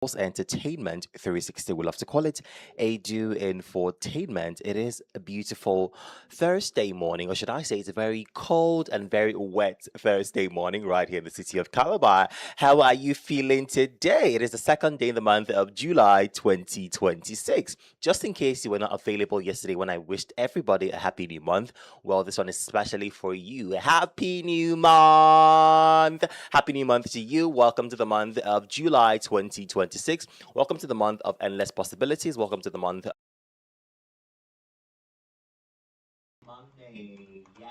entertainment 360, we love to call it a do infotainment. It is a beautiful Thursday morning, or should I say, it's a very cold and very wet Thursday morning right here in the city of Calabar. How are you feeling today? It is the second day in the month of July 2026. Just in case you were not available yesterday when I wished everybody a happy new month, well, this one is especially for you. Happy new month! Happy new month to you. Welcome to the month of July 2026. Welcome to the month of endless possibilities. Welcome to the month of Monday. Yes,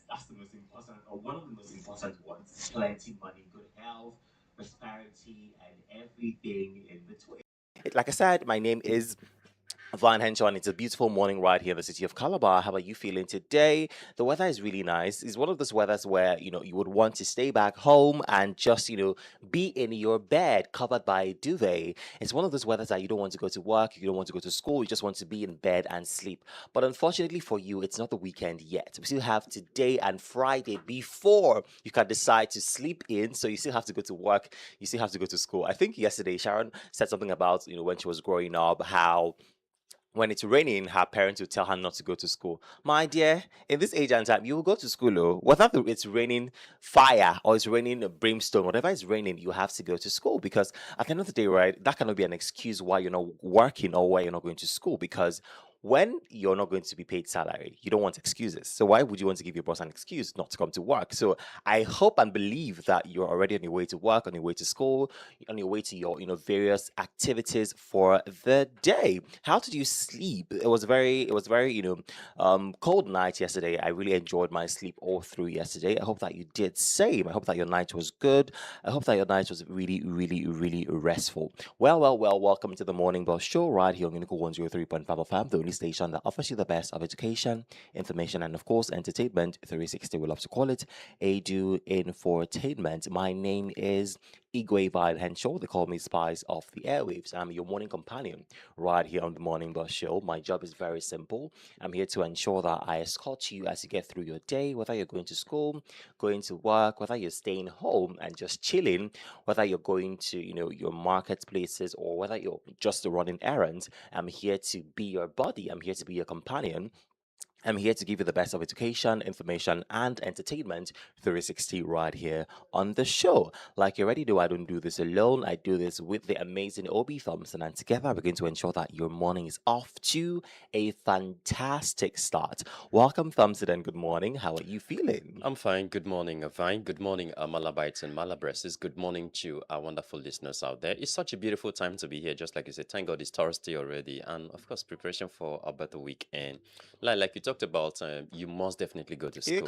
that's the most important, or one of the most important ones. Plenty money, good health, prosperity, and everything in between. Like I said, my name is Vine Henshaw, and it's a beautiful morning right here in the city of Calabar. How are you feeling today? The weather is really nice. It's one of those weathers where, you would want to stay back home and just, be in your bed covered by a duvet. It's one of those weathers that you don't want to go to work, you don't want to go to school, you just want to be in bed and sleep. But unfortunately for you, it's not the weekend yet. We still have today and Friday before you can decide to sleep in. So you still have to go to work, you still have to go to school. I think yesterday Sharon said something about, when she was growing up, how when it's raining, her parents will tell her not to go to school. My dear, in this age and time, you will go to school, oh. Whether it's raining fire or it's raining brimstone, whatever is raining, you have to go to school because at the end of the day, right, that cannot be an excuse why you're not working or why you're not going to school because when you're not going to be paid salary, you don't want excuses. So why would you want to give your boss an excuse not to come to work? So I hope and believe that you're already on your way to work, on your way to school, on your way to your various activities for the day. How did you sleep? It was very cold night yesterday. I really enjoyed my sleep all through yesterday. I hope that you did same. I hope that your night was good. I hope that your night was really, really, really restful. Well, welcome to the Morning Bus Show right here on Unico 103.5 FM, the only station that offers you the best of education, information, and of course, entertainment 360. We love to call it a do infotainment. My name is Igwe Vile Henshaw. They call me Spice of the Airwaves. I'm your morning companion right here on the Morning Bus Show. My job is very simple. I'm here to ensure that I escort you as you get through your day, whether you're going to school, going to work, whether you're staying home and just chilling, whether you're going to, your marketplaces or whether you're just running errands. I'm here to be your buddy. I'm here to be your companion. I'm here to give you the best of education, information, and entertainment 360 right here on the show. Like you already know, I don't do this alone. I do this with the amazing Obi Thompson, and together we're going to ensure that your morning is off to a fantastic start. Welcome, Thompson, and good morning. How are you feeling? I'm fine. Good morning, Vine. Good morning, Malabites and Malabresses. Good morning to our wonderful listeners out there. It's such a beautiful time to be here. Just like you said, thank God it's Thursday already. And of course, preparation for a better weekend. Like you talked about, you must definitely go to school.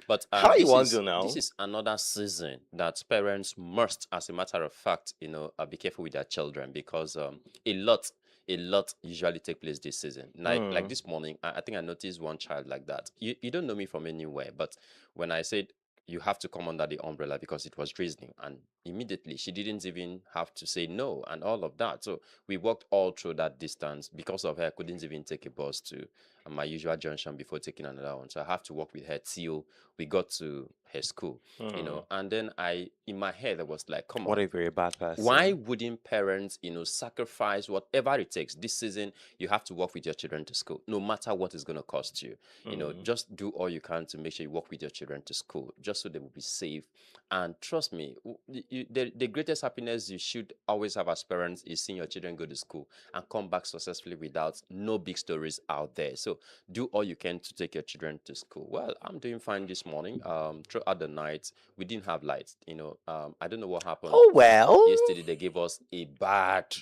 But How you this want is to this now? is another season that parents must, as a matter of fact, be careful with their children because a lot usually take place this season. Like Mm. this morning, I think I noticed one child like that. You don't know me from anywhere, but when I said you have to come under the umbrella because it was drizzling, and immediately she didn't even have to say no and all of that. So we walked all through that distance. Because of her, I couldn't even take a bus to my usual junction before taking another one. So I have to walk with her till we got to her school, Mm. And then in my head, I was like, come What on, if you're a bad why person? wouldn't parents sacrifice whatever it takes this season? You have to walk with your children to school no matter what it's going to cost you. Mm. Just do all you can to make sure you walk with your children to school just so they will be safe. And trust me, the greatest happiness you should always have as parents is seeing your children go to school and come back successfully without no big stories out there. So do all you can to take your children to school. Well, I'm doing fine this morning. Throughout the night we didn't have lights. I don't know what happened. Oh well. Yesterday they gave us a bad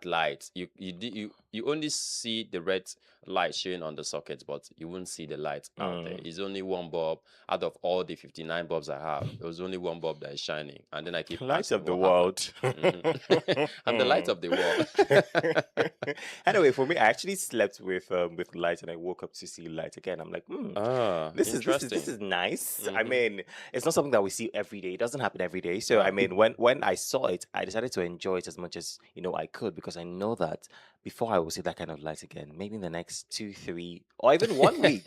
light. You only see the red light showing on the sockets, but you won't see the light out there. Mm. It's only one bulb out of all the 59 bulbs I have. There was only one bulb that is shining, and then I keep Light asking of the what happened. world. I'm the light of the world. Anyway, for me, I actually slept with light, and I woke up to see light again. I'm like, this is Interesting. nice. I Hmm. mean, it's not something that we see every day. It doesn't happen every day. So I Wow. mean, when I saw it, I decided to enjoy it as much as I could, because I know that before I will see that kind of light again, maybe in the next 2, 3, or even 1 week.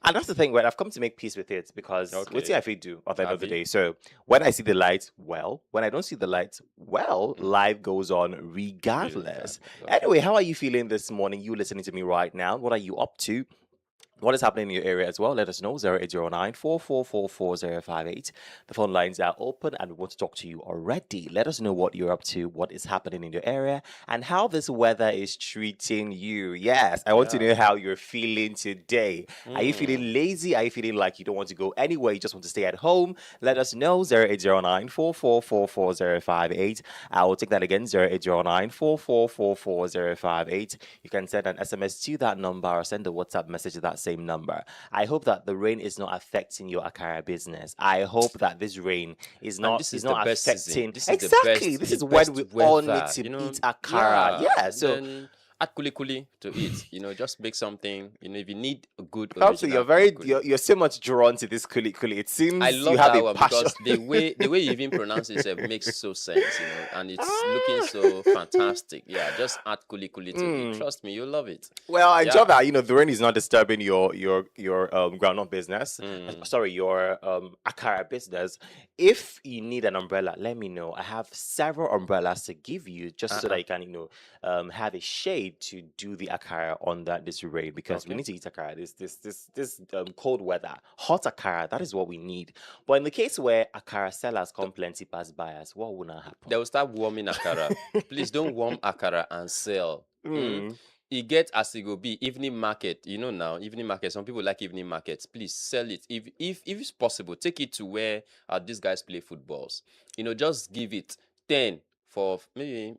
And that's the thing, right? I've come to make peace with it because what's Okay. I feel do at the end of the Abby. day. So when I see the light, well, when I don't see the light, well, Mm. life goes on regardless. Regardless. Okay. Anyway, how are you feeling this morning? You listening to me right now? What are you up to? What is happening in your area as well? Let us know. 0809 The phone lines are open and we want to talk to you already. Let us know what you're up to, what is happening in your area, and how this weather is treating you. Yes, I want to Yeah. know how you're feeling today. Are you Mm. feeling lazy? Are you feeling like you don't want to go anywhere? You just want to stay at home? Let us know. 0809 I will take that again. 0809 You can send an SMS to that number or send a WhatsApp message to that same number. I hope that the rain is not affecting your Akara business. I hope that this rain is And not this is is the not best season. affecting. This is Exactly. This the is when we best all need weather. to You know, eat Akara. yeah. Yeah. So Then add kuli kuli to it. You know, just make something. You know, if you need a good Thompson, original kuli kuli. you're so much drawn to this kuli kuli. It I seems you love have that a one passion. because the way you even pronounce it makes so sense, you know, and it's looking Ah. so fantastic. Yeah, just add kuli kuli to it. Mm. Trust me, you'll love it. Well, I enjoy Yeah. that. The rain is not disturbing your groundnut business. Mm. Sorry, your akara business. If you need an umbrella, let me know. I have several umbrellas to give you, just so that Uh-uh. you can have a shade to do the akara under this rain, because we Okay. need to eat akara this cold weather. Hot akara, that is what we need. But in the case where akara sellers come plenty pass buyers, what will not They happen? will start warming akara. Please don't warm akara and sell. Mm? Mm, E get as e go be evening market. You know now evening market. Some people like evening markets. Please sell it if it's possible. Take it to where these guys play footballs. You know, just give it 10 for maybe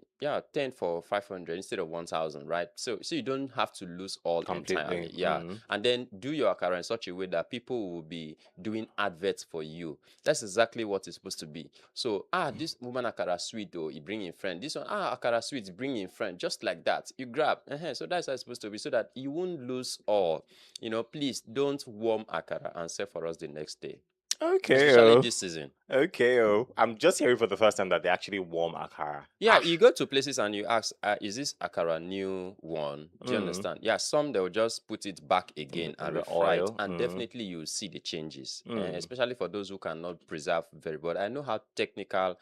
10 for 500 instead of 1,000, right? So you don't have to lose all completely. entirely. Yeah, Mm. and then do your akara in such a way that people will be doing adverts for you. That's exactly what it's supposed to be. So, this woman akara sweet, oh, you bring in friend. This one, akara sweet, bring in friend. Just like that, you grab. So that's how it's supposed to be, so that you won't lose all. You know, please don't warm akara and sell for us the next day, Okay. especially Oh. this season. Okay, oh, I'm just hearing for the first time that they actually warm akara. Yeah, Ah, you go to places and you ask, is this akara new one? Do you mm, understand? Yeah, some they'll just put it back in again in and the refry it, oil. and definitely you see the changes, Mm. especially for those who cannot preserve very well. I know how technical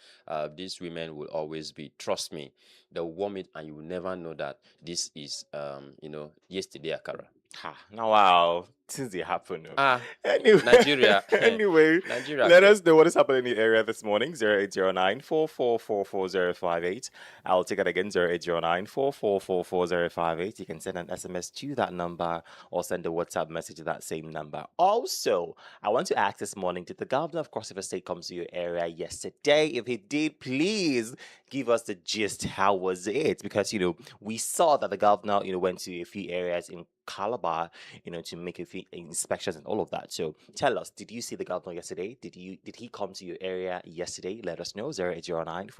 these women will always be. Trust me, they'll warm it and you will never know that this is, yesterday akara. Ha, now wow, since it happened. Oh. Ah, Anyway, Nigeria, anyway, Nigeria let care. us know what is happening in the area this morning. 0809 I'll take it again. 0809 You can send an SMS to that number or send a WhatsApp message to that same number. Also, I want to ask this morning, did the governor of Cross River State come to your area yesterday? If he did, please give us the gist. How was it? Because we saw that the governor went to a few areas in Calabar, to make a few inspections and all of that. So tell us, did you see the governor yesterday? Did he come to your area yesterday? Let us know. 0809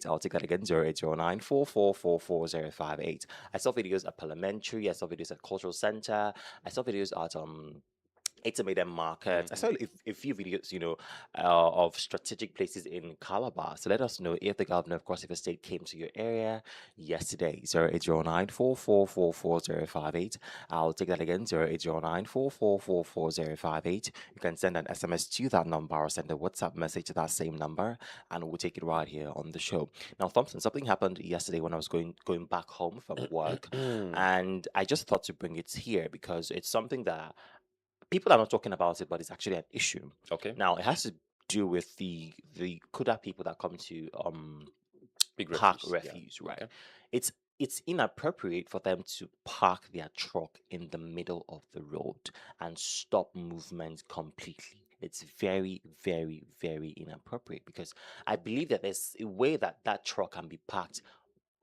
I'll take that again. 0809 I saw videos at Parliamentary, I saw videos at Cultural Center, I saw videos at Itamed markets. I Hmm. saw a few videos, of strategic places in Calabar. So let us know if the governor of Cross River State came to your area yesterday. 0809 I'll take that again. 0809 You can send an SMS to that number or send a WhatsApp message to that same number, and we'll take it right here on the show. Now, Thompson, something happened yesterday when I was going back home from work, and I just thought to bring it here because it's something that people are not talking about it, but it's actually an issue. Okay. Now, it has to do with the Kuda people that come to Big park refuse. Yeah. refuse, right? Okay. It's inappropriate for them to park their truck in the middle of the road and stop movement completely. It's very, very, very inappropriate because I believe that there's a way that that truck can be parked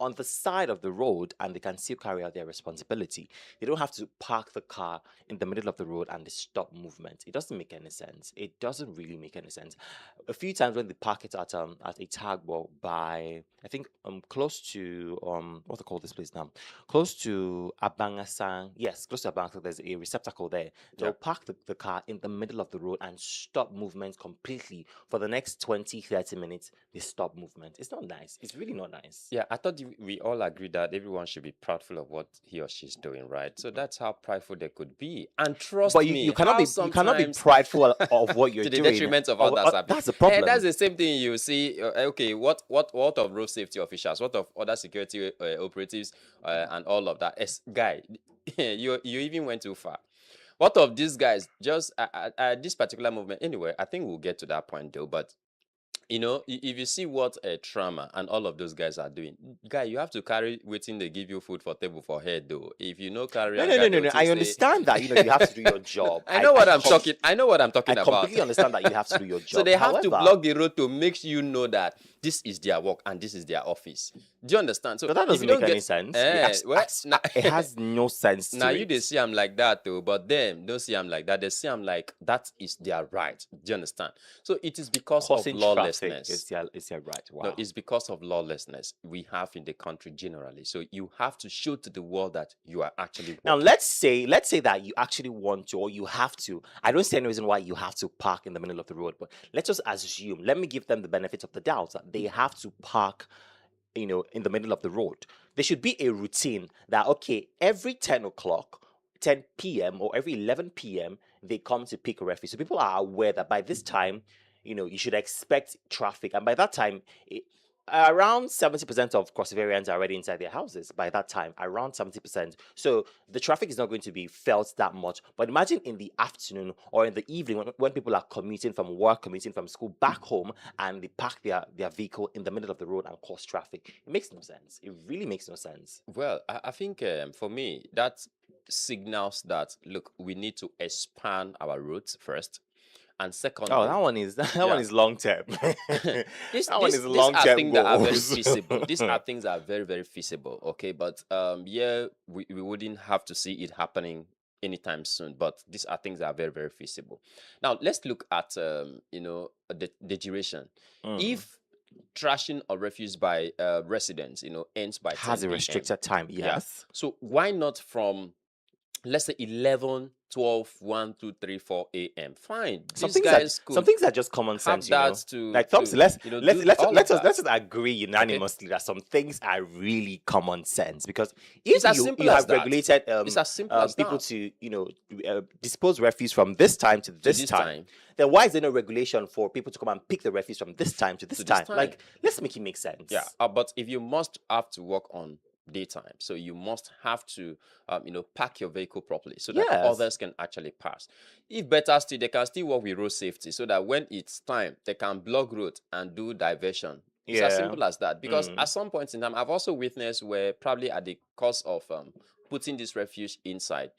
on the side of the road and they can still carry out their responsibility. They don't have to park the car in the middle of the road and they stop movement. It doesn't make any sense. It doesn't really make any sense. A few times when they park it at a tagboat by, I think close to what they call this place now, close to Abangasang. Yes, close to Abangasang. There's a receptacle there. They'll Yeah. park the car in the middle of the road and stop movement completely for the next 20-30 minutes. They stop movement. It's not nice. It's really not nice. Yeah, I thought we all agree that everyone should be proudful of what he or she's doing, right? So that's how prideful they could be. And trust But me, you cannot how be sometimes prideful of what you're to the doing. detriment of Or- others. that's the And problem. that's the same thing you see. Okay, what of road safety officials? What of other security operatives and all of that? Guy, you even went too far. What of these guys? Just this particular movement. Anyway, I think we'll get to that point though. But you know, if you see what a trauma and all of those guys are doing, guy, you have to carry waiting they give you food for table for head though. If you know carry No, and no, guy, no, no, they'll no. think I say, understand that you have to do your job. I know what I'm com- talking. I know what I'm talking I about. completely understand that you have to do your job. So they have to However, block the road to make you know that this is their work and this is their office. Do you understand? So but that if doesn't you make don't any get, sense. well, It has no sense. now to you it. they see I'm like that though, but them don't see I'm like that. They see I'm like that is their right. Do you understand? So it is because Causing of traffic lawlessness. is your right. Wow. No, it's because of lawlessness we have in the country generally. So you have to show to the world that you are actually Now working. let's say that you actually want to or you have to. I don't see any reason why you have to park in the middle of the road, but let's just assume. Let me give them the benefit of the doubt that they have to park, in the middle of the road. There should be a routine that okay, every 10 o'clock, 10 p.m. or every 11 p.m. they come to pick a refuse. So people are aware that by this time, you should expect traffic, and by that time, around 70% of crossovarians are already inside their houses by that time, around 70%. So the traffic is not going to be felt that much. But imagine in the afternoon or in the evening when people are commuting from work, commuting from school back home, and they park their vehicle in the middle of the road and cause traffic. It makes no sense. It really makes no sense. Well, I think for me, that signals that, look, we need to expand our routes first. And secondly, Oh, that one is Yeah. long term. These That one is are long-term things that are very goals. feasible. These are things that are very, very feasible. Okay, but yeah, we wouldn't have to see it happening anytime soon. But these are things that are very, very feasible. Now let's look at the duration. Mm. If trashing or refuse by residents, ends by Has 10 a p.m. restricted time, Yeah. yes. So why not from, let's say, 11, 12, 1, 2, 3, 4 a.m. Fine. Some These guys could things are just common have sense, that to Like Thompson, let's do let's all let's of us that. let's just agree unanimously that some things are really common sense because if It's as you simple you as have that. regulated It's as simple as people that. to dispose refuse from this time to this this time, time. then why is there no regulation for people to come and pick the refuse from this time to this To this time? time. Like, let's make it make sense. Yeah, but if you must have to work on daytime, so you must have to park your vehicle properly so that Yes. others can actually pass. If better still, they can still work with road safety so that when it's time they can block road and do diversion. It's as Yeah. simple as that. Because at some point in time, I've also witnessed where probably at the cost of putting this refuge inside,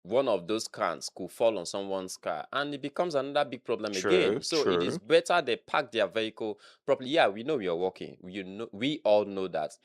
one of those cans could fall on someone's car and it becomes another big problem again. So it is better they park their vehicle properly. Yeah, we know we are working. We all know that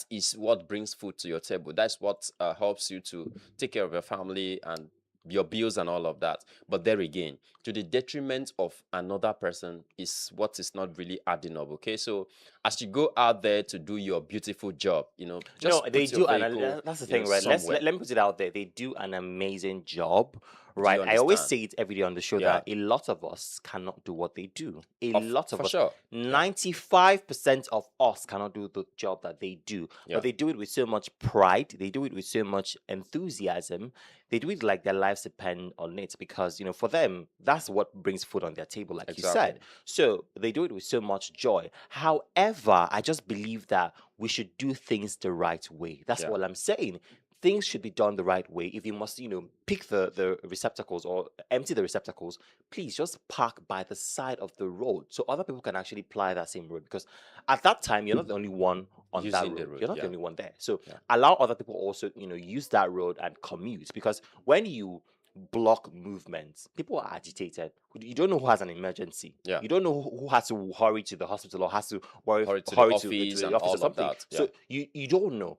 is what brings food to your table. That's what helps you to take care of your family and your bills and all of that. But there again, to the detriment of another person is what is not really adding up. Okay, so as you go out there to do your beautiful job, just No, they put your do, and vehicle, that's the thing, right? somewhere. Let me put it out there. They do an amazing job, you right? I always understand? say it every day on the show Yeah. that a lot of us cannot do what they do. for us, sure. 95% of us cannot do the job that they do, Yeah. but they do it with so much pride. They do it with so much enthusiasm. They do it like their lives depend on it because for them that's what brings food on their table, like you said. Exactly. So they do it with so much joy. However, I just believe that we should do things the right way. That's Yeah. all I'm saying. Things should be done the right way. If you must, pick the receptacles or empty the receptacles, please just park by the side of the road so other people can actually ply that same road. Because at that time, you're not the only one on that Using the road. road, You're not yeah. the only one there. So Yeah. allow other people also, use that road and commute. Because when you block movements. People are agitated. You don't know who has an emergency. Yeah. You don't know who has to hurry to the hospital or has to Hurry to the hurry to office the and office or all of something. that. Yeah. So you don't know.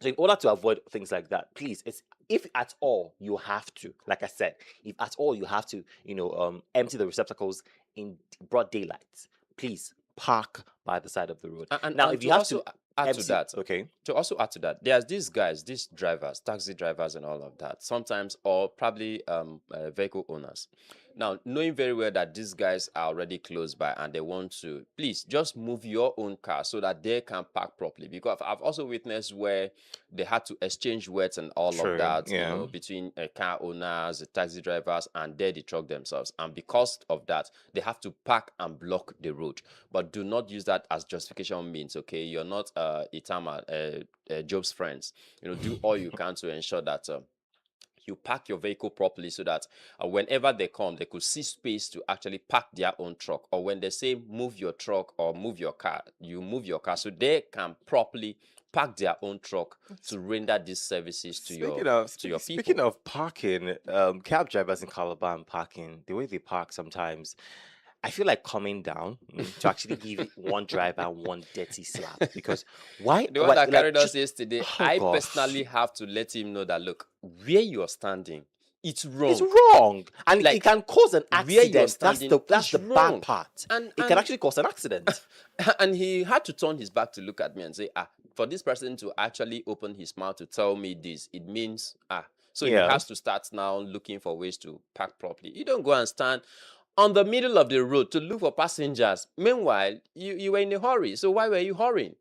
So in order to avoid things like that, please, it's if at all you have to, like I said, if at all you have to, empty the receptacles in broad daylight, please park by the side of the road. Now, And if you to have to also add to empty, that, okay, there's these guys, these drivers, taxi drivers, and all of that. Sometimes, or probably vehicle owners. Now, knowing very well that these guys are already close by and they want to, please just move your own car so that they can park properly. Because I've also witnessed where they had to exchange words and all of true, that, yeah, between car owners, the taxi drivers, and they the truck themselves. And because of that, they have to park and block the road. But do not use that as justification means. Okay, you're not Itama, Job's friends. Do all you can to ensure that. You park your vehicle properly so that whenever they come, they could see space to actually park their own truck. Or when they say move your truck or move your car, you move your car so they can properly park their own truck to render these services to Speaking your of speaking people. of parking, cab drivers in Calabar and parking, the way they park sometimes, I feel like coming down to actually give one driver one dirty slap because why? The one What that like carried us just yesterday, oh I gosh, personally have to let him know that look, where you're standing, it's it's wrong. wrong and it Like can cause an where you're accident. standing That's is the bad wrong. part. And It can and actually cause an accident. and he had to turn his back to look at me and say, for this person to actually open his mouth to tell me this, it means, so he Yeah. has to start now looking for ways to park properly. You don't go and stand on the middle of the road to look for passengers. Meanwhile, you were in a hurry. So why were you hurrying?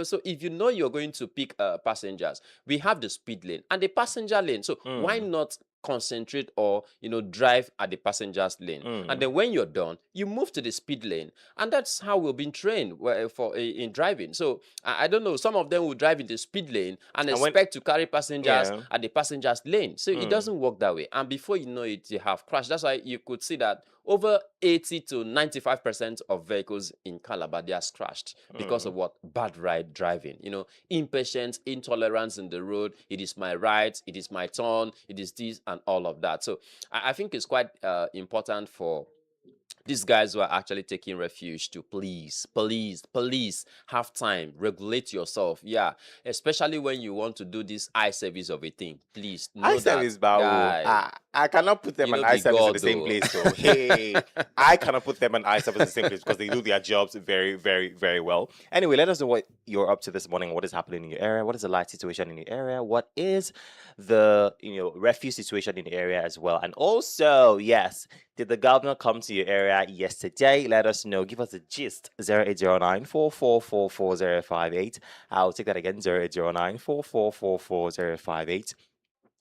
So if you know you're going to pick passengers, we have the speed lane and the passenger lane. So why Mm, not concentrate or drive at the passengers lane, and mm. then when you're done you move to the speed lane, and that's how we've been trained for in driving. So I don't know, some of them will drive in the speed lane and And when expect to carry passengers yeah. at the passengers lane. So it Mm, doesn't work that way, and before you know it, you have crashed. That's why you could see that over 80 to 95% of vehicles in Calabar, they are crashed because of mm. what? Bad ride driving. Impatience, intolerance in the road. It is my right, it is my turn, it is this and all of that. So I think it's quite important for these guys who are actually taking refuge to please have time, regulate yourself. Yeah, especially when you want to do this eye service of a thing. Please Eye know that, service, Bao. guy, I cannot put them you and know, eye be service in the God same though. place. So hey, I cannot put them and eye service in the same place because they do their jobs very, very, very well. Anyway, let us know what you're up to this morning. What is happening in your area? What is the light situation in your area? What is the refuse situation in the area as well? And also, yes, did the governor come to your area yesterday? Let us know. Give us a gist. 0809 I'll take that again. 0809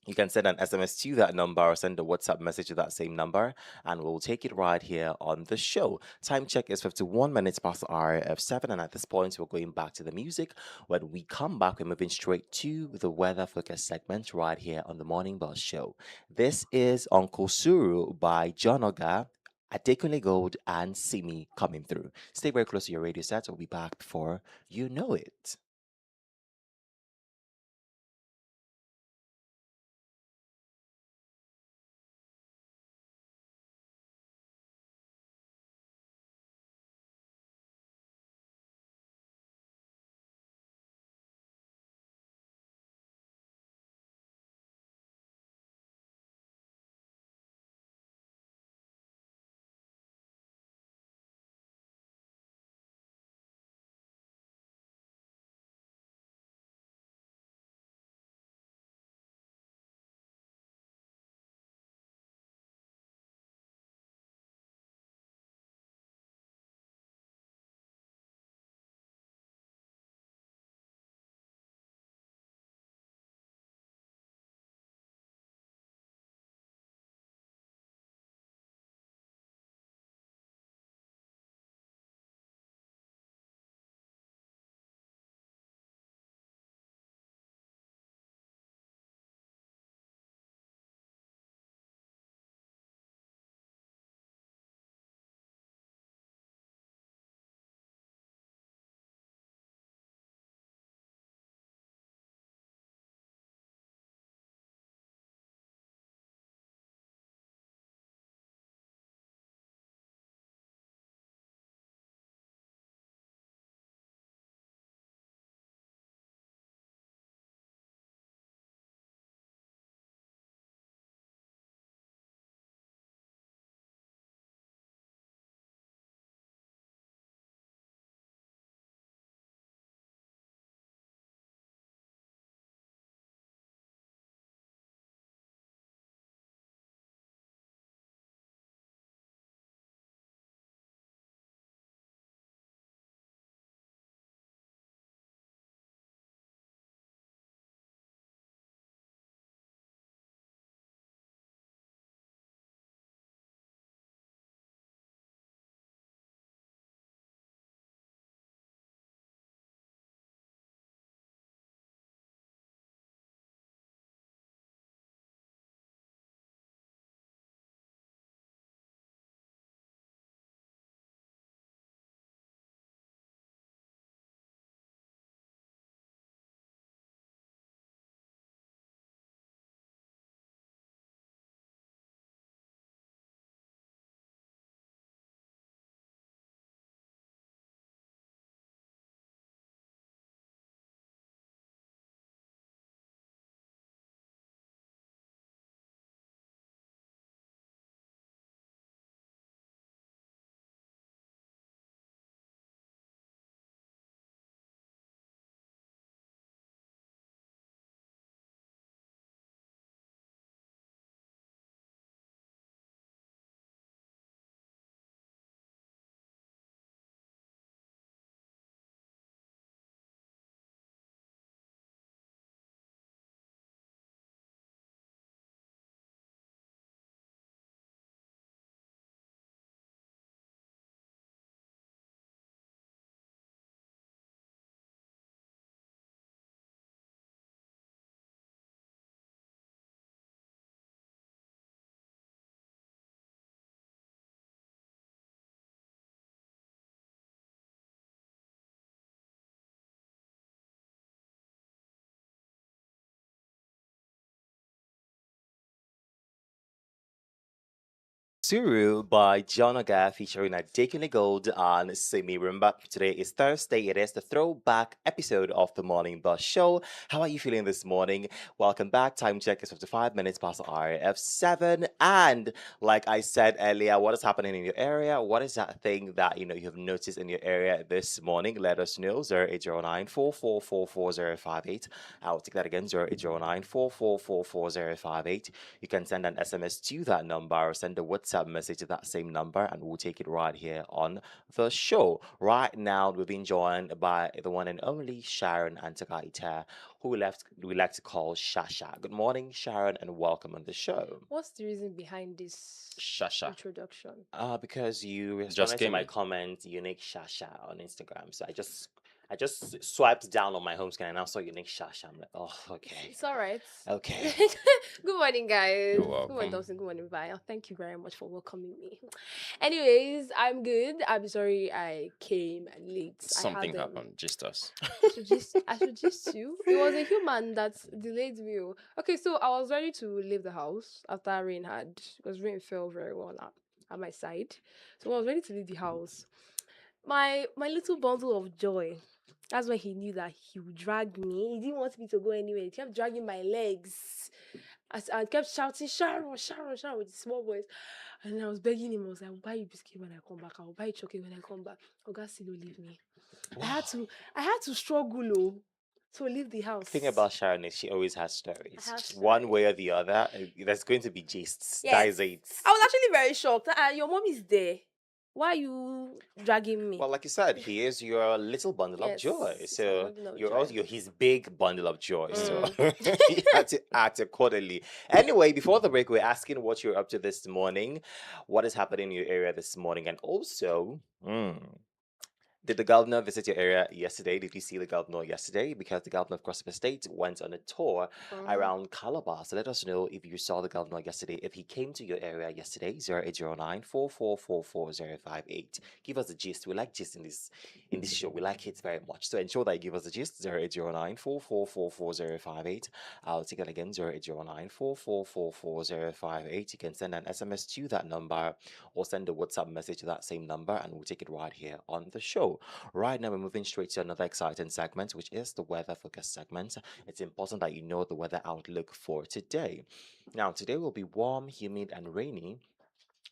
You can send an SMS to that number or send a WhatsApp message to that same number, and we'll take it right here on the show. Time check is 51 minutes past the hour of 7, and at this point, we're going back to the music. When we come back, we're moving straight to the weather focus segment right here on the Morning Buzz Show. This is Uncle Suru by John Oga, Adekunle Gold, and Simi coming through. Stay very close to your radio sets. We'll be back before you know it. Suru by John Oga featuring Adekune Gold and Simi Rumba. Today is Thursday. It is the throwback episode of the Morning Bus Show. How are you feeling this morning? Welcome back. Time check is 55 minutes past the hour of 7. And like I said earlier, what is happening in your area? What is that thing that you have noticed in your area this morning? Let us know. 0809 I'll take that again. 0809 You can send an SMS to that number or send a WhatsApp message to that same number, and we'll take it right here on the show. Right now, we've been joined by the one and only Sharon Antakaita, who we like to call Shasha. Good morning, Sharon, and welcome on the show. What's the reason behind this Shasha introduction? Because you just responded to came my in. comment, unique Shasha on Instagram. So I just swiped down on my home screen and I saw unique Shasha. I'm like, oh, okay. It's all right. Okay. Good morning, guys. You're Good morning, welcome. Dawson. Good morning, Vaya. Thank you very much for welcoming me. Anyways, I'm good. I'm sorry I came late. I Something had happened. Just us. I should just you. It was a human that delayed me. Okay, so I was ready to leave the house after rain had because rain fell very well at my side. So I was ready to leave the house. My little bundle of joy. That's when he knew that he would drag me. He didn't want me to go anywhere. He kept dragging my legs. I kept shouting, Sharon, Sharon, Sharon, with his small voice. And I was begging him, I was like, I'll buy you biscuit when I come back. I'll buy you chocolate when I come back. Oh, God, still don't leave me. I Wow. had to I had to struggle to leave the The thing house. about Sharon is she always has I stories. have One way stories. or the other, there's going to be gists. That Yes. is it. I was actually very shocked. Your mom is there. Why are you dragging me? Well, like you said, he is your little bundle of joy. Yes, it's my So bundle of you're also joy. you're his big bundle of joy. So Mm. you have to act accordingly. Anyway, before the break, we're asking what you're up to this morning, what is happening in your area this morning, and also. Did the governor visit your area yesterday? Did you see the governor yesterday? Because the governor of Cross River State went on a tour Mhm. around Calabar. So let us know if you saw the governor yesterday. If he came to your area yesterday, 0809 Give us the gist. We like gist in this show. We like it very much. So ensure that you give us the gist, 0809 I'll take it again, 0809 You can send an SMS to that number or send a WhatsApp message to that same number, and we'll take it right here on the show. Right now, we're moving straight to another exciting segment, which is the weather focus segment. It's important that you know the weather outlook for today. Now, today will be warm, humid, and rainy,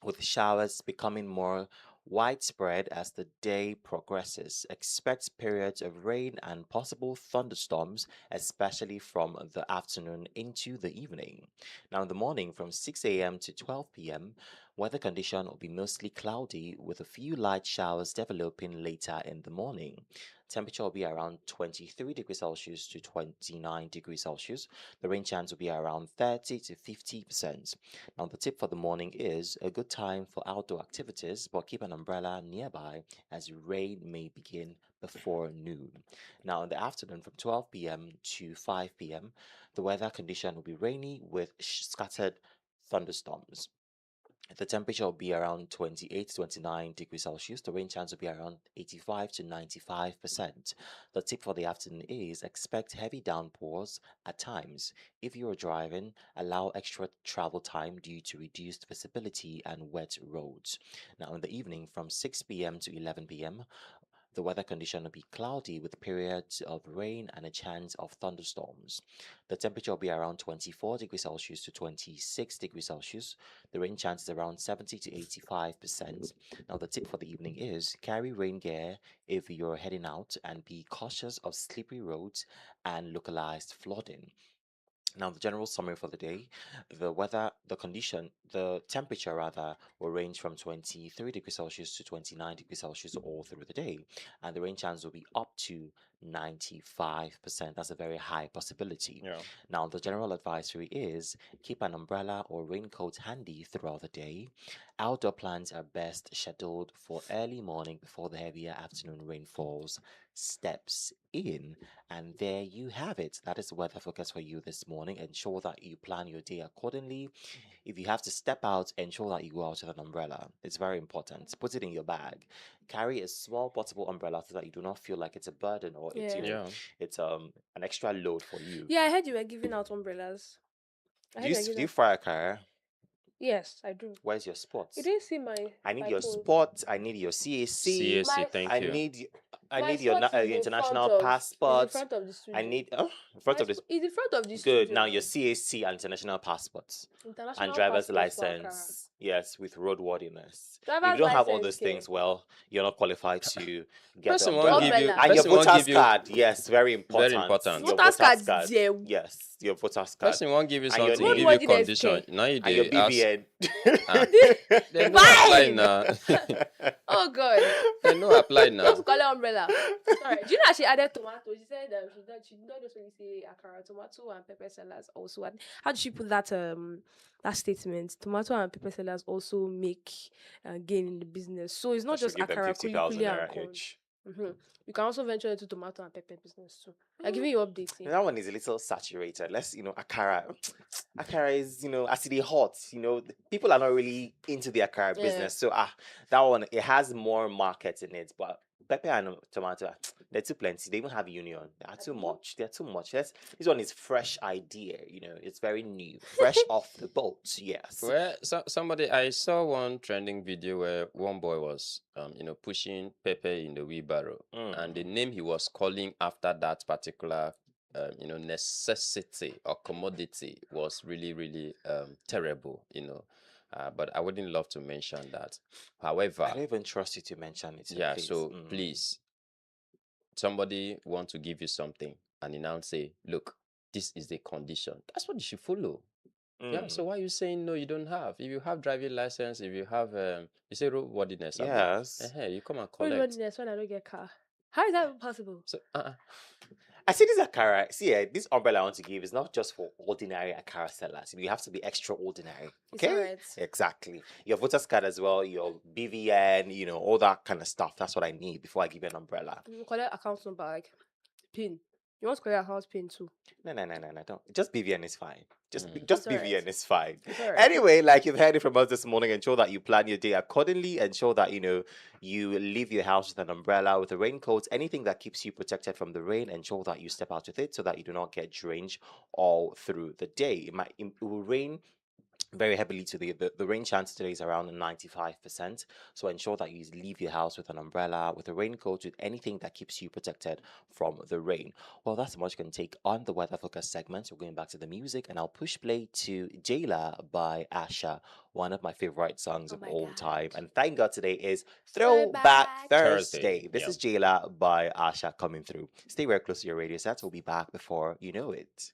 with showers becoming more widespread as the day progresses. Expect periods of rain and possible thunderstorms, especially from the afternoon into the evening. Now, in the morning from 6 a.m. to 12 p.m., weather condition will be mostly cloudy with a few light showers developing later in the morning. Temperature will be around 23 degrees Celsius to 29 degrees Celsius. The rain chance will be around 30 to 50%. Now, the tip for the morning is a good time for outdoor activities, but keep an umbrella nearby as rain may begin before noon. Now, in the afternoon from 12 p.m. to 5 p.m., the weather condition will be rainy with scattered thunderstorms. The temperature will be around 28 to 29 degrees Celsius. The rain chance will be around 85 to 95%. The tip for the afternoon is expect heavy downpours at times. If you are driving, allow extra travel time due to reduced visibility and wet roads. Now, in the evening from 6 p.m. to 11 p.m., the weather condition will be cloudy with periods of rain and a chance of thunderstorms. The temperature will be around 24 degrees Celsius to 26 degrees Celsius. The rain chance is around 70 to 85%. Now, the tip for the evening is carry rain gear if you're heading out and be cautious of slippery roads and localized flooding. Now, the general summary for the day, the temperature rather, will range from 23 degrees Celsius to 29 degrees Celsius all through the day, and the rain chance will be up to 95%. That's a very high possibility. Yeah. Now, the general advisory is keep an umbrella or raincoat handy throughout the day. Outdoor plans are best scheduled for early morning before the heavier afternoon rainfalls steps in. And there you have it. That is the weather forecast for you this morning. Ensure that you plan your day accordingly. If you have to step out, ensure that you go out with an umbrella. It's very important. Put it in your bag. Carry a small portable umbrella so that you do not feel like it's a burden or it's Yeah. Yeah. it's an extra load for you. Yeah, I heard you were giving out umbrellas. I Do heard you you were s- do giving you out. fry a car? Yes, I do. Where's your You sports? didn't see my I need my your post. sport. I need your CAC. CAC, My thank I you. need I my need your, spot your is in front international of passport. the I studio. need in front of this. Is in front of the Good. studio Now your now. CAC and international passports and International driver's passport for Accra. license. Yes, with roadworthiness. If you Driver's don't have all license, those okay. things, well, you're not qualified to get the Person won't umbrella. give you. Umbrella. And your Person won't voter's give you. card. Yes, very Very important. important. Your Voters voter's card card. there. Yes, your voter's card. Person won't give you And your something. Give name. you Roadworthiness condition. care. Now you And your dey ask. BVN. Ah, they no apply Fine. now. Oh God. They no apply Just now. call it umbrella. Sorry. Do you know she added tomato? She said she not just only say akara, tomato and pepper sellers also. And how did she put that statement? Tomato and pepper sellers also make gain in the business. So it's I not should just give them akara, kuli 50,000 kuli and naira corn. each. You can also venture into tomato and pepper business too. I'm giving you updates here. That one is a little saturated. Let's, akara. Akara is, as it is hot, people are not really into the akara Yeah. business. So, that one, it has more market in it. But pepper and tomato, they're too plenty. They even have union. They are too much. They're too much. This one is fresh idea, it's very new, fresh off the boat. Yes. Well, somebody I saw one trending video where one boy was, pushing Pepe in the wheelbarrow, and the name he was calling after that particular, necessity or commodity was really, really terrible. But I wouldn't love to mention that. However, I don't even trust you to mention it. So yeah. please. So please, somebody want to give you something, and he now say, "Look, this is the condition." That's what you should follow. Yeah, so why are you saying no, you don't have? If you have driving license, if you have, you say roadworthiness, abi? Yes. You come and collect. Roadworthiness when I don't get car. How is that even possible? So, I see this akara. See, this umbrella I want to give is not just for ordinary akara sellers. You have to be extraordinary. It's Okay? alright. Exactly. Your voter's card as well, your BVN, all that kind of stuff. That's what I need before I give you an umbrella. You collect account number, like pin. You want to collect account pin too. No, don't. Just BVN is fine. Just It's BVN alright. is fine. It's alright. Anyway, like you've heard it from us this morning, ensure that you plan your day accordingly. Ensure that you leave your house with an umbrella, with a raincoat, anything that keeps you protected from the rain. Ensure that you step out with it so that you do not get drenched all through the day. It will rain very heavily to the rain chance today is around 95%. So ensure that you leave your house with an umbrella, with a raincoat, with anything that keeps you protected from the rain. Well, that's much you can take on the weather focus segment. We're going back to the music, and I'll push play to Jayla by Asha, one of my favorite songs of my all God. time. And thank God today is Throwback Throwback Thursday, Thursday. This yeah. is Jayla by Asha coming through. Stay very close to your radio sets. We'll be back before you know it.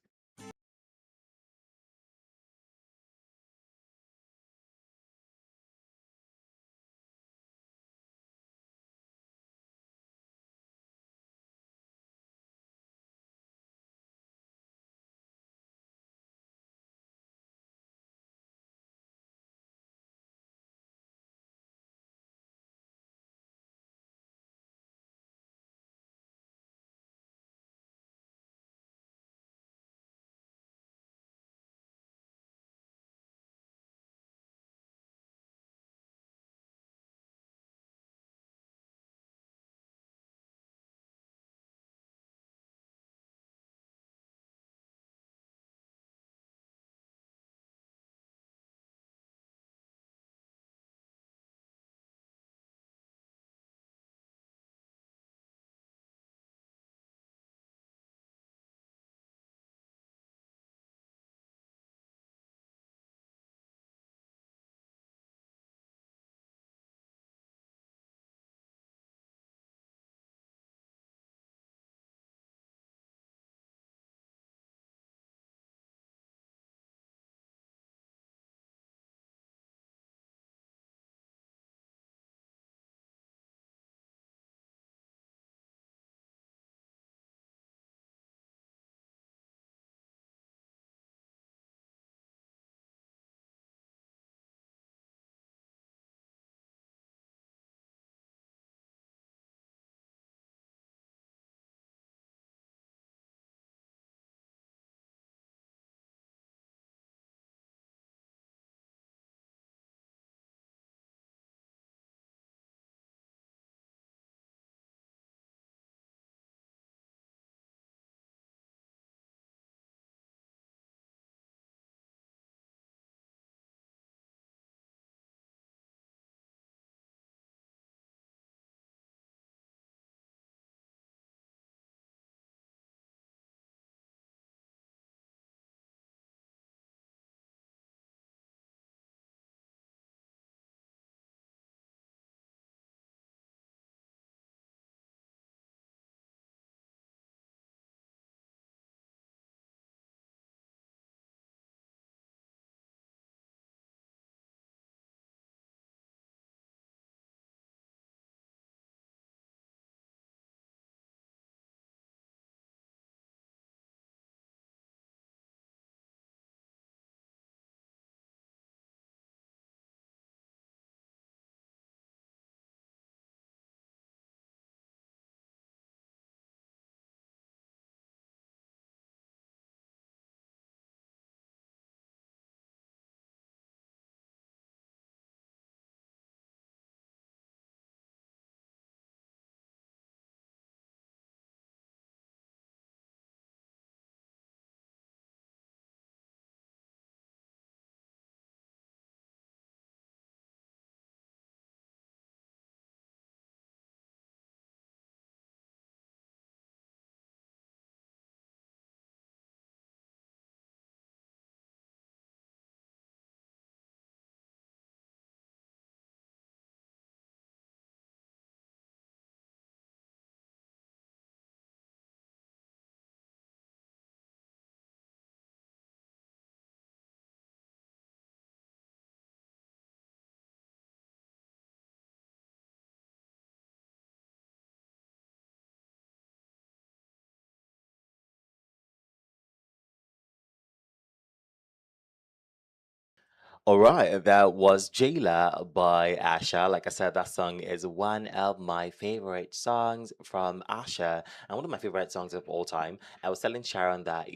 All right, that was Jayla by Asha. Like I said, that song is one of my favorite songs from Asha and one of my favorite songs of all time. I was telling Sharon that,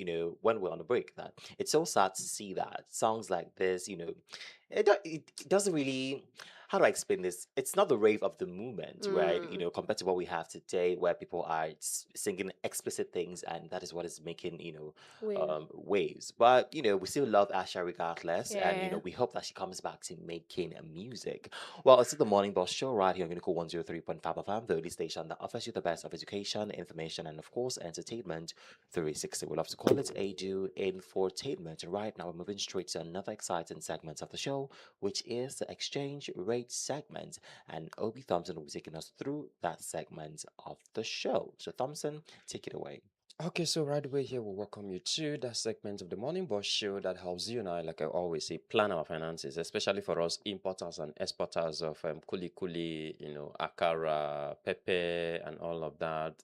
when we're on the break, that it's so sad to see that songs like this, it doesn't really, how do I explain this? It's not the rave of the moment, right? Mm, Compared to what we have today, where people are singing explicit things, and that is what is making, wave. waves. But we still love Asha regardless, and Yeah. we hope that she comes back to making music. Well, it's the Morning Boss Show right here on Unico 103.5 FM, the only station that offers you the best of education, information, and of course entertainment 360. We love to call it Edu Infotainment. And right now we're moving straight to another exciting segment of the show, which is the exchange rate segment. And Obi Thompson will be taking us through that segment of the show. So Thompson, take it away. Okay, so right away here, we welcome you to that segment of the Morning Boss Show that helps you and I, like I always say, plan our finances, especially for us importers and exporters of kuli kuli, akara, pepe, and all of that.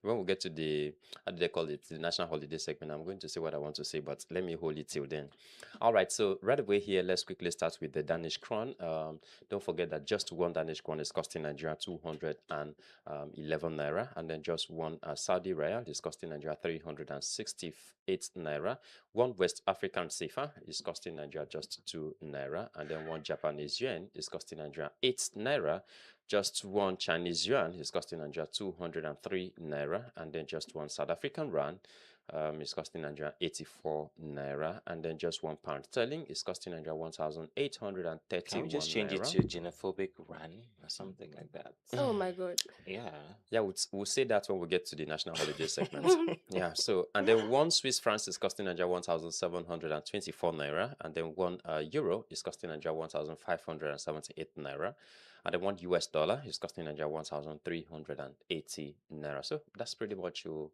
When we get to the, how do they call it, the national holiday segment, I'm going to say what I want to say, but let me hold it till then. All right, so right away here, let's quickly start with the Danish crown. Don't forget that just one Danish crown is costing Nigeria 211 naira, and then just one Saudi riyal is costing Nigeria 368 naira. One West African CFA is costing Nigeria just 2 naira, and then one Japanese yen is costing Nigeria 8 naira. Just one Chinese yuan is costing Nigeria 203 naira, and then just one South African rand is costing Nigeria 84 naira, and then just one pound sterling is costing Nigeria Can we just 1,831 change it naira. to xenophobic run or something like that? Oh my god. Yeah. Yeah, we'll say that when we get to the national holiday segment. Yeah, so, and then one Swiss franc is costing Nigeria 1,724 naira, and then one euro is costing Nigeria 1,578 naira, and then one US dollar is costing Nigeria 1,380 naira. So that's pretty much what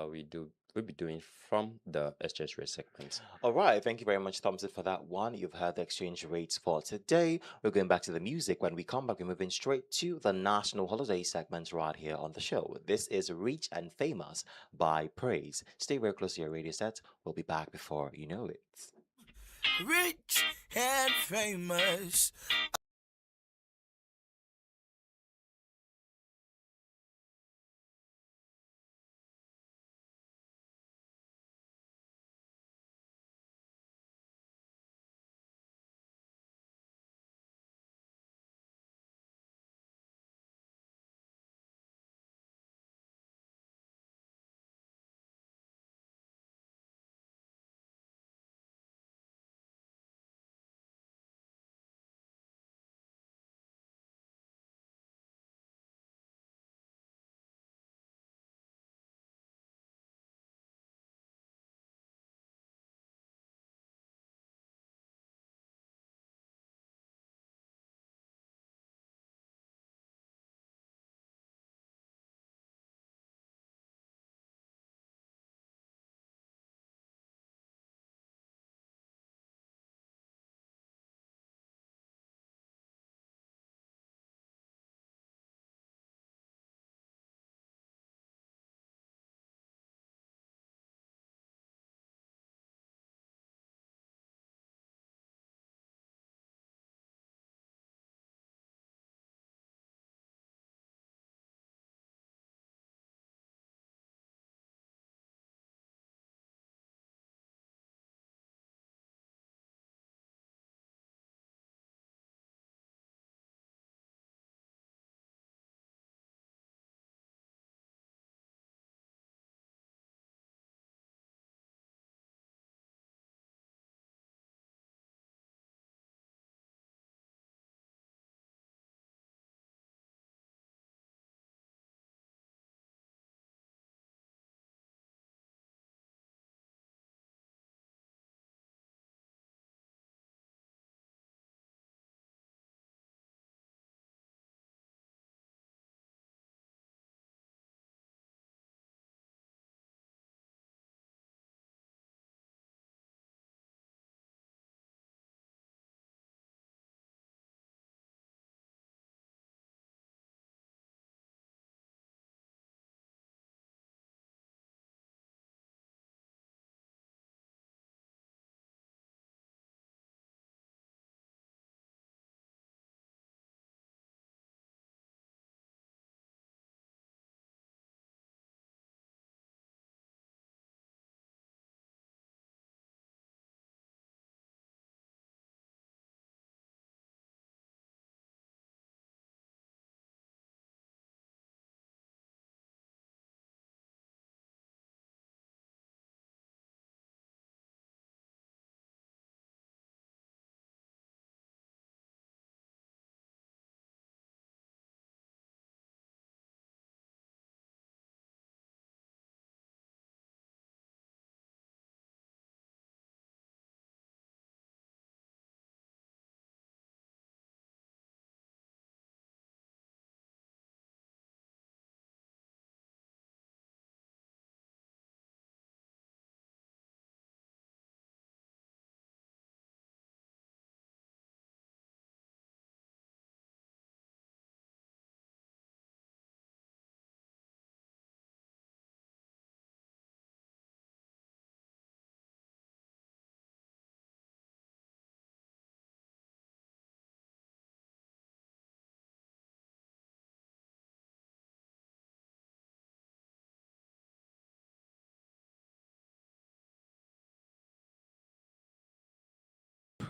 we'll be doing from the exchange rate segment. All right. Thank you very much, Thompson, for that one. You've heard the exchange rates for today. We're going back to the music. When we come back, we're moving straight to the national holiday segment right here on the show. This is Rich and Famous by Praise. Stay very close to your radio set. We'll be back before you know it. Rich and famous.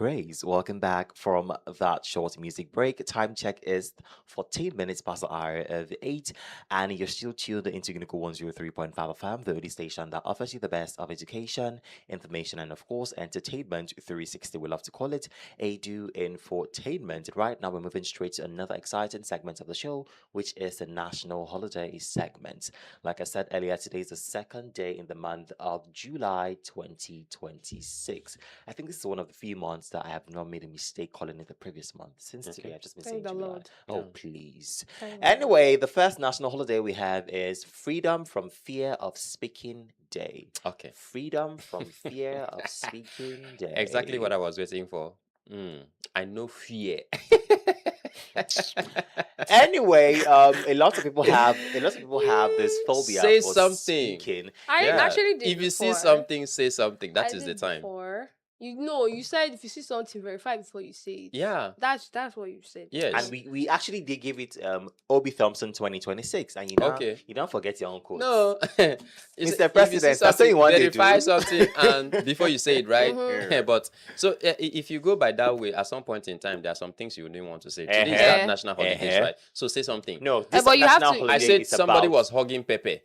praise. Welcome back from that short music break. Time check is 14 minutes past the hour of 8, and you're still tuned into Unico 103.5 FM, the only station that offers you the best of education, information, and of course, entertainment 360. We love to call it a do infotainment. Right now, we're moving straight to another exciting segment of the show, which is the National Holiday segment. Like I said earlier, today is the second day in the month of July 2026. I think this is one of the few months that I have not made a mistake calling it the previous month. Since today, Okay. I've just been saying Thank the July. Lord. Oh, Yeah. please. Thank the Lord. Anyway, the first national holiday we have is Freedom from Fear of Speaking Day. Okay. Freedom from Fear of Speaking Day. Exactly what I was waiting for. I know fear. Anyway, a lot of people have this phobia Say for something. speaking. I Yeah. actually did If you see before. something, say something. That I is the did time. before. You know, you said if you see something, verify before you say it. Yeah. That's what you said. Yes. And we actually did give it Obi Thompson 2026, and you know Okay. you don't forget your own quotes. No. Mr. If you see President, that's what something, you want to verify do. something and before you say it, right? Mhm. But so if you go by that way, at some point in time, there are some things you wouldn't want to say. Today is Eh-heh. that national holidays, Eh-heh. right? So say something. No, this but you have national to- holiday I said is somebody about. was hugging Pepe.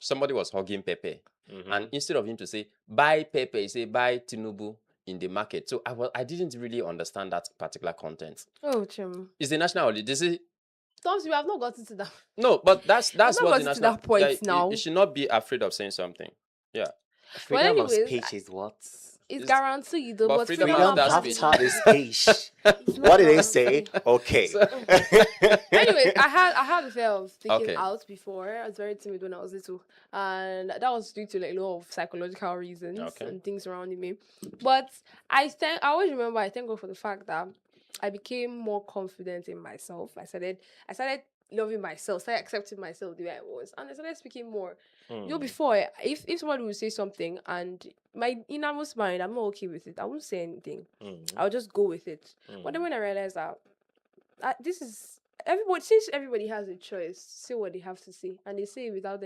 Somebody was hugging Pepe. Mhm. And instead of him to say buy Pepe, he say buy Tinubu in the market. So I didn't really understand that particular content. Oh, Chim. It's the national holiday. This is Thomas, we have not gotten to that. no, but that's not what the gotten to national that point you- now. You should not be afraid of saying something. Yeah. Freedom of anyways, speech is what? It's It's- guaranteed, though. but But freedom Freedom after after speech. after the speech. It's not What did they guaranteed. say? Okay. So- Anyways, I had the fear of speaking Okay. out before. I was very timid when I was little, and that was due to like a lot of psychological reasons Okay. and things surrounding me. But I always remember. I thank God for the fact that I became more confident in myself. I started loving myself, started accepting myself the way I was, and I started speaking more. You know, Mm. before if somebody would say something and my innermost mind, I'm not okay with it, I won't say anything. Mm. I'll just go with it. But then Mm. when I realized that this is everybody, since everybody has a choice, say what they have to say, and they say it without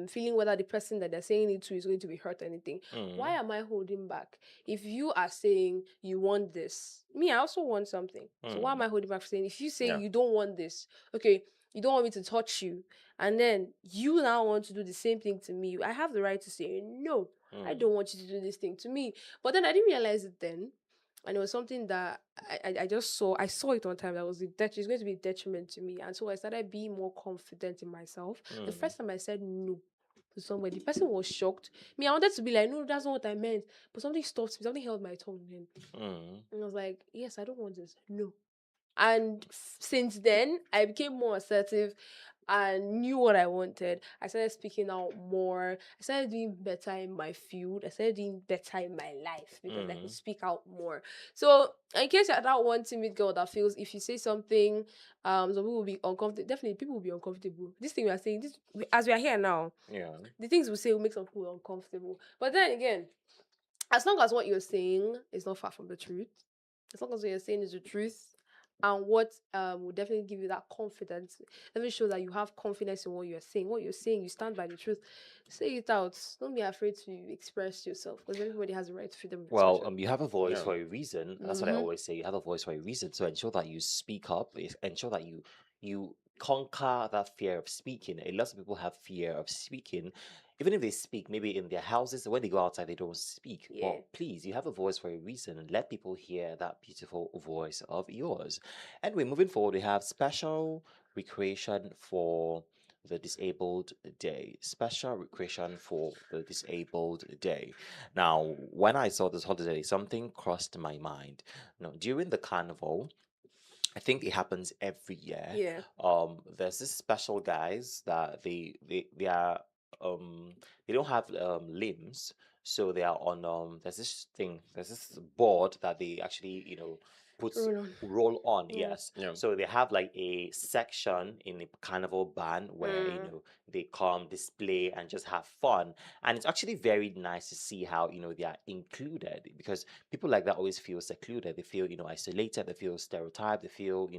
feeling whether the person that they're saying it to is going to be hurt or anything. Mm. Why am I holding back? If you are saying you want this, me, I also want something. So why am I holding back for saying if you say Yeah. you don't want this, okay, you don't want me to touch you, and then you now want to do the same thing to me, I have the right to say no. I Mm. don't want you to do this thing to me. But then I didn't realize it then. And it was something that I just saw. I saw it one time that was it's going to be a detriment to me. And so I started being more confident in myself. The Mm. first time I said no to somebody, the person was shocked. Me, I wanted to be like, no, that's not what I meant. But something stopped me. Something held my tongue then. Mm. And I was like, yes, I don't want this. No. And since then, I became more assertive and knew what I wanted. I started speaking out more. I started doing better in my field. I started doing better in my life because I could speak out more. So, in case you're that one timid girl that feels if you say something, some people will be uncomfortable. Definitely, people will be uncomfortable. This thing we are saying, as we are here now, Yeah. the things we say will make some people uncomfortable. But then again, as long as what you're saying is not far from the truth, as long as what you're saying is the truth, and what will definitely give you that confidence, definitely show that you have confidence in what you're saying. What you're saying, you stand by the truth. Say it out. Don't be afraid to express yourself because everybody has a right to freedom of Well, expression. you have a voice Yeah. for a reason. That's what I Mhm. always say. You have a voice for a reason. So ensure that you speak up. Ensure that you conquer that fear of speaking. A lot of people have fear of speaking. Even if they speak, maybe in their houses, when they go outside, they don't speak. Yeah. But please, you have a voice for a reason, and let people hear that beautiful voice of yours. Anyway, moving forward, we have special recreation for the disabled day. Special recreation for the disabled day. Now, when I saw this holiday, something crossed my mind. During the carnival, I think it happens every year. Yeah. There's this special guys that they are they don't have limbs, so they are on there's this board that they actually puts Roll on. roll on, Yeah. yes. Yeah. So they have like a section in the carnival band where they come display and just have fun, and it's actually very nice to see how they are included, because people like that always feel secluded, they feel isolated, they feel stereotyped, they feel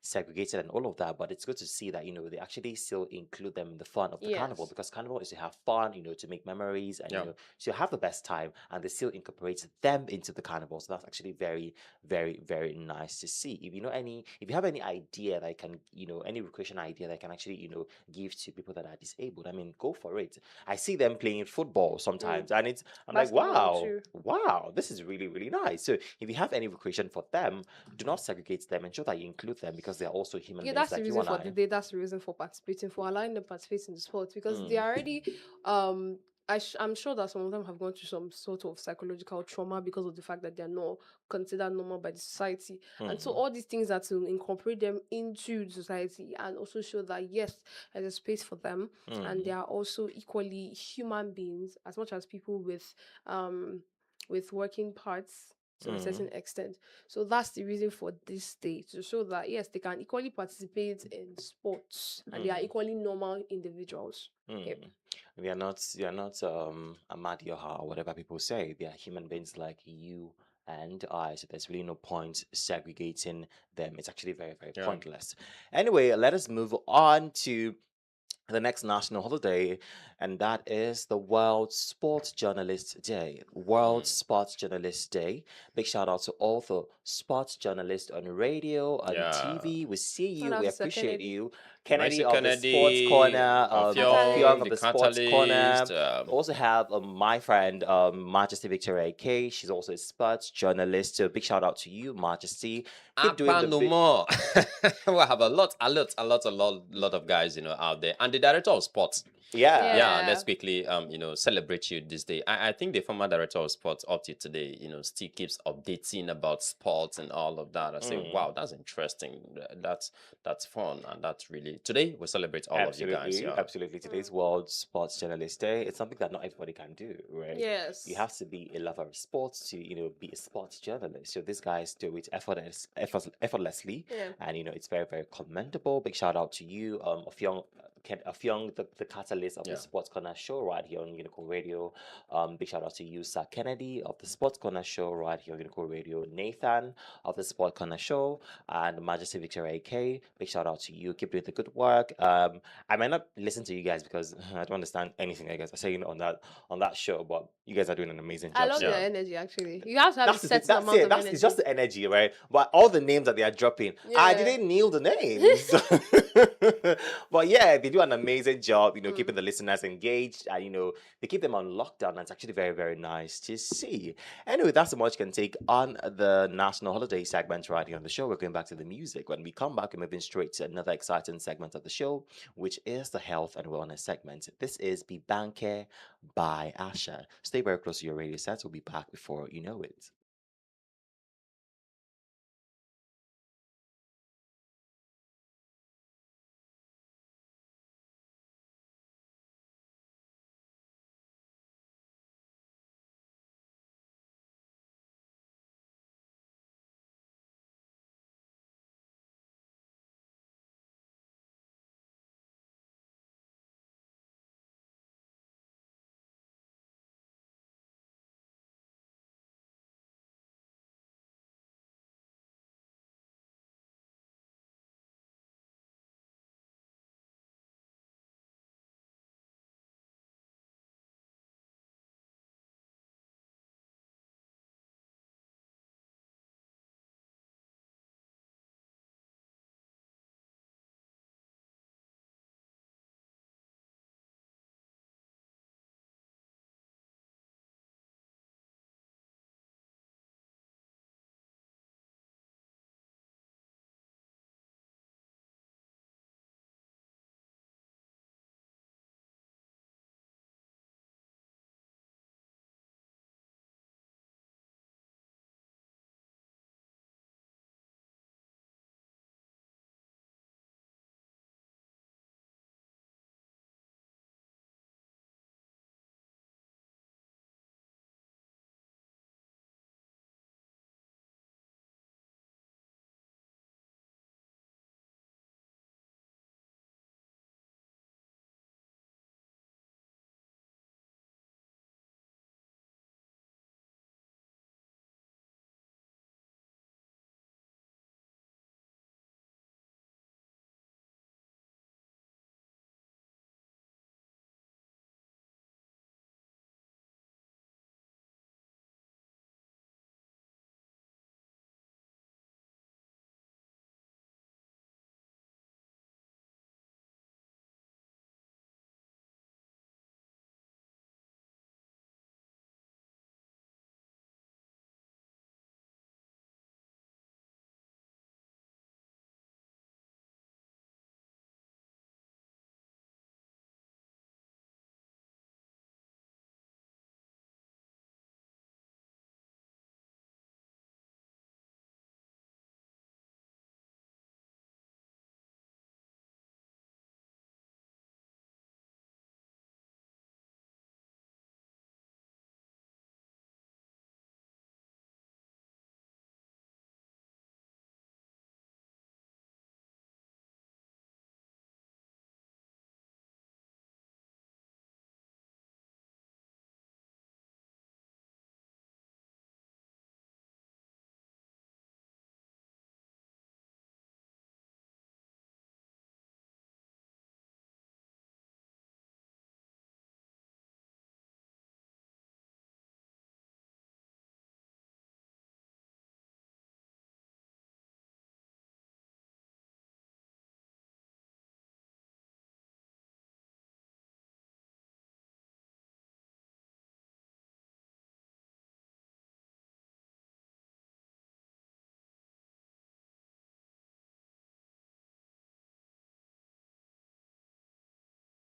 segregated and all of that. But it's good to see that they actually still include them in the fun of the carnival, Yes. because carnival is to have fun, to make memories, and Yeah. to have the best time, and they still incorporate them into the carnival. So that's actually very, very, very nice to see. If you have any idea that can, any recreation idea that can actually, give to people that are disabled, I mean, go for it. I see them playing football sometimes, and I'm like, Basketball wow, too. wow, this is really, really nice. So if you have any recreation for them, do not segregate them, ensure that you include them, because they're also human Yeah, beings that's the like you reason and for the I. day. That's the reason for participating, for allowing them to participate in the sport, because they Mm, are already um I'm sure that some of them have gone through some sort of psychological trauma because of the fact that they're not considered normal by the society. And so mm, all these things are to incorporate them into the society and also show that yes, there's a space for them, and they mm, are also equally human beings as much as people um with working parts to a certain mm, extent. So that's the reason for this day, to show that yes, they can equally participate in sports and they are mm, equally normal individuals. Yep. mm. They are not Amadioha or whatever people say. They are human beings like you and I. So there's really no point segregating them. It's actually very, very Yeah. pointless. Anyway, let us move on to the next national holiday, and that is the World Sports Journalist Day. World Mm. Sports Journalist Day. Big shout out to all the sports journalists on radio, on Yeah. TV. We see And you, we also Sir appreciate Kennedy. you. Kennedy Mercy of the Sports Kennedy, Corner, Ofiong, Ofiong Catalyst. of the the Sports Corner. Catalyst. We also have my friend, Majesty Victoria K. She's also a sports journalist. So big shout out to you, Majesty. Keep doing Apa the no big. more. We have a lot of guys, out there, and the director of sports. Yeah. Yeah, Yeah. let's quickly celebrate you this day. I think the former director of sports up to today, still keeps updating about sports and all of that. I say, Mm. wow, that's interesting. That's fun, and that's really today we celebrate all of you guys. Absolutely, Yeah. absolutely. Today's World Sports Journalist Day. It's something that not everybody can do, right? You Yes. have to be a lover of sports to, be a sports journalist. So these guys do it effortlessly, Yeah. and it's very, very commendable. Big shout out to you, of Young, the catalyst of the Yeah. Sports Corner show right here on Unicorn Radio. Big shout out to you, Sir Kennedy of the Sports Corner show right here on Unicorn Radio. Nathan of the Sports Corner show, and Majesty Victoria AK. Big shout out to you. Keep doing the good work. I might not listen to you guys because I don't understand anything I guys are saying on that show, but you guys are doing an amazing I job. love So your Yeah. energy actually. You have to have a that's certain that's amount it. of That's It's energy. just the energy, right? But all the names that they are dropping, I Yeah. didn't kneel the names. But yeah, they do an amazing job, keeping the listeners engaged, and they keep them on lockdown. And it's actually very, very nice to see. Anyway, that's so much you can take on the national holiday segment right here on the show. We're going back to the music. When we come back, we're moving straight to another exciting segment of the show, which is the health and wellness segment. This is Be Banker by Asha. Stay very close to your radio sets. We'll be back before you know it.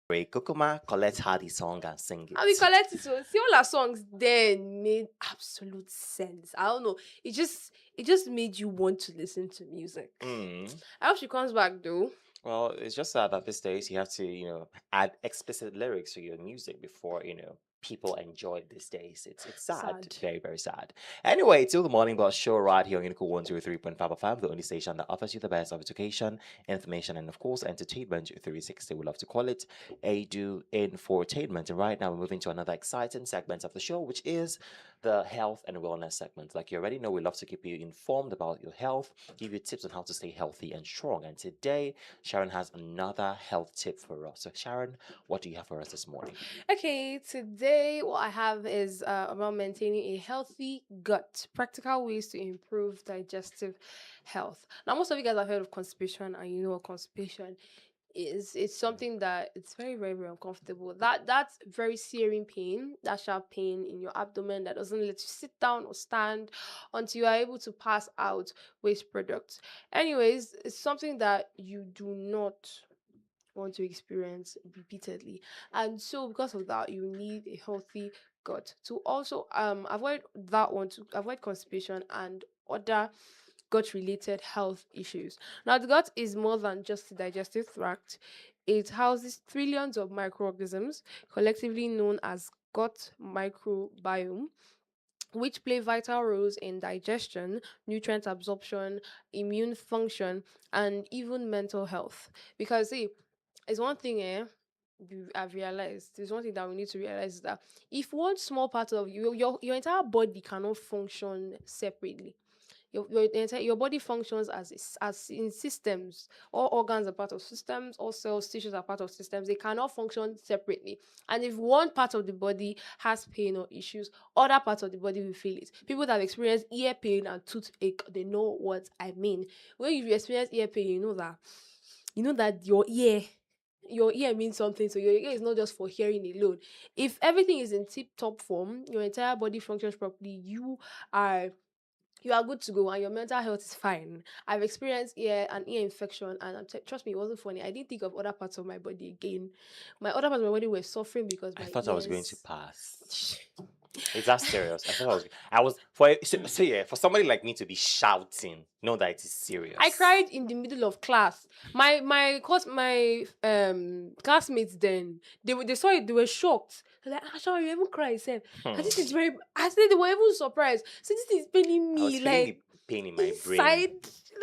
Ray Kukuma, Colette had the song and sing And we it. collected, so see all our songs then made absolute sense. I don't know. It just made you want to listen to music. Mm. I hope she comes back though. Well, it's just sad that these days you have to, add explicit lyrics to your music before, people enjoy it these days. It's sad. Sad. Very, very sad. Anyway, till the morning bus show right here on Unico 103.5 FM, the only station that offers you the best of education, information, and of course entertainment 360. We love to call it Edu Infotainment. And right now we're moving to another exciting segment of the show, which is the health and wellness segment. Like you already know, we love to keep you informed about your health, give you tips on how to stay healthy and strong. And today, Sharon has another health tip for us. So, Sharon, what do you have for us this morning? Okay, today what I have is about maintaining a healthy gut, practical ways to improve digestive health. Now, most of you guys have heard of constipation, and you know what constipation is. It's something that it's very, very, very uncomfortable. That's very searing pain, that sharp pain in your abdomen that doesn't let you sit down or stand until you are able to pass out waste products. Anyways, it's something that you do not want to experience repeatedly, and so because of that you need a healthy gut to also avoid that one, to avoid constipation and other gut related health issues. Now the gut is more than just the digestive tract. It houses trillions of microorganisms, collectively known as gut microbiome, which play vital roles in digestion, nutrient absorption, immune function, and even mental health. Because see, it's one thing, I've realized. There's one thing that we need to realize is that if one small part of your entire body cannot function separately, your body functions as in systems. All organs are part of systems, all cells, tissues are part of systems. They cannot function separately. And if one part of the body has pain or issues, other parts of the body will feel it. People that have experienced ear pain and toothache, they know what I mean. When you experience ear pain, you know that your ear means something. So your ear is not just for hearing alone. If everything is in tip top form, your entire body functions properly, are you are good to go and your mental health is fine. I've experienced an ear infection, and trust me, it wasn't funny. I didn't think of other parts of my body again. My other parts of my body were suffering because I my thought I was going to ears. pass. Is that serious? I was so yeah, for somebody like me to be shouting, know that it is serious. I cried in the middle of class. My classmates then they saw it, they were shocked. They're like, "Ah, Sharon, you even cry, Sam. And this is very." I said they were even surprised. So this is paining I was me feeling like the pain in my brain. inside,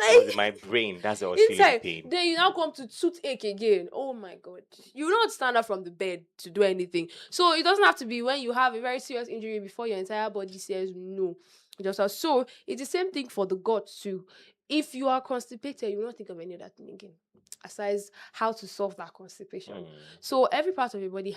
It was in like my brain. That's why I was feeling the inside. pain. Then you now come to toothache again. Oh my god. You don't stand up from the bed to do anything. So it doesn't have to be when you have a very serious injury before your entire body says no. So it's the same thing for the gut too. If you are constipated, you will not think of any other thing again. Aside how to solve that constipation. Mm. So every part of your body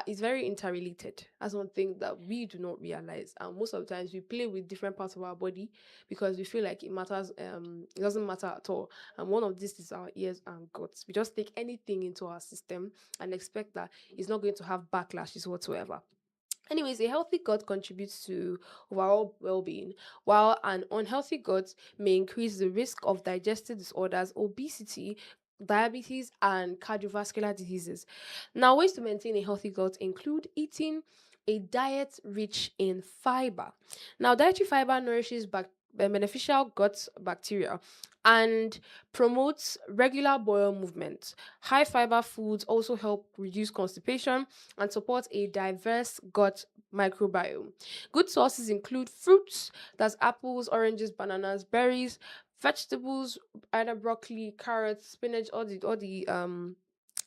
is very interrelated. That's one thing that we do not realize. And most of the times we play with different parts of our body because we feel like it matters, it doesn't matter at all. And one of these is our ears and guts. We just take anything into our system and expect that it's not going to have backlashes whatsoever. Anyways, a healthy gut contributes to overall well being, while an unhealthy gut may increase the risk of digestive disorders, obesity, diabetes, and cardiovascular diseases. Now, ways to maintain a healthy gut include eating a diet rich in fiber. Now, dietary fiber nourishes beneficial gut bacteria and promotes regular bowel movement. High fiber foods also help reduce constipation and support a diverse gut microbiome. Good sources include fruits, that's apples, oranges, bananas, berries, vegetables, either broccoli, carrots, spinach, all the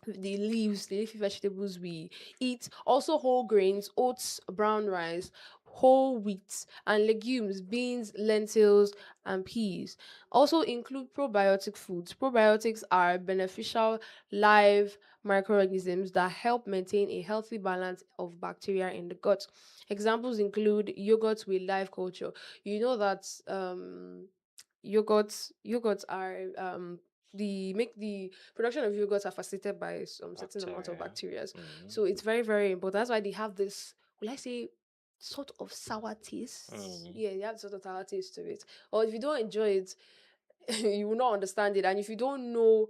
leaves, the leafy vegetables we eat. Also whole grains, oats, brown rice, whole wheat, and legumes, beans, lentils, and peas. Also include probiotic foods. Probiotics are beneficial live microorganisms that help maintain a healthy balance of bacteria in the gut. Examples include yogurt with live culture. You know that yogurts are the production of yogurts are facilitated by some certain amount of Bacteria. bacteria. Mm. So it's very, very important. That's why they have this, will I say, sort of sour taste. Mm. Yeah, they have sort of sour taste to it. Or if you don't enjoy it, you will not understand it. And if you don't know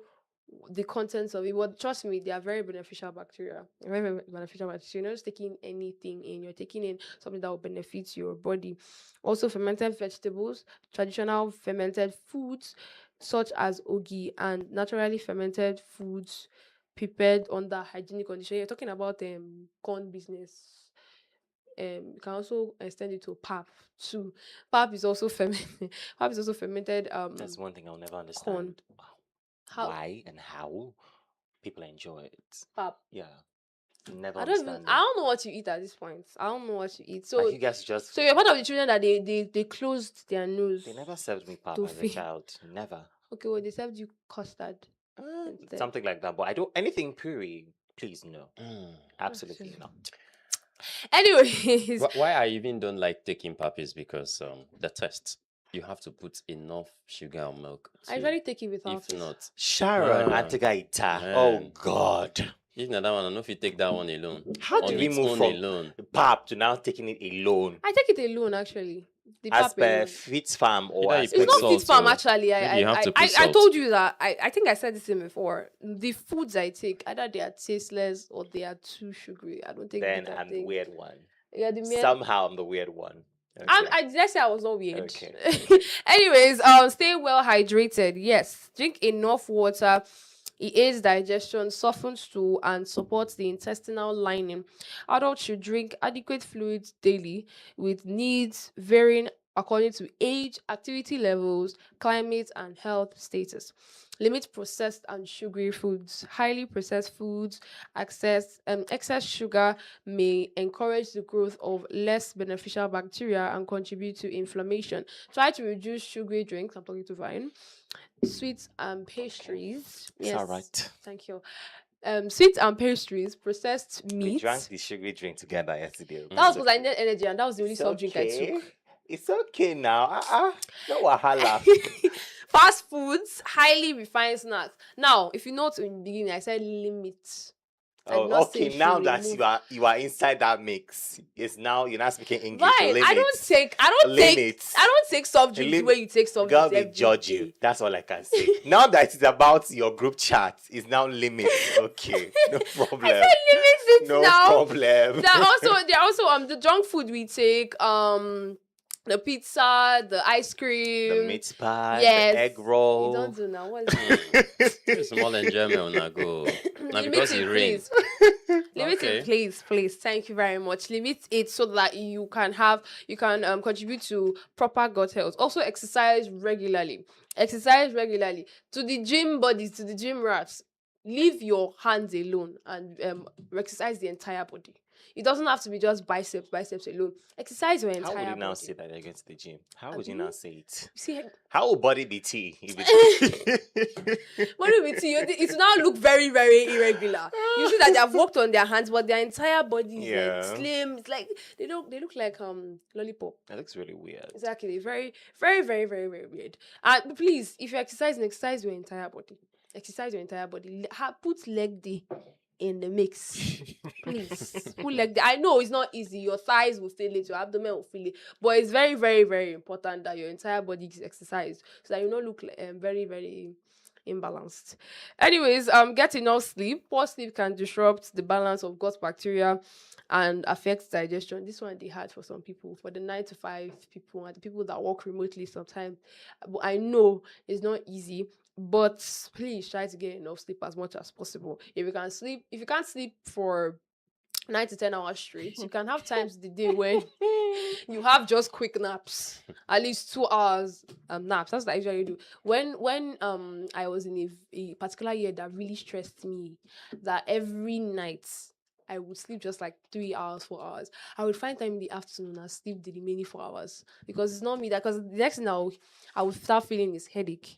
the contents of it. But trust me, they are very beneficial bacteria. Very, very beneficial bacteria. You're not just taking anything in, you're taking in something that will benefit your body. Also, fermented vegetables, traditional fermented foods such as ogi, and naturally fermented foods prepared under hygienic condition. You're talking about corn business. You can also extend it to pap too. Pap is also fermented. Pap is also fermented That's one thing I'll never corn. understand. How Why and how people enjoy it. pap? Yeah. Never I don't even. understand I it. don't know what you eat at this point. I don't know what you eat. Like So, you guys just so you're part of the children that they closed their nose they never served me pap to as a feed. child. Never. Okay, well they served you custard instead. Something like that. But I don't anything puree, please no. Absolutely Actually. not. Anyways, Why I even don't like taking pap is because the test, you have to put enough sugar or milk. I usually take it without If it. not, Sharon Ah, Atagaita. Oh man. God. If not that one, I don't know if you take that one alone. How On did we its move own from alone. pap to now taking it alone? I take it alone actually. The As pap per alone. Fitz Farm or Either you as It's per put not the- fit salt farm or actually. maybe you have to put I salt. told you that I think I said this thing before. The foods I take, either they are tasteless or they are too sugary. I don't take Then bitter I'm the things. weird one. Yeah, the mere Somehow I'm the weird one. let's say I was not weird. Okay. Anyways, stay well hydrated. Yes, drink enough water. It aids digestion, softens stool, and supports the intestinal lining. Adults should drink adequate fluids daily, with needs varying according to age, activity levels, climate, and health status. Limit processed and sugary foods. Highly processed foods, excess sugar may encourage the growth of less beneficial bacteria and contribute to inflammation. Try to reduce sugary drinks. I'm talking to Vine. Sweets and pastries. It's Yes. all right. Thank you. Sweets and pastries, processed We meats. drank the sugary drink together yesterday. That was because I needed energy, and that was the only It's soft drink I okay. took. It's okay now. No wahala. Fast foods, highly refined snacks. Now, if you note in the beginning, I said limit. I did not say Okay. Now should that remove. you are inside that mix, it's now you're not speaking English. Right. Limits. I don't take soft drinks the way you take soft God drinks will every judge day. you. That's all I can say. Now that it's about your group chat, it's now limits. Okay, no problem. I said limit it No now. problem. There are also the junk food we take, the pizza, the ice cream, The meat pie, yes. the egg You roll. don't do now. What is it? It's small enjoyment when I go. Now Limit because it, it rains. Limit Okay. it, please. Thank you very much. Limit it so that you can contribute to proper gut health. Also, exercise regularly. Exercise regularly. To the gym buddies, to the gym rats, leave your hands alone and exercise the entire body. It doesn't have to be just biceps alone. Exercise your How entire would you body. now say that you're going to the gym? How would you now say it? See, How would body be tea? If it- what do we see? It now look very, very irregular. You see that they have worked on their hands, but their entire body is Yeah. slim. It's like they look like lollipop. That looks really weird. Exactly. Very, very, very, very, very weird. And please, if you're exercising, exercise your entire body. Exercise your entire body. Put leg day in the mix. Please. Put leg day. I know it's not easy. Your thighs will feel it, your abdomen will feel it. But it's very, very, very important that your entire body is exercised so that you don't look very, very imbalanced. Anyways, get enough sleep. Poor sleep can disrupt the balance of gut bacteria and affects digestion. This one they had for some people, for the 9 to 5 people and the people that work remotely sometimes. But I know it's not easy, but please try to get enough sleep as much as possible. If you can't sleep for 9 to 10 hours straight, you can have times the day when you have just quick naps, at least 2 hours naps. That's what I usually do. When I was in a particular year that really stressed me, that every night I would sleep just like 3 hours, 4 hours. I would find time in the afternoon and sleep the remaining 4 hours because it's not me that. Because the next thing I would start feeling is headache,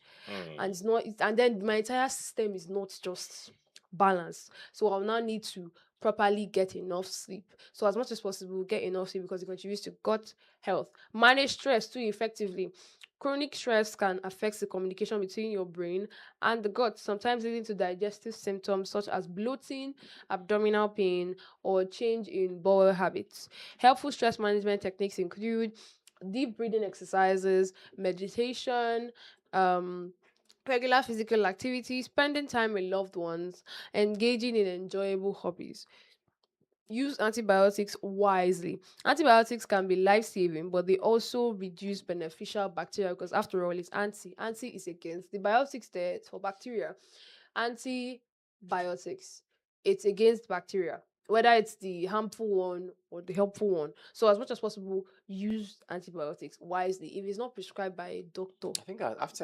and it's not. And then my entire system is not just balanced. So I'll now need to properly get enough sleep. So as much as possible, get enough sleep because it contributes to gut health. Manage stress too effectively. Chronic stress can affect the communication between your brain and the gut, sometimes leading to digestive symptoms such as bloating, abdominal pain, or change in bowel habits. Helpful stress management techniques include deep breathing exercises, meditation, regular physical activity, spending time with loved ones, engaging in enjoyable hobbies. Use antibiotics wisely. Antibiotics can be life saving, but they also reduce beneficial bacteria because, after all, it's anti. Anti is against the biotics there for bacteria. Antibiotics, it's against bacteria, whether it's the harmful one or the helpful one. So, as much as possible, use antibiotics wisely. If it's not prescribed by a doctor, I think what's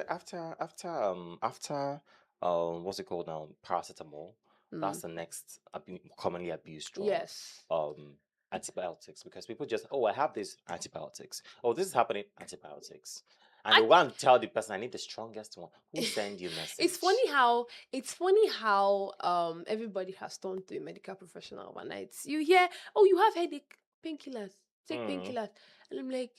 it called now? Paracetamol. That's mm, the next commonly abused drug. yes. Um, Antibiotics, because people just, oh, I have these antibiotics. Oh, this is happening. Antibiotics, and I they want to tell the person, I need the strongest one. Who send you it's message? funny how everybody has turned to a medical professional overnight. You hear, oh, you have headache, painkillers, take Mm. painkillers. And I'm like,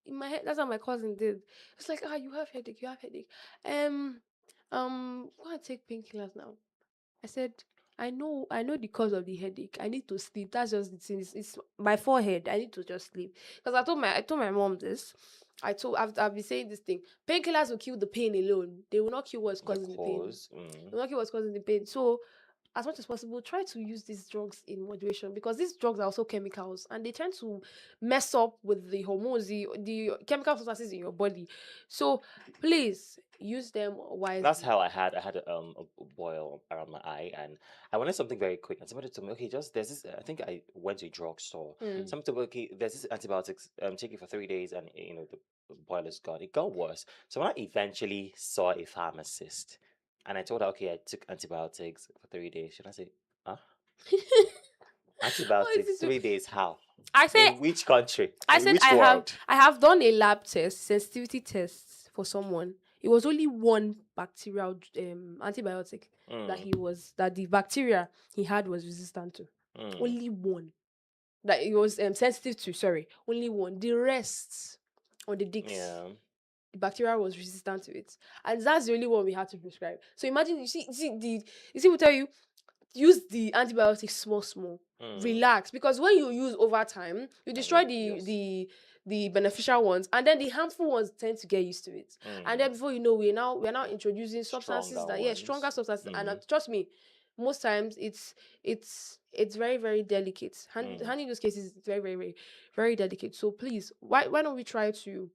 in my head, that's how my cousin did. It's like, you have headache, you have headache. Um go and take painkillers now. I said, I know the cause of the headache. I need to sleep. That's just the thing. It's my forehead. I need to just sleep. Because I told my mom this. I've been saying this thing. Painkillers will kill the pain alone. They will not kill what's The causing the pain. cause. They will not kill what's causing the pain. So, as much as possible, try to use these drugs in moderation, because these drugs are also chemicals and they tend to mess up with the hormones, the chemical substances in your body. So please use them wisely. That's how I had a boil around my eye, and I wanted something very quick. And somebody told me, okay, just there's this. I think I went to a drugstore. Mm. Somebody told me, okay, there's this antibiotics. Take it for 3 days, and the boil is gone. It got worse. So when I eventually saw a pharmacist, and I told her, okay, I took antibiotics for 3 days. Should I say, huh? What is Antibiotics this? 3 days? How? I say In which country? I In said which world? I have done a lab test, sensitivity test for someone. It was only one bacterial antibiotic Mm, that the bacteria he had was resistant to. mm, Only one that it was sensitive to. Sorry, only one. The rest on the dicks, yeah. the bacteria was resistant to it, and that's the only one we had to prescribe. So imagine, you see, we tell you, use the antibiotics small, Mm. relax, because when you use over time, you And destroy yes. the beneficial ones, and then the harmful ones tend to get used to it. And then Mm. before you know, we're now introducing substances Stronger that, yeah, stronger ones. substances. And Mm. trust me, most times it's very, very delicate. Mm. Handling those cases is very, very, very, very delicate. So please, why don't we try to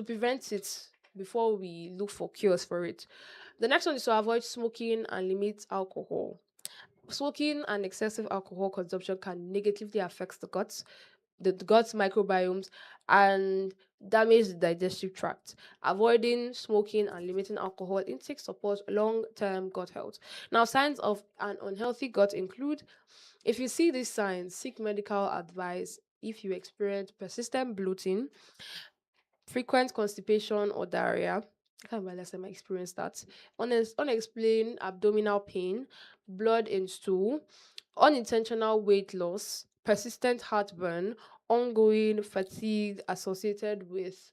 prevent it before we look for cures for it. The next one is to avoid smoking and limit alcohol. Smoking and excessive alcohol consumption can negatively affect the gut's microbiomes, and damage the digestive tract. Avoiding smoking and limiting alcohol intake supports long-term gut health. Now, signs of an unhealthy gut include: if you see these signs, seek medical advice. If you experience persistent bloating, frequent constipation or diarrhea. I can't remember last time I experienced that. Unexplained abdominal pain, blood in stool, unintentional weight loss, persistent heartburn, ongoing fatigue associated with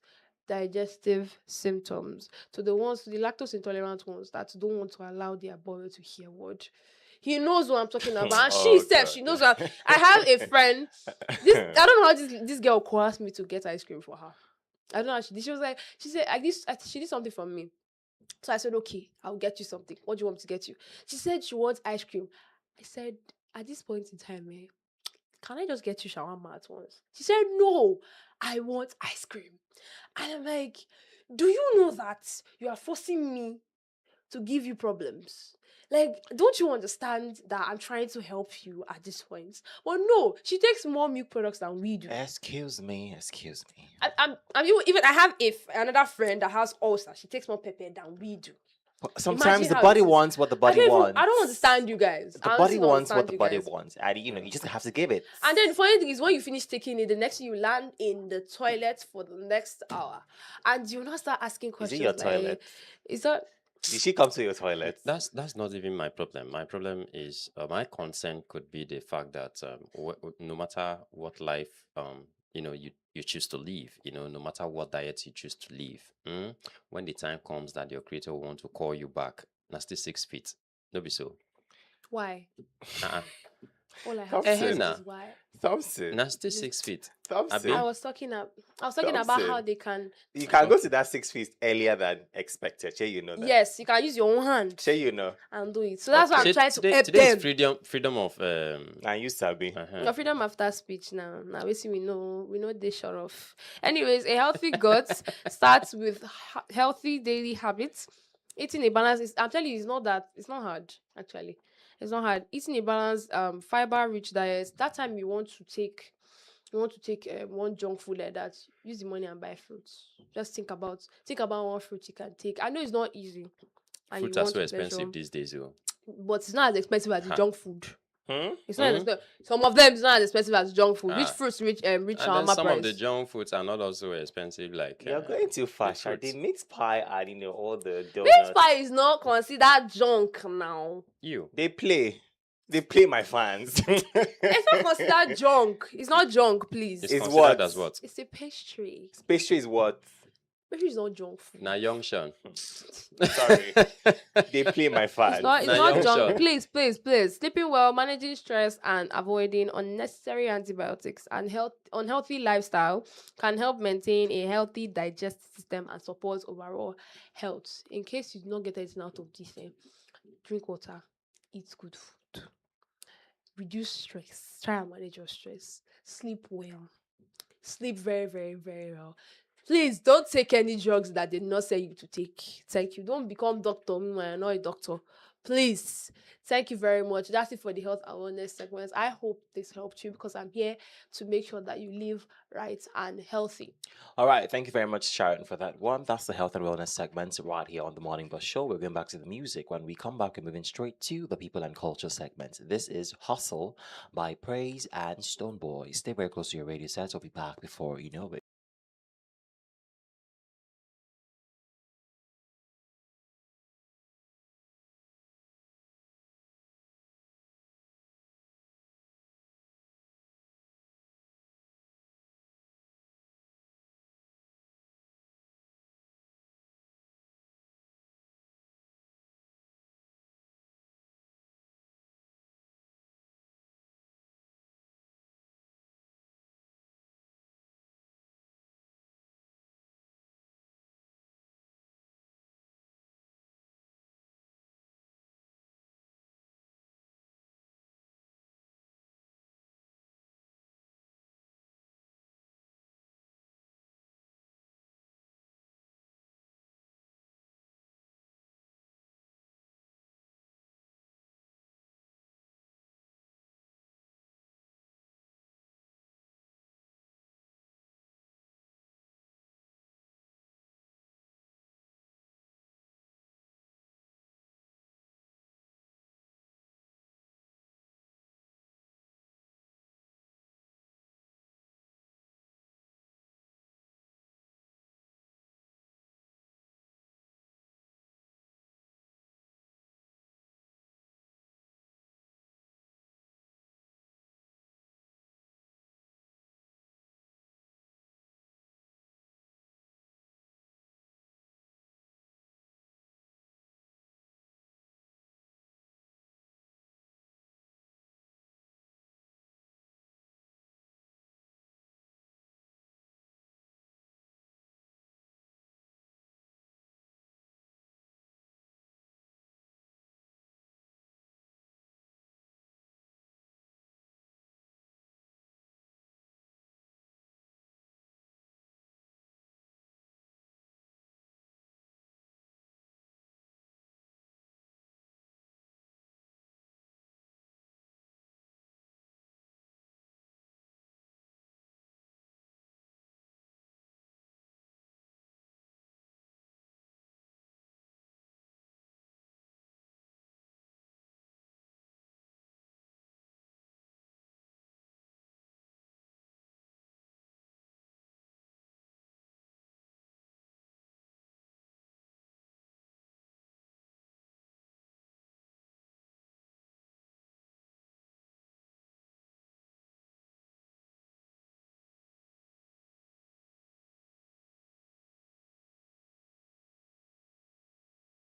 digestive symptoms. So the lactose intolerant ones that don't want to allow their body to hear word. He knows what I'm talking about. And she Oh said she knows what I have a friend. I don't know how this girl coerced me to get ice cream for her. I don't know how she did. She was like, she said, she did something for me. So I said, okay, I'll get you something. What do you want me to get you? She said she wants ice cream. I said, at this point in time, can I just get you shawarma at once? She said, no, I want ice cream. And I'm like, do you know that you are forcing me to give you problems? Like, don't you understand that I'm trying to help you at this point? Well, no, she takes more milk products than we do. Excuse me. Excuse me. Even I have another friend that has ulcer. She takes more pepper than we do. Sometimes Imagine the how body it is. wants what the body wants. I don't understand you guys. The I body honestly don't wants what understand the you body guys. wants, and you just have to give it. And then the funny thing is, when you finish taking it, the next thing you land in the toilet for the next hour, and you now start asking Is questions it your like, toilet? "Is that?" Did she come to your toilet? That's not even my problem. My problem is my concern could be the fact that no matter what life you choose to live, no matter what diet you choose to live, when the time comes that your creator will want to call you back, that's still 6 feet. No be so. Why? Uh-uh. All I have to Eh, say Thompson. henna. is why Thompson. Now still this 6 feet. I Thompson. Abi. was talking up. I was talking about how Thompson. they can. You can go to Okay. that 6 feet earlier than expected. Sure, you know that. Yes, you can use your own hand Sure, you know. and do it. So that's why I'm Okay. trying to help Today is them. freedom of And you, Sabi. Your freedom after speech now. Now we see we know they shut off. Anyways, a healthy gut starts with healthy daily habits. Eating a balance is, I'm telling you, it's not hard actually. It's not hard. Eating a balanced fiber rich diet. That time you want to take one junk food like that, use the money and buy fruits. Just think about one fruit you can take. I know it's not easy and you Fruits are want so to pleasure, expensive these days, oh. but it's not as expensive as the Ha. junk food. Hmm? It's not as Hmm? expensive. Some of them is not as expensive as junk food. Which Ah. fruits reach And then shawarma some of the price? junk foods are not also expensive like You're going too far, the Shadi. fruits. Meat pie and all the Meat donuts. pie is not considered junk now. You. They play. They play my fans. It's not considered junk. It's not junk, please. It's Is considered what? as what? It's a pastry. Pastry is what? Pastry is not junk food. Na Yongshan. Sorry. They play my It's fans. not. It's Na not junk. Yongshan. Please. Sleeping well, managing stress, and avoiding unnecessary antibiotics and unhealthy lifestyle can help maintain a healthy digestive system and support overall health. In case you do not get anything out of this, drink water, eat good food, reduce stress, try and manage your stress, sleep well, sleep very, very, very well. Please don't take any drugs that they did not say you to take. Thank you. Don't become doctor. Meanwhile, you're not a doctor. Please. Thank you very much. That's it for the health awareness segments. I hope this helped you because I'm here to make sure that you live right and healthy. All right. Thank you very much, Sharon, for that one. That's the health and wellness segment right here on the Morning Bus Show. We're going back to the music. When we come back, we're moving straight to the people and culture segment. This is Hustle by Praise and Stoneboy. Stay very close to your radio sets. We'll be back before you know it.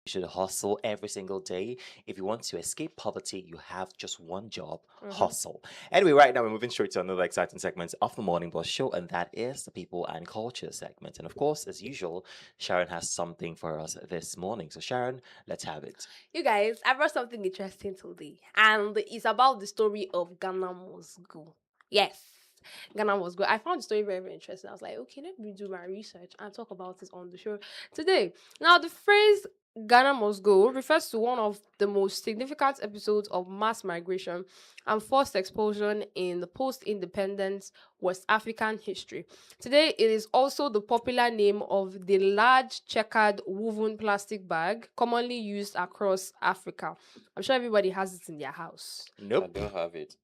You should hustle every single day. If you want to escape poverty, you have just one job: hustle. Anyway, right now we're moving straight to another exciting segment of the Morning Boss Show, and that is the People and Culture segment. And of course, as usual, Sharon has something for us this morning. So, Sharon, let's have it. You guys, I brought something interesting today, and it's about the story of Ghana Must Go. Yes, Ghana Must Go. I found the story very, very interesting. I was like, okay, let me do my research and talk about it on the show today. Now, the phrase Ghana Must Go refers to one of the most significant episodes of mass migration and forced expulsion in the post-independence West African history. Today, it is also the popular name of the large checkered woven plastic bag commonly used across Africa. I'm sure everybody has it in their house. I Nope. don't have it.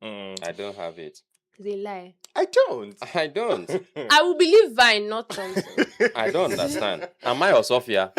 I don't have it. It's a lie. I don't. I don't. I will believe Vine, not Johnson. I don't understand. Am I or Sophia?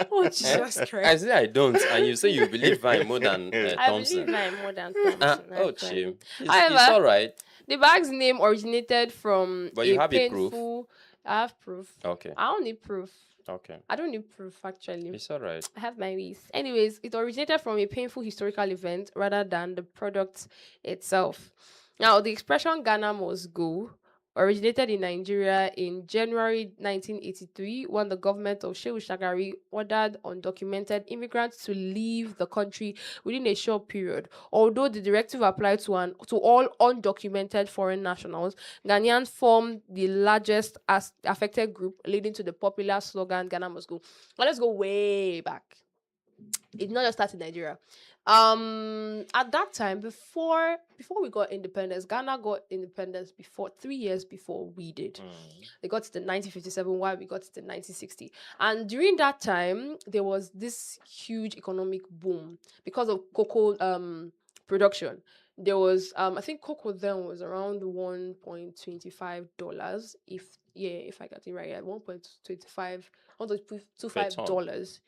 Oh, Jesus I Christ. say I don't, and you say you believe Vine more than I Thompson. believe Vine more than Thompson. Oh, actually. Chim. It's However, all right. The bag's name originated from But you a have a proof? painful. I have proof. Okay. I don't need proof. Okay. I don't need proof, actually. It's all right. I have my ways. Anyways, it originated from a painful historical event rather than the product itself. Now, the expression Ghana Must Go originated in Nigeria in January 1983 when the government of Shehu Shagari ordered undocumented immigrants to leave the country within a short period. Although the directive applied to all undocumented foreign nationals, Ghanaians formed the largest affected group, leading to the popular slogan Ghana Must Go. Now let's go way back. It did not just start in Nigeria. At that time, before we got independence, Ghana got independence 3 years before we did. They got it in 1957, while we got it in 1960. And during that time, there was this huge economic boom because of cocoa production. There was I think cocoa then was around $1.25, if I got it right, $1.25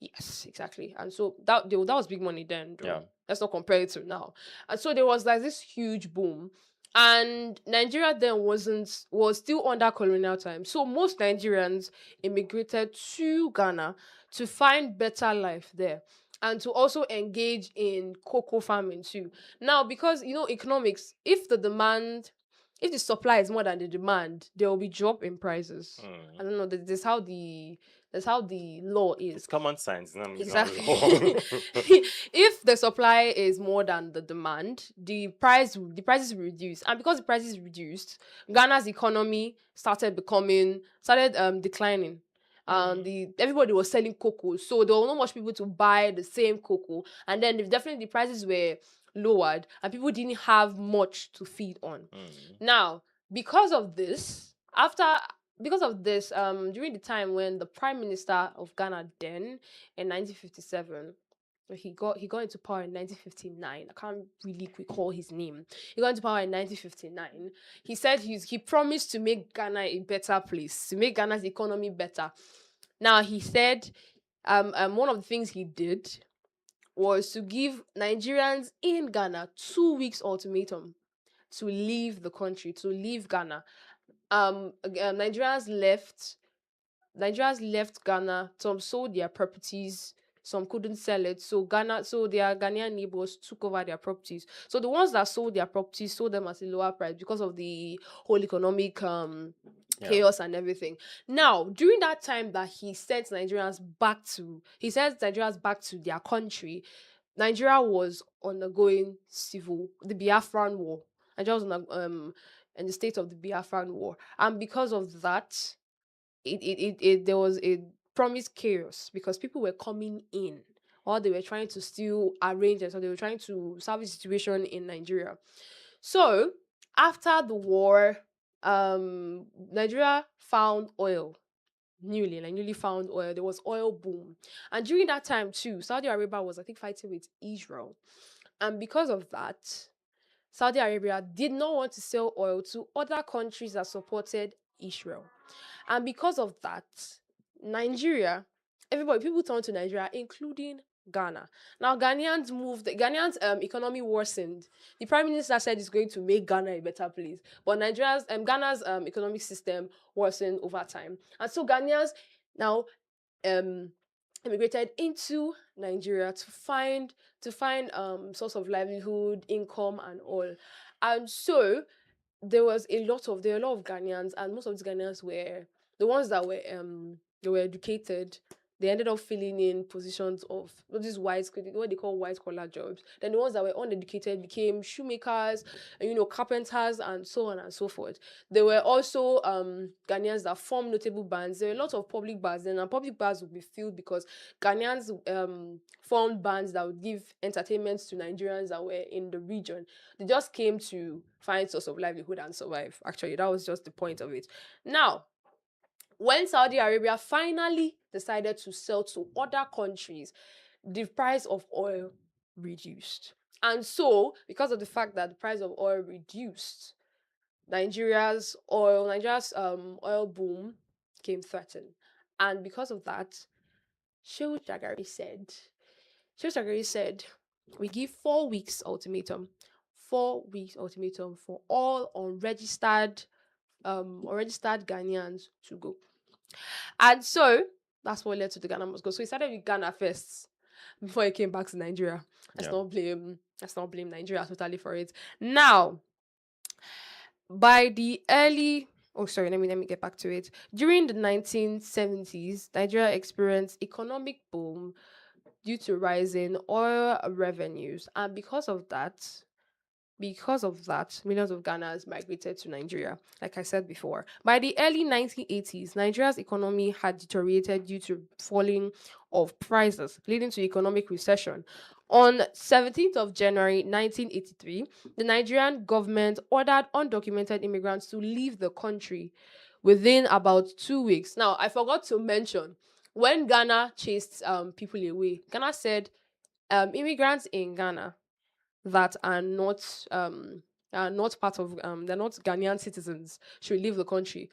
Yes, exactly. And so that was big money then, though. Yeah. Let's not compare it to now. And so there was like this huge boom. And Nigeria then was still under colonial time. So most Nigerians immigrated to Ghana to find better life there and to also engage in cocoa farming too. Now, because economics, if the supply is more than the demand, there will be drop in prices. I don't know. That's how the law is. It's common sense. No, it's Exactly. not law. If the supply is more than the demand, the prices will reduce. And because the price is reduced, Ghana's economy started declining. Everybody was selling cocoa, so there were not much people to buy the same cocoa. And then the prices were lowered, and people didn't have much to feed on. Now, because of this, during the time when the Prime Minister of Ghana then, in 1957, he got into power in 1959. I can't really recall his name. He got into power in 1959. He said he promised to make Ghana a better place, to make Ghana's economy better. Now, he said one of the things he did was to give Nigerians in Ghana 2 weeks ultimatum to leave the country, to leave Ghana. Nigerians left Ghana. Some sold their properties, some couldn't sell it. So their Ghanaian neighbors took over their properties. So the ones that sold their properties sold them at a lower price because of the whole economic chaos and everything. Now, during that time that he sent Nigerians back to their country, Nigeria was undergoing the Biafran War. Nigeria was in the state of the Biafran War, and because of that, there was a promised chaos because people were coming in, or they were trying to still arrange it, so they were trying to salvage the situation in Nigeria. So after the war, Nigeria found oil. Newly found oil. There was oil boom, and during that time too, Saudi Arabia was, I think, fighting with Israel, and because of that, Saudi Arabia did not want to sell oil to other countries that supported Israel. And because of that, people turned to Nigeria, including Ghana. Now, Ghanaians economy worsened. The Prime Minister said he's going to make Ghana a better place. But Ghana's economic system worsened over time. And so Ghanaians now immigrated into Nigeria to find source of livelihood, income, and all. And so there were a lot of Ghanaians, and most of these Ghanaians were the ones that were they were educated. They ended up filling in positions of these what they call white collar jobs. Then the ones that were uneducated became shoemakers, and, carpenters, and so on and so forth. There were also Ghanaians that formed notable bands. There were a lot of public bars, then, and public bars would be filled because Ghanaians formed bands that would give entertainment to Nigerians that were in the region. They just came to find source of livelihood and survive. Actually, that was just the point of it. Now, when Saudi Arabia finally decided to sell to other countries, the price of oil reduced. And so, because of the fact that the price of oil reduced, Nigeria's oil boom came threatened. And because of that, Shehu Shagari said, we give 4 weeks ultimatum. 4 weeks ultimatum for all unregistered Ghanaians to go. And so that's what led to the Ghana must go. So he started with Ghana first before he came back to Nigeria. Yeah. Let's not blame Nigeria totally for it. Now, by the early let me get back to it. During the 1970s, Nigeria experienced economic boom due to rising oil revenues, and because of that, millions of Ghanaians migrated to Nigeria, like I said before. By the early 1980s, Nigeria's economy had deteriorated due to falling of prices, leading to economic recession. On 17th of January 1983, the Nigerian government ordered undocumented immigrants to leave the country within about 2 weeks. Now, I forgot to mention, when Ghana chased people away, Ghana said immigrants in Ghana that are not part of they're not Ghanaian citizens should leave the country.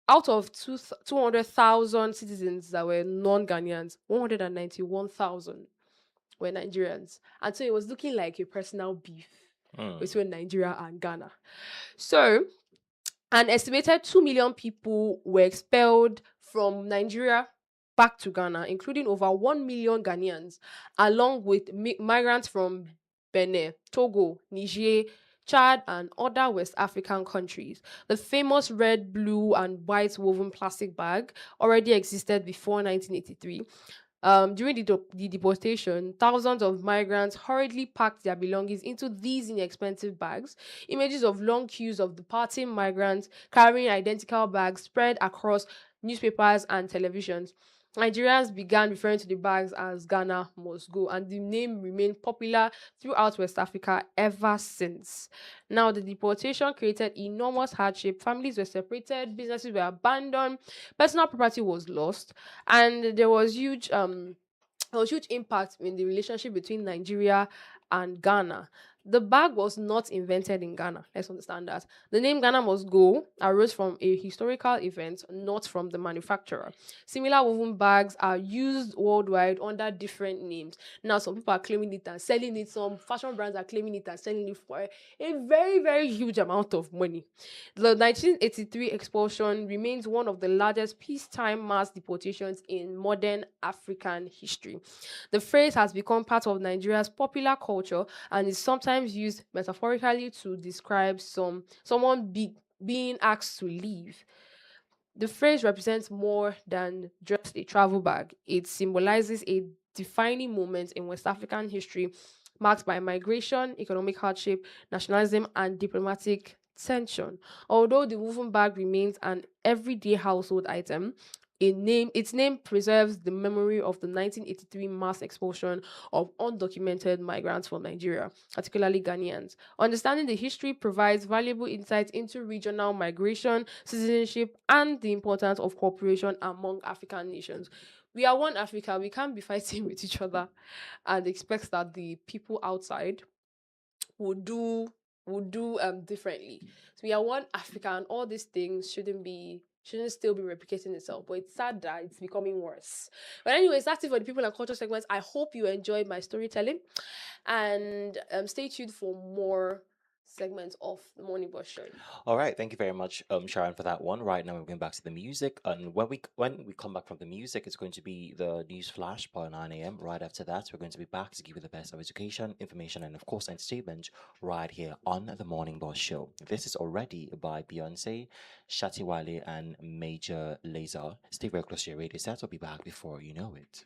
Out of 200,000 citizens that were non-Ghanaians, 191,000 were Nigerians. And so it was looking like a personal beef between Nigeria and Ghana. So an estimated 2 million people were expelled from Nigeria back to Ghana, including over 1 million Ghanaians, along with migrants from Benin, Togo, Niger, Chad, and other West African countries. The famous red, blue, and white woven plastic bag already existed before 1983. During the deportation, thousands of migrants hurriedly packed their belongings into these inexpensive bags. Images of long queues of departing migrants carrying identical bags spread across newspapers and televisions. Nigerians began referring to the bags as Ghana must go, and the name remained popular throughout West Africa ever since. Now, the deportation created enormous hardship. Families were separated, businesses were abandoned, personal property was lost, and there was huge impact in the relationship between Nigeria and Ghana. The bag was not invented in Ghana. Let's understand that. The name Ghana must go arose from a historical event, not from the manufacturer. Similar woven bags are used worldwide under different names. Now, some people are claiming it and selling it. Some fashion brands are claiming it and selling it for a very, very huge amount of money. The 1983 expulsion remains one of the largest peacetime mass deportations in modern African history. The phrase has become part of Nigeria's popular culture and is sometimes used metaphorically to describe someone being asked to leave. The phrase represents more than just a travel bag. It symbolizes a defining moment in West African history marked by migration, economic hardship, nationalism, and diplomatic tension. Although the woven bag remains an everyday household item, its name preserves the memory of the 1983 mass expulsion of undocumented migrants from Nigeria, particularly Ghanaians. Understanding the history provides valuable insights into regional migration, citizenship, and the importance of cooperation among African nations. We are one Africa. We can't be fighting with each other and expect that the people outside would do differently. So we are one Africa, and all these things shouldn't still be replicating itself. But it's sad that it's becoming worse. But anyways, that's it for the people and culture segments. I hope you enjoyed my storytelling, and stay tuned for more segment of the Morning Bus Show. All right, thank you very much, Sharon, for that one. Right now, we're going back to the music, and when we come back from the music, it's going to be the news flash by 9 a.m. Right after that, we're going to be back to give you the best of education, information, and of course, entertainment right here on the Morning Boss Show. This is already by Beyonce, Shati Wale, and Major Lazer. Stay very close to your radio set. We'll be back before you know it.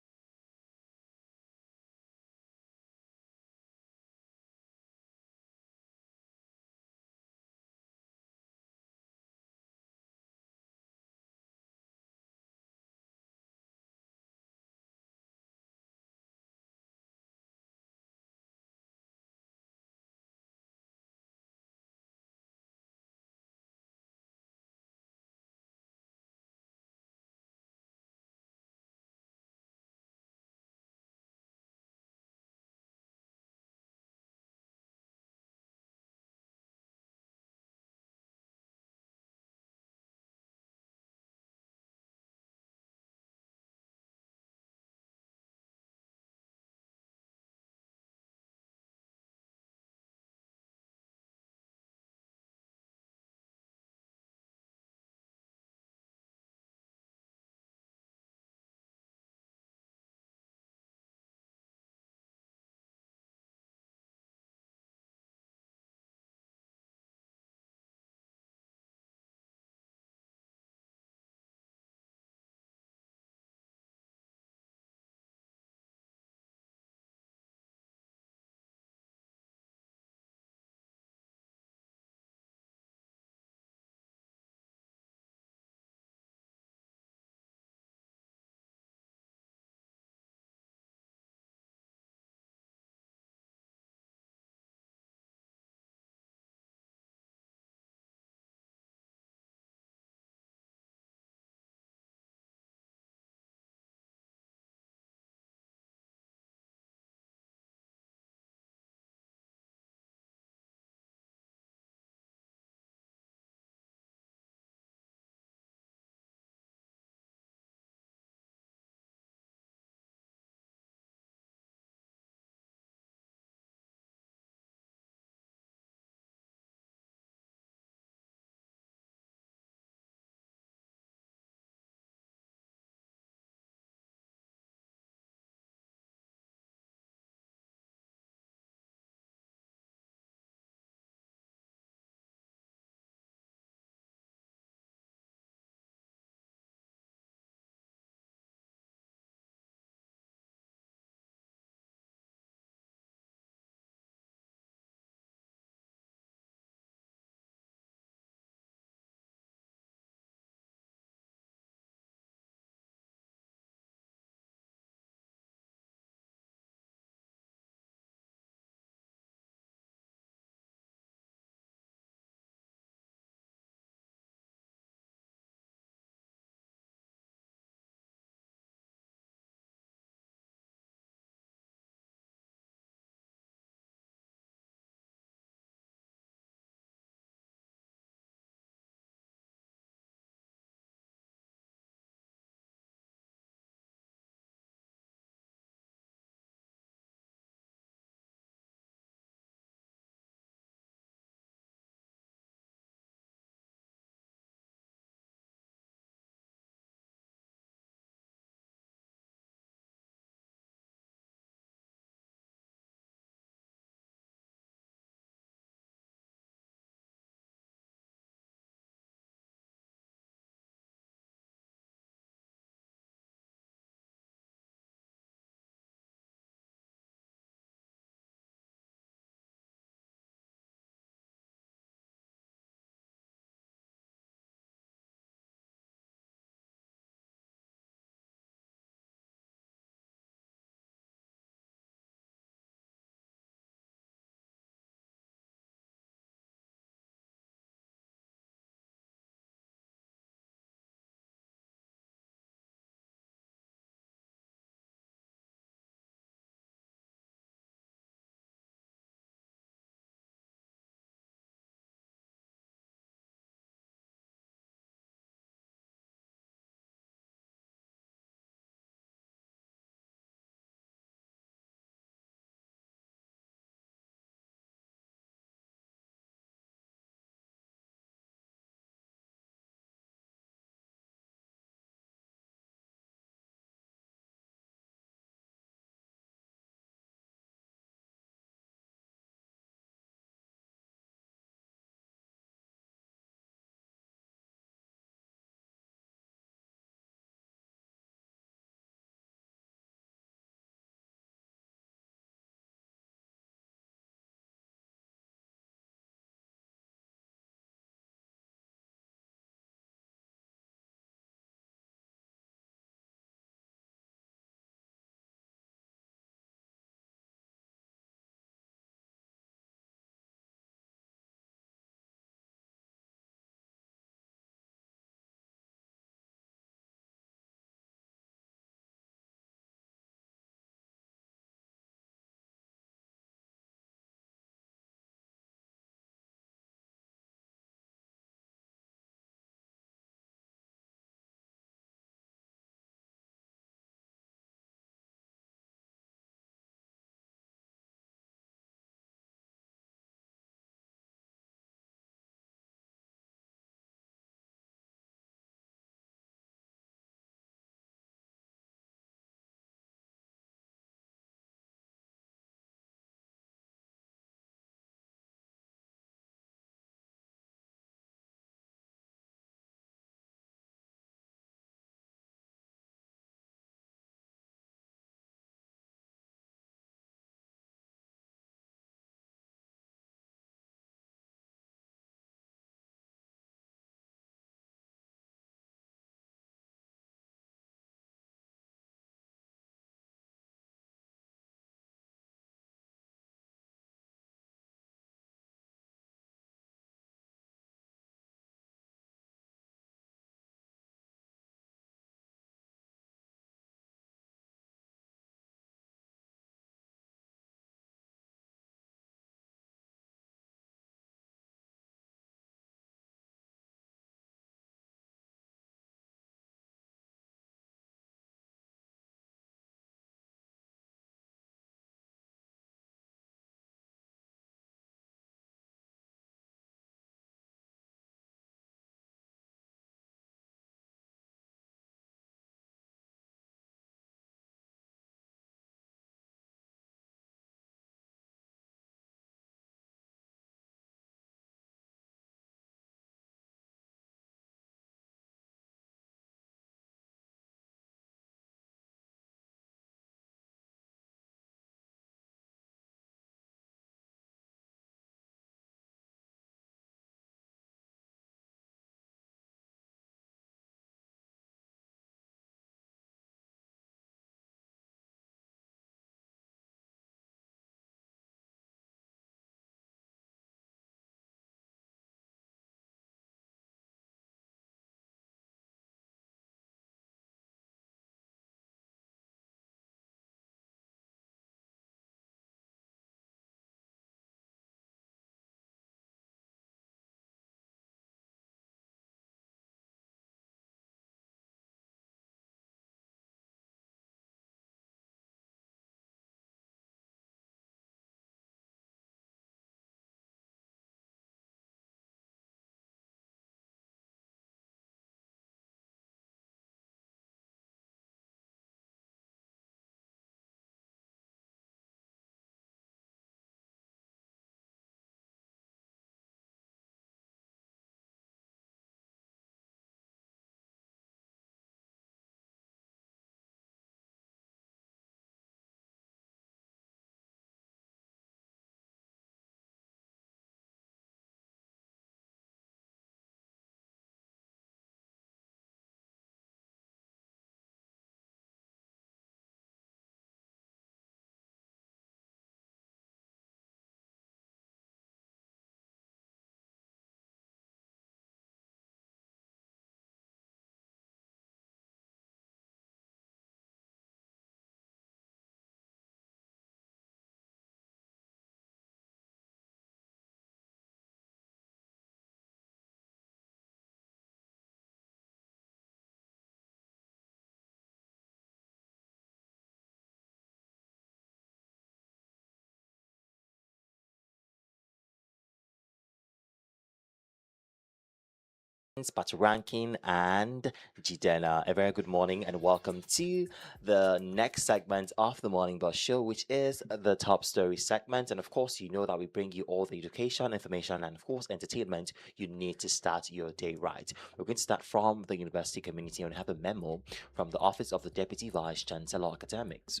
Pat Rankin and Jidena. A very good morning and welcome to the next segment of the Morning Bus Show, which is the top story segment. And of course, you know that we bring you all the education, information, and of course, entertainment you need to start your day right. We're going to start from the university community and have a memo from the Office of the Deputy Vice Chancellor Academics.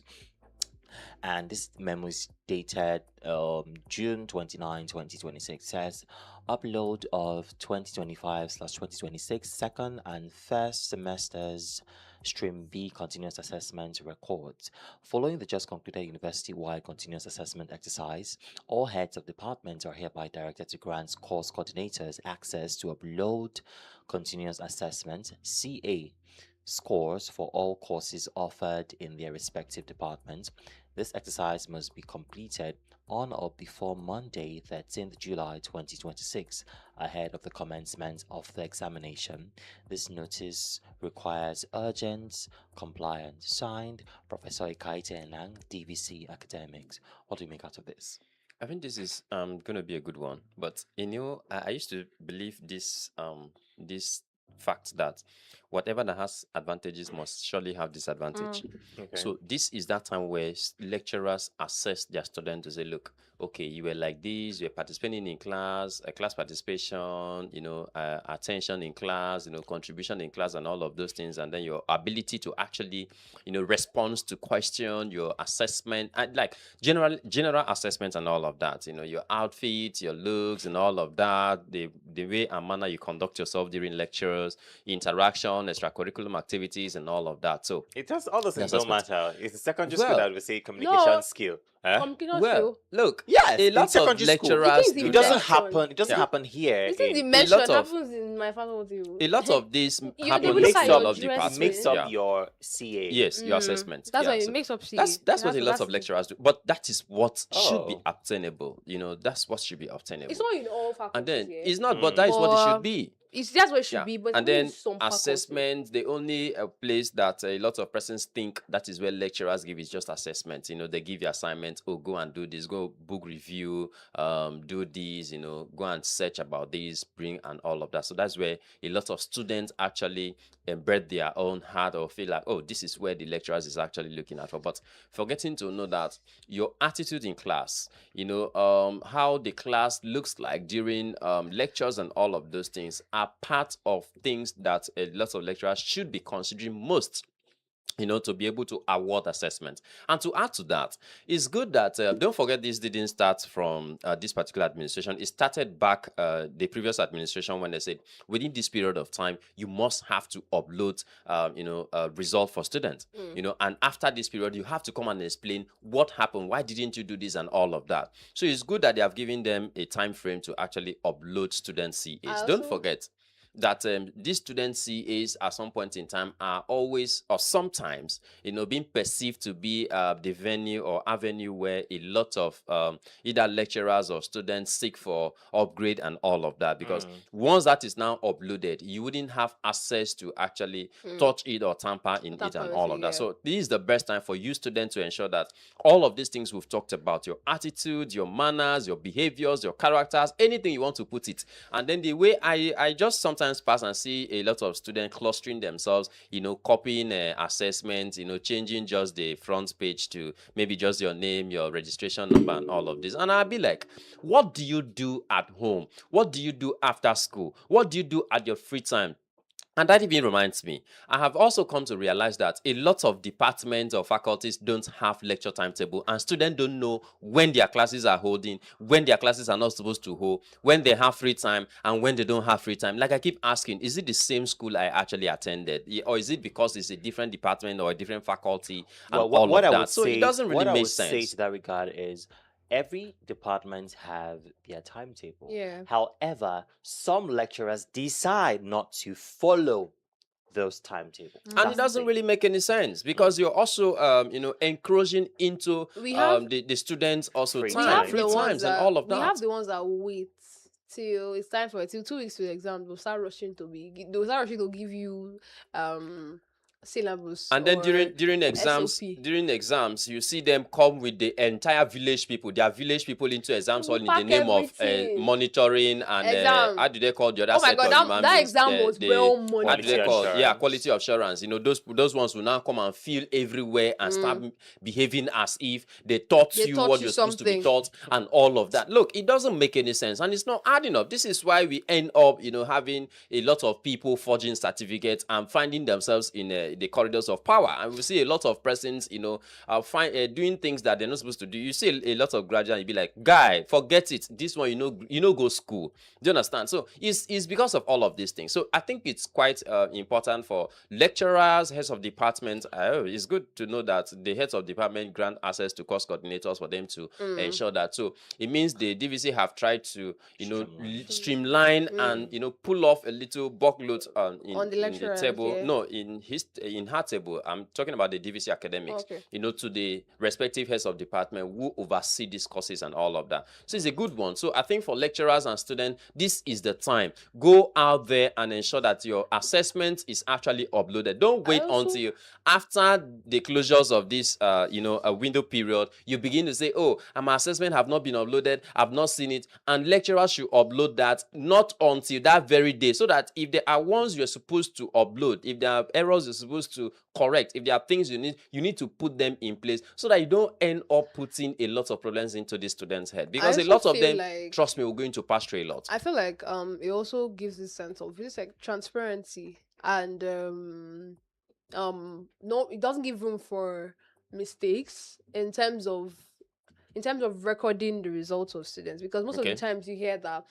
And this memo is dated June 29, 2026. Says upload of 2025/2026 second and first semesters stream B continuous assessment records. Following the just concluded university-wide continuous assessment exercise, all heads of departments are hereby directed to grant course coordinators access to upload continuous assessment CA scores for all courses offered in their respective departments. This exercise must be completed on or before Monday, 13th July 2026, ahead of the commencement of the examination. This notice requires urgent compliance. Signed, Professor Ikaite Enang, DVC Academics. What do you make out of this? I think this is going to be a good one. But I used to believe this fact that whatever that has advantages must surely have disadvantage. Okay. So this is that time where lecturers assess their students to say, look, okay, you were like this, you were participating in class, class participation, attention in class, contribution in class and all of those things. And then your ability to actually, respond to question, your assessment, and like general assessment and all of that, your outfit, your looks and all of that, the way and manner you conduct yourself during lectures, interaction, extracurriculum activities and all of that. So It does all those things don't assessment. matter. It's a secondary school Well, that we say communication No. skill. Huh? Communication well, skill. look, Yes, a in lot of secondary school. lecturers The thing is do the It doesn't that. mention. happen. It doesn't Yeah. happen here. This is the in- mention lot of- happens in my faculty. A lot of this You- they happens will look in at all your of it departments. makes up Yeah. your CA. Yes, your assessment. That's Yeah, why it so makes up C. that's what a lot of lecturers do. But that is what should be Oh. obtainable. That's what should be obtainable. It's not in all faculties. And then yeah. it's not, but that is what it should be. It's that's what it should Yeah. be, but And only then in some faculties. assessment, the only place that a lot of persons think that is where lecturers give is just assessment. They give you assignments, oh, go and do this, go book review, do this, go and search about this, bring and all of that. So that's where a lot of students actually embed their own heart or feel like, oh, this is where the lecturers is actually looking at for. But forgetting to know that your attitude in class, how the class looks like during lectures and all of those things are part of things that a lot of lecturers should be considering most, to be able to award assessment. And to add to that, it's good that, don't forget, this didn't start from this particular administration. It started back the previous administration when they said, within this period of time, you must have to upload, result for students, and after this period, you have to come and explain what happened, why didn't you do this and all of that. So it's good that they have given them a time frame to actually upload student CAs. Don't forget that these student CAs at some point in time are always or sometimes being perceived to be the venue or avenue where a lot of either lecturers or students seek for upgrade and all of that, because once that is now uploaded, you wouldn't have access to actually touch it or tamper in it and all of that. So this is the best time for you students to ensure that all of these things we've talked about, your attitude, your manners, your behaviors, your characters, anything you want to put it. And then the way I just sometimes pass and see a lot of students clustering themselves, copying assessments, changing just the front page to maybe just your name, your registration number and all of this. And I'll be like, what do you do at home? What do you do after school? What do you do at your free time? And that even reminds me, I have also come to realize that a lot of departments or faculties don't have lecture timetable, and students don't know when their classes are holding, when their classes are not supposed to hold, when they have free time, and when they don't have free time. Like I keep asking, is it the same school I actually attended? Or is it because it's a different department or a different faculty and Well, all what of I that? would So say, it doesn't really what I make would say sense. to that regard is every department have their timetable. Yeah. However, some lecturers decide not to follow those timetables. And That's it the doesn't thing. really make any sense because you're also, encroaching into We have the students also Free we time, have time. free the ones times and that all of we have that. the ones that wait till it's time for it till 2 weeks to the exam. They'll start rushing to give you syllabus And then or during SOP. exams, you see them come with the entire village people, their village people into exams hall We'll in the pack name of everything. monitoring and Exam. how do they call the other Oh my set God, of human that beings? exam was The well how do they Quality monitored. call? Yeah, assurance. quality assurance. You know, those ones will now come and feel everywhere and start behaving as if they taught They you taught what you you're supposed to be something. taught and all of that. Look, it doesn't make any sense and it's not adding up. This is why we end up, having a lot of people forging certificates and finding themselves in the corridors of power. And we see a lot of persons, doing things that they're not supposed to do. You see a lot of graduates, you be like, guy, forget it. This one, go school. Do you understand? So it's because of all of these things. So I think it's quite important for lecturers, heads of departments. It's good to know that the heads of department grant access to course coordinators for them to ensure that. So it means the DVC have tried to, streamline and pull off a little buckload On the in the lecturers, table. yeah. No, in her table. I'm talking about the DVC academics. Okay. To the respective heads of department who oversee these courses and all of that. So it's a good one. So I think for lecturers and students, this is the time. Go out there and ensure that your assessment is actually uploaded. Don't wait until after the closures of this, a window period, you begin to say, oh, my assessment have not been uploaded. I've not seen it. And lecturers should upload that not until that very day, so that if there are ones you're supposed to upload, if there are errors you're supposed to correct, if there are things you need to put them in place so that you don't end up putting a lot of problems into the students' head. Because a also lot of feel them, like- trust me, we're going to pass through a lot. I feel like it also gives this sense of this like transparency and no, it doesn't give room for mistakes in terms of recording the results of students, because most of the times you hear that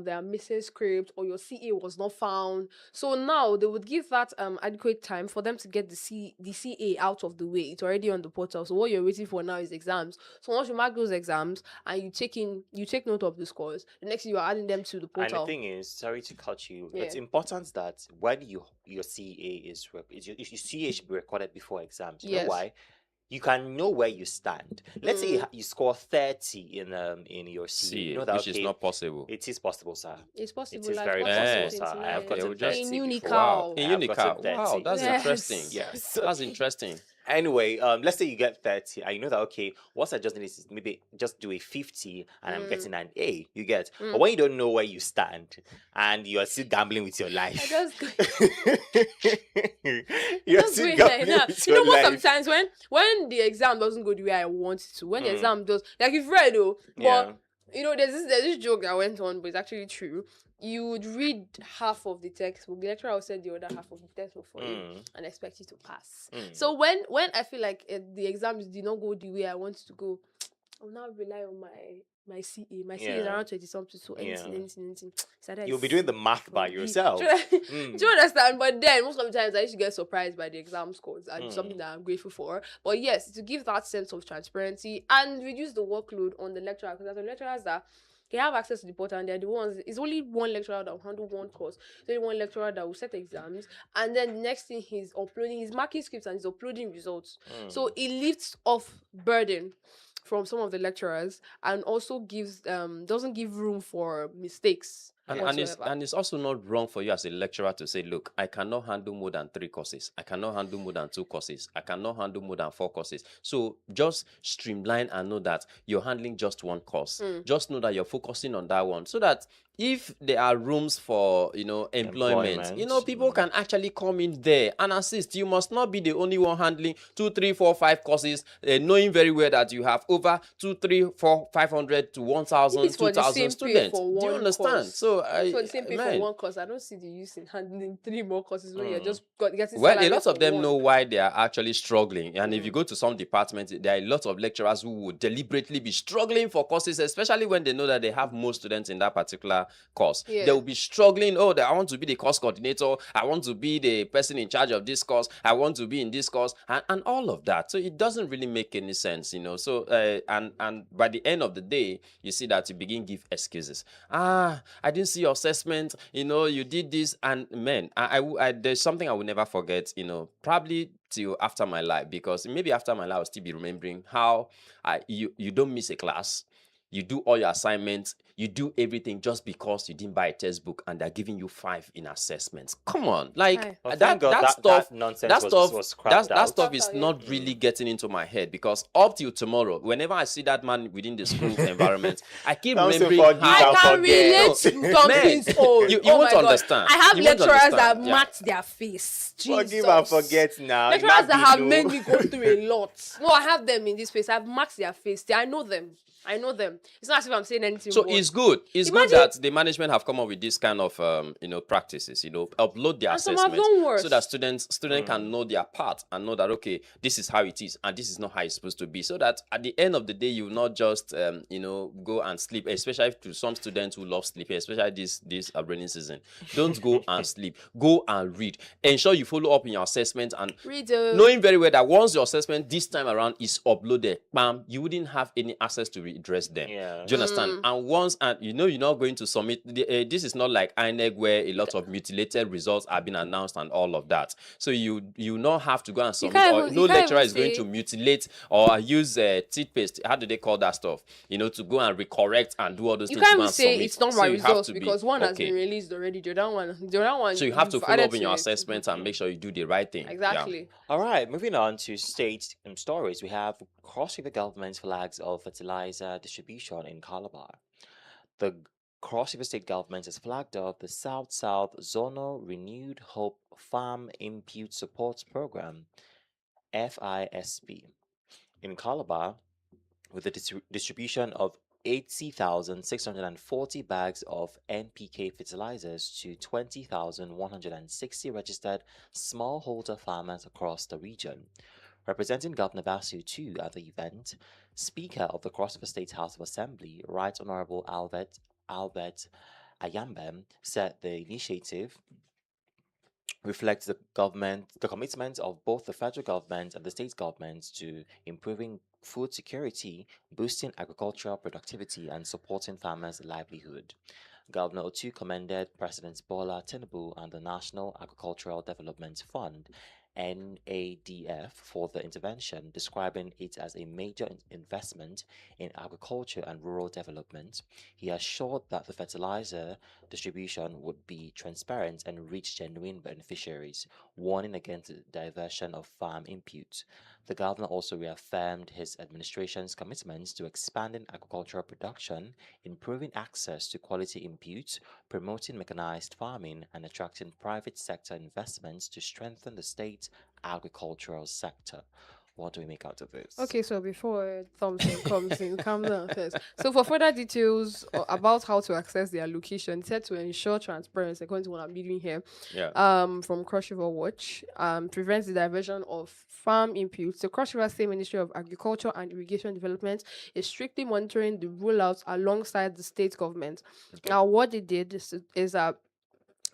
they are missing script or your CA was not found. So now they would give that adequate time for them to get the CA out of the way. It's already on the portal. So what you're waiting for now is exams. So once you mark those exams and you take note of the scores, the next thing you are adding them to the portal. And the thing is, sorry to cut you, Yeah. it's important that when your CA your CA should be recorded before exams. You know Yes. why? You can know where you stand. Let's say you score 30 in your CA. You know that, which is not possible. It is possible, sir. It's possible. It is like very what's possible, possible sir. I have tonight? gotten just- 30 In before. Unical. Wow. I In have gotten Unical. Wow, 30. that's Yes. interesting. Yes. That's interesting. Anyway, let's say you get 30 and you know that, okay, what I just need is maybe just do a 50 and I'm getting an A, you get. But when you don't know where you stand and you are still gambling with your life. You're Just still doing gambling like that. with You know your what? life. Sometimes when the exam doesn't go the way I want it to, when the exam does, like you've read though, Yeah. but there's this joke that went on, but it's actually true. You would read half of the textbook, the lecturer will send the other half of the textbook for you and expect you to pass. So when I feel like the exams did not go the way I want it to go, I'll now rely on my CA. My CA is Yeah. around 20 something, so anything. So that You'll be is- doing the math by yourself. Do you understand? But then most of the times I used to get surprised by the exam scores and it's something that I'm grateful for. But yes, to give that sense of transparency and reduce the workload on the lecturer, because there's some lecturers that they have access to the portal and they're the ones. It's only one lecturer that will handle one course. It's only one lecturer that will set exams, and then the next thing he's marking scripts and he's uploading results. So it lifts off burden from some of the lecturers and also gives doesn't give room for mistakes. And it's also not wrong for you as a lecturer to say, look, I cannot handle more than 3 courses. I cannot handle more than 2 courses. I cannot handle more than 4 courses. So just streamline and know that you're handling just one course. Just know that you're focusing on that one, so that if there are rooms for employment, people can actually come in there and assist. You must not be the only one handling 2, 3, 4, 5 courses, knowing very well that you have over 2, 3, 4, 500 to 1,000, 2,000 students. Do you understand? So for the same pay for one course, I don't see the use in handling 3 more courses when you're just getting well, a salary lot of for them one. know why they are actually struggling. And if you go to some departments, there are a lot of lecturers who would deliberately be struggling for courses, especially when they know that they have more students in that particular course. Yeah. They will be struggling. Oh, I want to be the course coordinator. I want to be the person in charge of this course. I want to be in this course, and all of that. So it doesn't really make any sense, So and by the end of the day, you see that you begin give excuses. I didn't see your assessment. You did this, and man, I there's something I will never forget. Probably till after my life, because maybe after my life I'll still be remembering how you don't miss a class. You do all your assignments. you do everything just because you didn't buy a textbook and they're giving you 5 in assessments. Come on, like Hi. Well, that thank God that that stuff. that nonsense That stuff, was scrapped that out. stuff is Scrapped out, yeah. not really getting into my head, because up till tomorrow, whenever I see that man within the school environment, I keep Thompson, remembering forgive how and I can forget. relate No, to man, Thompson's own. you Oh won't my God. understand. I have You won't lecturers that understand. Yeah. marked their face. Forgive and Jesus. forget now. Lecturers that have Imagine, made no. me go through a lot. No, I have them in this place. I've marked their face. I know them. I know them. It's not as if I'm saying anything. So but it's good. It's good imagine- that the management have come up with this kind of practices. Upload their And some have assessments done worse. so that students can know their part and know that, okay, this is how it is and this is not how it's supposed to be. So that at the end of the day, you will not just go and sleep. Especially to some students who love sleeping, especially this rainy season. Don't go and sleep. Go and read. Ensure you follow up in your assessment and Read knowing very well that once your assessment this time around is uploaded, bam, you wouldn't have any access to redress them. Yeah. Do you understand? And once, and you're not going to submit. This is not like INEC where a lot of mutilated results have been announced and all of that. So you not have to go and submit, can't or even- no you can't lecturer even is going say- to mutilate or use toothpaste. How do they call that stuff? To go and recorrect and do all those You things. can't to go even and say submit. it's not So my you have results to be- because one has okay. been released already. The other one. So you have to you've follow added up in to your it. assessment and make sure you do the right thing. Yeah. Exactly. All right, moving on to state stories. We have Cross River government flags of fertilizer distribution in Calabar. The Cross River State government has flagged off the South-South Zonal Renewed Hope Farm Impute Support Program, FISP, in Calabar, with the distribution of 80,640 bags of NPK fertilizers to 20,160 registered smallholder farmers across the region. Representing Governor Basu too at the event, Speaker of the Cross River State House of Assembly, Right Honorable Albert Ayambem, said the initiative reflects the commitment of both the federal government and the state government to improving food security, boosting agricultural productivity, and supporting farmers' livelihood. Governor Otu commended President Bola Tinubu and the National Agricultural Development Fund, NADF, for the intervention, describing it as a major investment in agriculture and rural development. He assured that the fertilizer distribution would be transparent and reach genuine beneficiaries, warning against the diversion of farm inputs. The governor also reaffirmed his administration's commitments to expanding agricultural production, improving access to quality inputs, promoting mechanized farming, and attracting private sector investments to strengthen the state's agricultural sector. What do we make out of this? Okay, so before Thompson comes in, calm down first. So for further details about how to access their location, it said to ensure transparency, according to what I'm reading here, from Cross River Watch, prevents the diversion of farm inputs. The Cross River State Ministry of Agriculture and Irrigation Development is strictly monitoring the rollouts alongside the state government. Now, what they did is that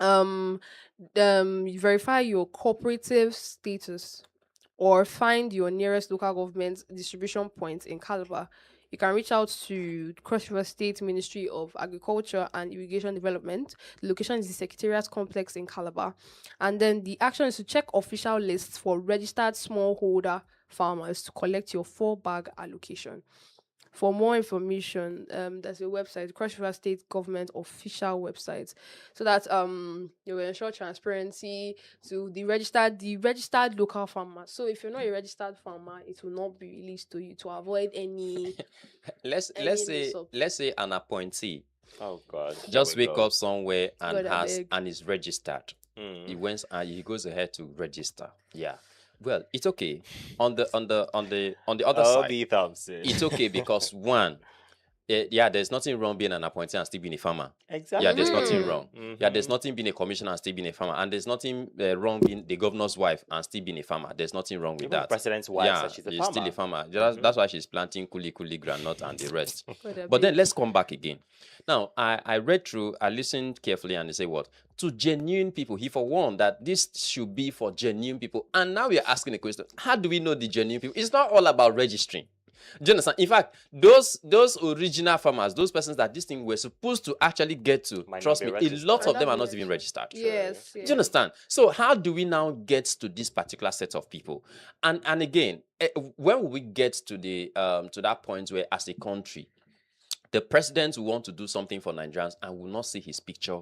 you verify your cooperative status or find your nearest local government distribution point in Calabar. You can reach out to Cross River State Ministry of Agriculture and Irrigation Development. The location is the Secretariat Complex in Calabar. And then the action is to check official lists for registered smallholder farmers to collect your 4-bag allocation. For more information, there's a website, Cross River State Government official website, so that you will ensure transparency to the registered local farmer. So if you're not a registered farmer, it will not be released to you to avoid any. Let's say an appointee Oh God! just wake up somewhere and God, abeg. is registered. He went and he goes ahead to register. Yeah. Well, it's okay. On the other side, B. Thompson. it's okay because one, there's nothing wrong being an appointee and still being a farmer. Exactly. Yeah, there's nothing Mm. wrong. Yeah, there's nothing being a commissioner and still being a farmer, and there's nothing wrong being the governor's wife and still being a farmer. There's nothing wrong with Even that. the president's wife Yeah, said she's a she's farmer. still a farmer. That's why she's planting kuli granite and the rest. God, But then abeg. let's come back again. Now, I read through, I listened carefully, and they say what? To genuine people. He forewarned that this should be for genuine people. And now we are asking the question, how do we know the genuine people? It's not all about registering. Do you understand? In fact, those original farmers, those persons that this thing were supposed to actually get to, Might not trust be me, a registered. lot Might of not them be are not even registered. Yes. Do you understand? So how do we now get to this particular set of people? And again, when will we get to the to that point where, as a country, The president will want to do something for Nigerians and will not see his picture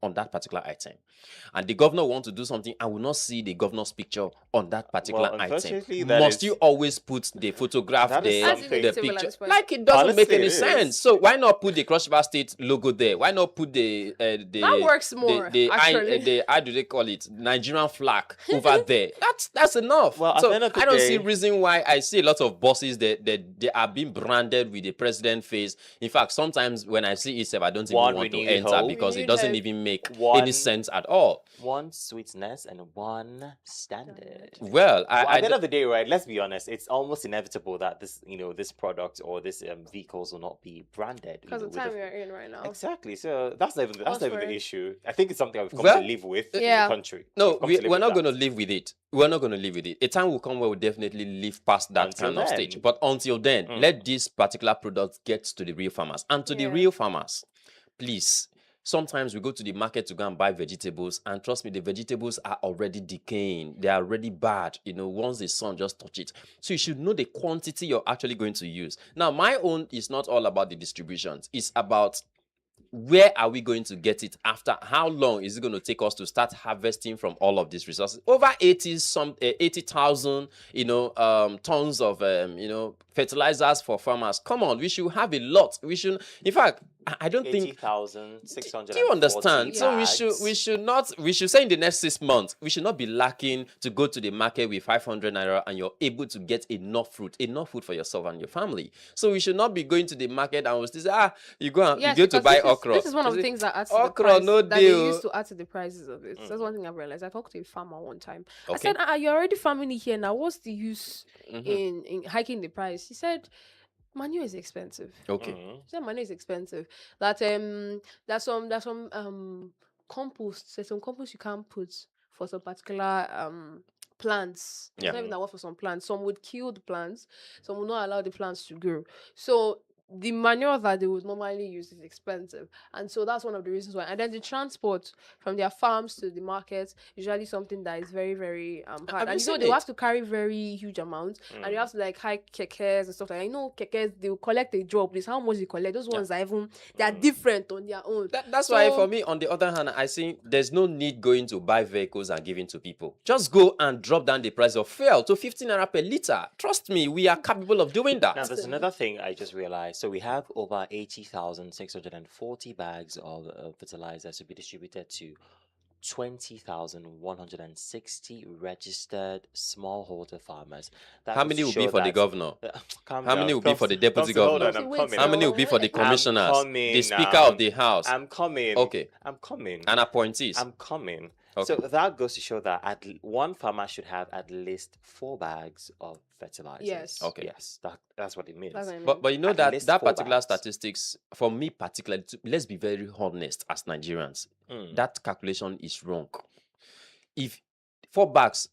on that particular item. And the governor will want to do something and will not see the governor's picture on that particular Well, item. unfortunately, that Must is- you always put the photograph That is there, That's something- the inevitable at picture? this point. Like, it doesn't Honestly, make any it sense. is. So why not put the Cross River State logo there? Why not put the That works more, actually. the how do they call it, Nigerian flag over there? That's enough. Well, at so the end of the I don't see day- reason why I see a lot of buses that they are being branded with the president face. In fact, sometimes when I see it, I don't even One want to renewed enter hope. because it Renewed doesn't hope. even make One- any sense at all. One sweetness and one standard. Well, Well, I at the end of the day, right? Let's be honest. It's almost inevitable that this product or this vehicles will not be branded. Because of the time we're in right now. Exactly. So that's not even Pause the for it. issue. I think it's something I've come Well, to live with Yeah. in the country. No, We've come to live we're with not that. going to live with it. We're not going to live with it. A time will come where we'll definitely live past that Until kind of then. stage. But until then, Mm. let these particular products get to the real farmers. And to the Yeah. real farmers, please. Sometimes we go to the market to go and buy vegetables, and trust me, the vegetables are already decaying. They are already bad, once the sun just touch it. So you should know the quantity you're actually going to use. Now, my own is not all about the distributions. It's about where are we going to get it after? How long is it going to take us to start harvesting from all of these resources? Over 80,000, tons of, fertilizers for farmers. Come on, we should have a lot. We should, in fact, I don't think. 80,600. Do you understand? So we should say in the next 6 months, we should not be lacking to go to the market with 500 naira and you're able to get enough food for yourself and your family. So we should not be going to the market and we'll still say, you go Yes, to because buy this is- okra. This is one of You the say, things that adds to the okra, price, no that they deal. used to add to the prices of it. That's one thing I've realized. I talked to a farmer one time. I Okay. said, you're already farming it here now. What's the use Mhm. in hiking the price? He said, manure is expensive. Okay. He said manure is expensive. That there's some compost. There's some compost you can't put for some particular plants. It's Yeah. not even that work for some plants. Some would kill the plants. Some would not allow the plants to grow. So the manure that they would normally use is expensive, and so that's one of the reasons why. And then the transport from their farms to the market usually something that is very, very hard. Have you And seen they it? have to carry very huge amounts, and you have to like hike kekes and stuff like that. Kekes, they will collect a job. This how much they collect. Those ones are even they are different on their own. That's why So- for me, on the other hand, I think there's no need going to buy vehicles and giving to people. Just go and drop down the price of fuel to 15 naira per liter. Trust me, we are capable of doing that. Now, there's another thing I just realized. So we have over 80,640 bags of fertilizers to be distributed to 20,160 registered smallholder farmers. That How goes many to will be show for the that- governor? Calm How many down. will be for the deputy Hold on, governor? I'm Wait, coming. How many will be for the I'm commissioners, coming the speaker now. of the house, I'm coming. Okay. I'm coming. and appointees? I'm coming. Okay. So that goes to show that one farmer should have at least 4 bags of fertilizers. Yes. Okay. Yes, that's what it means. That's what I mean. But you know At that least that 4 particular bags. statistics, for me particularly, let's be very honest as Nigerians, that calculation is wrong. If 4 bags,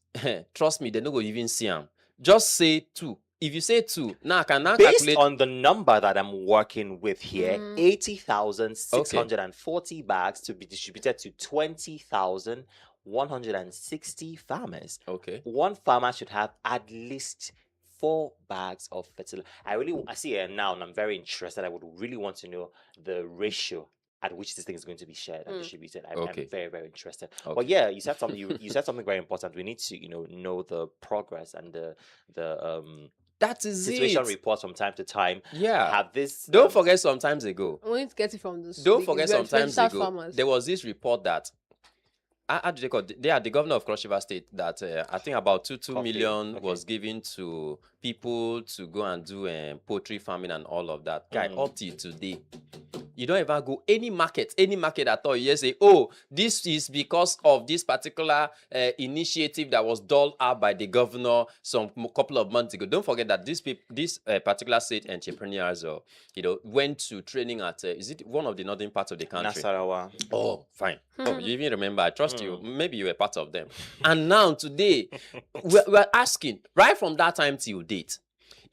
trust me, they no go even see them. Just say 2. If you say 2, now I can now Based calculate. on the number that I'm working with here, Mm. 80,640 bags to be distributed to 20,160 farmers. Okay. One farmer should have at least 4 bags of fertilizer. I see it now, and I'm very interested. I would really want to know the ratio at which this thing is going to be shared and distributed. I'm Okay. very, very interested. Okay. But yeah, you said something. You said something very important. We need to, know the progress and the That is situation it. reports from time to time. Yeah. Have this. Don't forget sometimes ago. we need to get it from the Don't the forget registered sometimes ago. farmers. There was this report that how do they call it? They are the governor of Cross River State that I think about 2 Coffee, million okay. was given to people to go and do poultry farming and all of that. Guy, up till today, you don't ever go any market at all. You just say, oh, this is because of this particular initiative that was doled out by the governor couple of months ago. Don't forget that this particular state entrepreneurs, went to training at is it one of the northern parts of the country? Nasarawa. Oh, fine. Oh, you even remember. I trust you. Maybe you were part of them. And now today, we're asking, right from that time till date,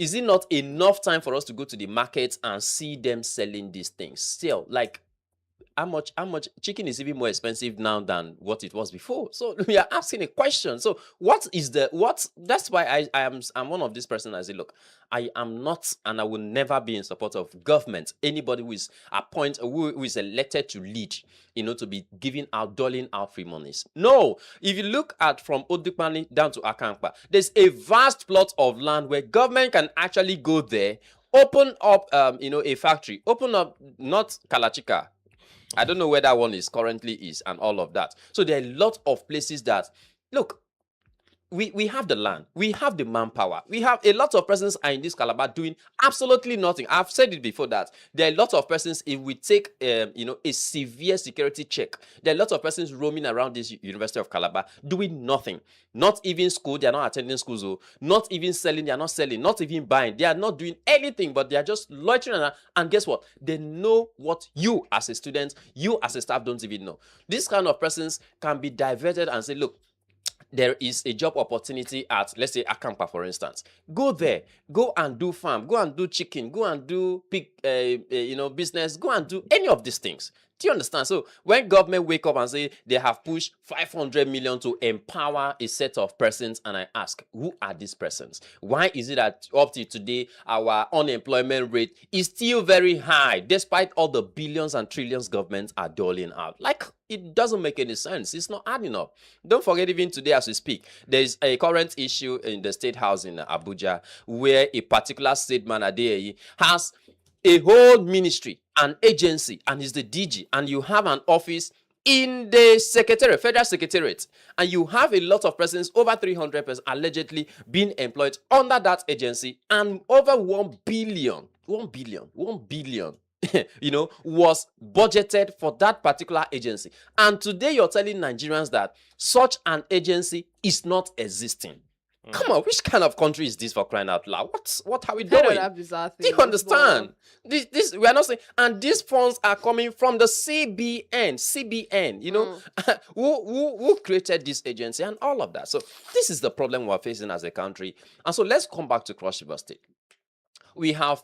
is it not enough time for us to go to the market and see them selling these things? Still, like, how much chicken is even more expensive now than what it was before. So we are asking a question. So what is the what that's why I'm one of these person. I say, look, I am not and I will never be in support of government. Anybody who is who is elected to lead, to be giving out, doling out free monies. No, if you look at from Odukpani down to Akankpa, there's a vast plot of land where government can actually go there, open up a factory, open up, not Kalachika. I don't know where that one is currently is and all of that. So there are a lot of places that, look, we have the land, we have the manpower, we have a lot of persons are in this Calabar doing absolutely nothing. I've said it before that there are a lot of persons, if we take a severe security check, there are a lot of persons roaming around this University of Calabar doing nothing. Not even school, they are not attending schools, not even selling, they are not selling, not even buying, they are not doing anything, but they are just loitering around. And guess what? They know what you as a student, you as a staff don't even know. This kind of persons can be diverted and say, look, there is a job opportunity at, let's say, Akampa, for instance. Go there, go and do farm, go and do chicken, go and do pig, business, go and do any of these things. Do you understand? So when government wake up and say they have pushed 500 million to empower a set of persons, and I ask, who are these persons? Why is it that up to today our unemployment rate is still very high, despite all the billions and trillions governments are doling out? Like, it doesn't make any sense. It's not adding up. Don't forget, even today as we speak, there is a current issue in the State House in Abuja where a particular state man, Adeyeye, has a whole ministry, an agency, and is the DG, and you have an office in the secretariat, federal secretariat, and you have a lot of persons, over 300 persons, allegedly being employed under that agency, and over 1 billion, was budgeted for that particular agency. And today you're telling Nigerians that such an agency is not existing. Come on, which kind of country is this, for crying out loud? What are we doing? Do you understand? This we are not saying, and these funds are coming from the CBN. Who created this agency and all of that. So this is the problem we're facing as a country. And so let's come back to Cross River State. We have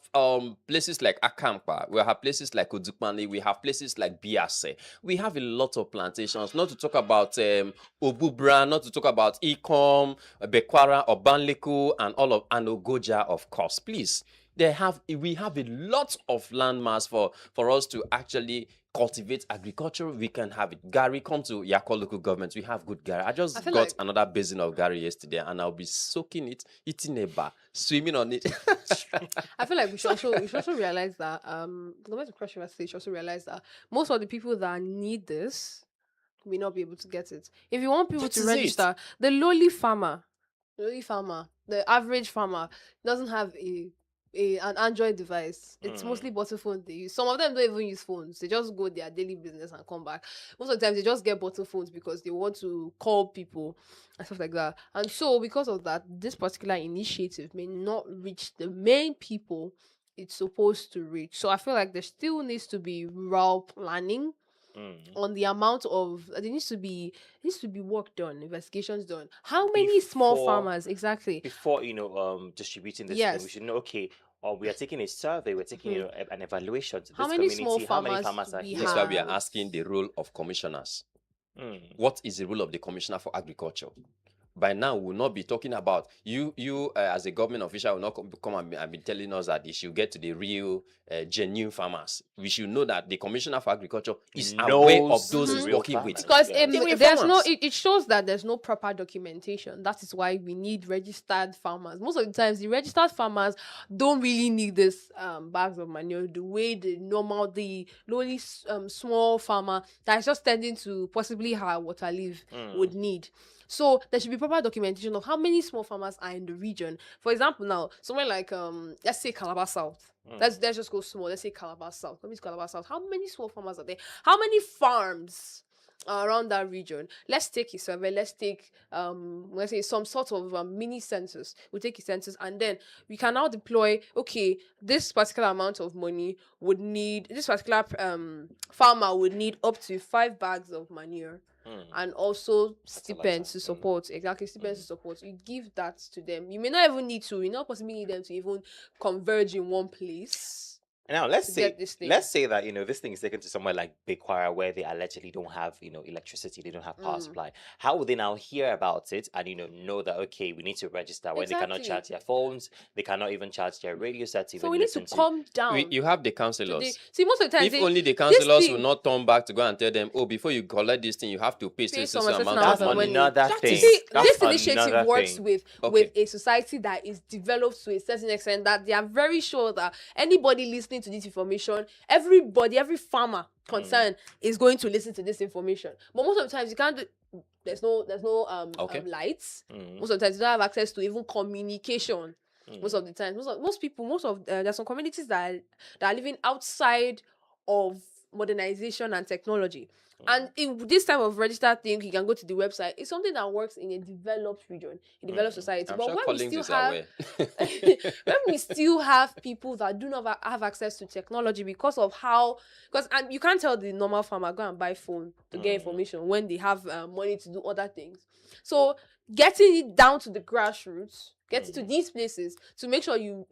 places like Akampa, we have places like Odukmani, we have places like Biase. We have a lot of plantations, not to talk about Obubra, not to talk about Ikom, Bekwara, Obanliku, and Ogoja, of course. Please, we have a lot of landmass for us to actually cultivate agriculture. We can have it. Gary, come to Yako local government. We have good Gary. I just got another basin of Gary yesterday, and I'll be soaking it, eating a bar, swimming on it. I feel like we should also realize that government of Cross River State should also realize that most of the people that need this may not be able to get it. If you want people to register, the lowly farmer, the average farmer doesn't have an Android device. It's mostly bottle phone they use. Some of them don't even use phones. They just go their daily business and come back. Most of the time they just get bottle phones because they want to call people and stuff like that. And so because of that, this particular initiative may not reach the main people it's supposed to reach. So I feel like there still needs to be rural planning on the amount of there needs to be work done, investigations done. How many small farmers exactly before distributing this thing, we should know, okay, or we are taking a survey, we're taking an evaluation to how this many community, small how many farmers farmers are here. That's why we are asking the role of commissioners. What is the role of the commissioner for agriculture? By now, we'll not be talking about you as a government official will not come and be telling us that they should get to the real genuine farmers. We should know that the commissioner for agriculture is aware of those he's working with. Because it shows that there's no proper documentation. That is why we need registered farmers. Most of the times, the registered farmers don't really need this bags of manure the way the lowly small farmer that is just tending to possibly high water leave would need. So there should be proper documentation of how many small farmers are in the region. For example, now somewhere like let's say Calabar South. Let's just go small. Let's say Calabar South. Let me Calabar South. How many small farmers are there? How many farms are around that region? Let's take a survey. Let's take let's say some sort of mini census. We'll take a census, and then we can now deploy. Okay, this particular amount of money would need this particular farmer would need up to 5 bags of manure. And also stipends to support. Stipends to support. You give that to them. You may not even need to. You not possibly need them to even converge in one place. Now to get this thing. let's say that this thing is taken to somewhere like Big Choir where they allegedly don't have electricity, they don't have power supply. How would they now hear about it and know that okay, we need to register when they cannot Exactly. charge their phones, they cannot even charge their radio sets, even So we need to listen calm down. You have the to counselors. See, most of the time, If only the counselors will not turn back to go and tell them, oh, before you collect this thing, you have to pay some some amount That's of money. another You thing. see, That's this initiative another works thing. with Okay. a society that is developed to a certain extent that they are very sure that anybody listening to this information, every farmer concerned is going to listen to this information. But most of the times you can't do. There's no lights. Most of the times you don't have access to even communication. Most of the time, there's some communities that are living outside of modernization and technology. And in this type of registered thing, you can go to the website. It's something that works in a developed region, a developed society. I'm But sure when Collins we is still have aware. when we still have people that do not have access to technology and you can't tell the normal farmer go and buy phone to get information when they have money to do other things. So getting it down to the grassroots, getting to these places to make sure you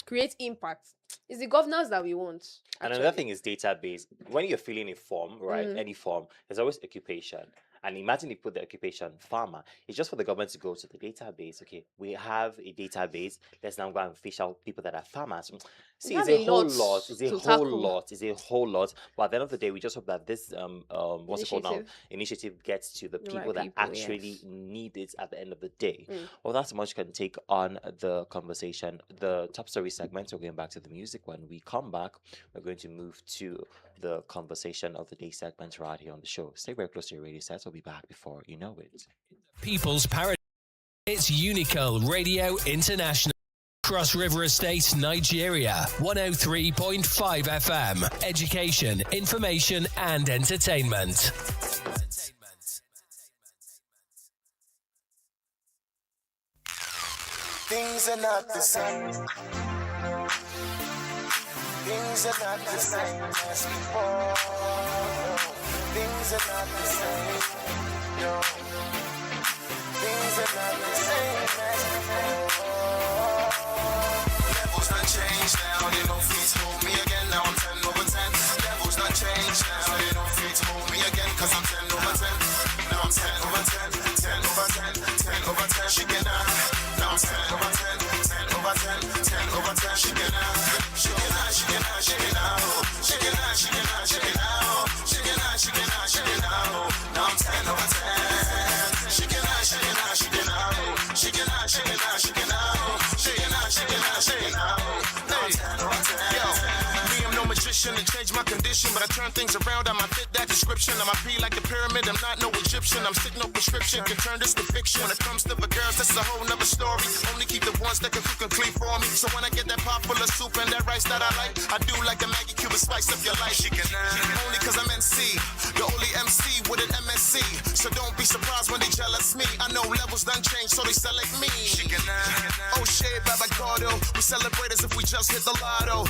create impact is the governance that we want. And another thing is database. When you're filling a form, right, any form, there's always occupation. And imagine you put the occupation farmer. It's just for the government to go to the database. Okay, we have a database. Let's now go and fish out people that are farmers. See, it's a whole lot. It's a whole lot. It's a whole lot. But at the end of the day, we just hope that this what's it called now? Initiative gets to the people that actually need it at the end of the day. Well, that's much can take on the conversation. The top story segment. We're going back to the music. When we come back, we're going to move to the conversation of the day segment right here on the show. Stay very close to your radio sets. We'll be back before you know it. People's Paradise. It's Unico Radio International. Cross River Estate, Nigeria. 103.5 FM. Education, information, and entertainment. Things are not the same. Things are not the same as before. Things are not the same. No. Things are not the same as before. Levels done changed now. They don't fit to hold me again. Now I'm 10 over 10. Levels done changed now. They don't fit to hold me again. Cause I'm 10 over 10. Now I'm 10 over 10. 10 over 10. 10 over 10. She get out. Now I'm 10 over 10. 10 over 10. 10 over 10. She get out. She get out. She get out. She get out. She get out. She get out. She get out. She get out. She get out. She get out. Now I'm 10 over 10. She get out. She get out. She get out. She get out. She get out. She get out. She get out. She get out. She get out. Now I'm 10 over 10. Yo, me, I'm no magician to change my condition, but I turn things around. I might fit that description. I'm a P like the pyramid. I'm not no Egyptian. I'm sick, no prescription. Can turn this to fiction. When it comes to the girls, that's a whole nother story. Only keep the ones that can cook and clean for me. So when I get that pot full of soup and that rice that I like, I do like a Maggie Cube and spice up your life. Only cause I'm NC, the only MC with an MSC. So don't be surprised when they jealous me. I know levels done change, so they select me. Oh shit, Baba Gordo. We celebrate as if we just hit the lotto.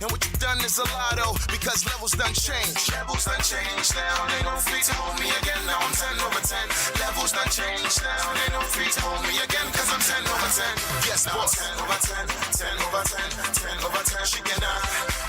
And what you done is a lotto, because levels done change. Levels done change now, they don't fit to hold me again. Now I'm 10 over 10. Levels done change now, they don't fit to hold me again, cause I'm 10 over 10. Yes, boss. 10 over 10, 10 over 10, 10 over 10, she get out.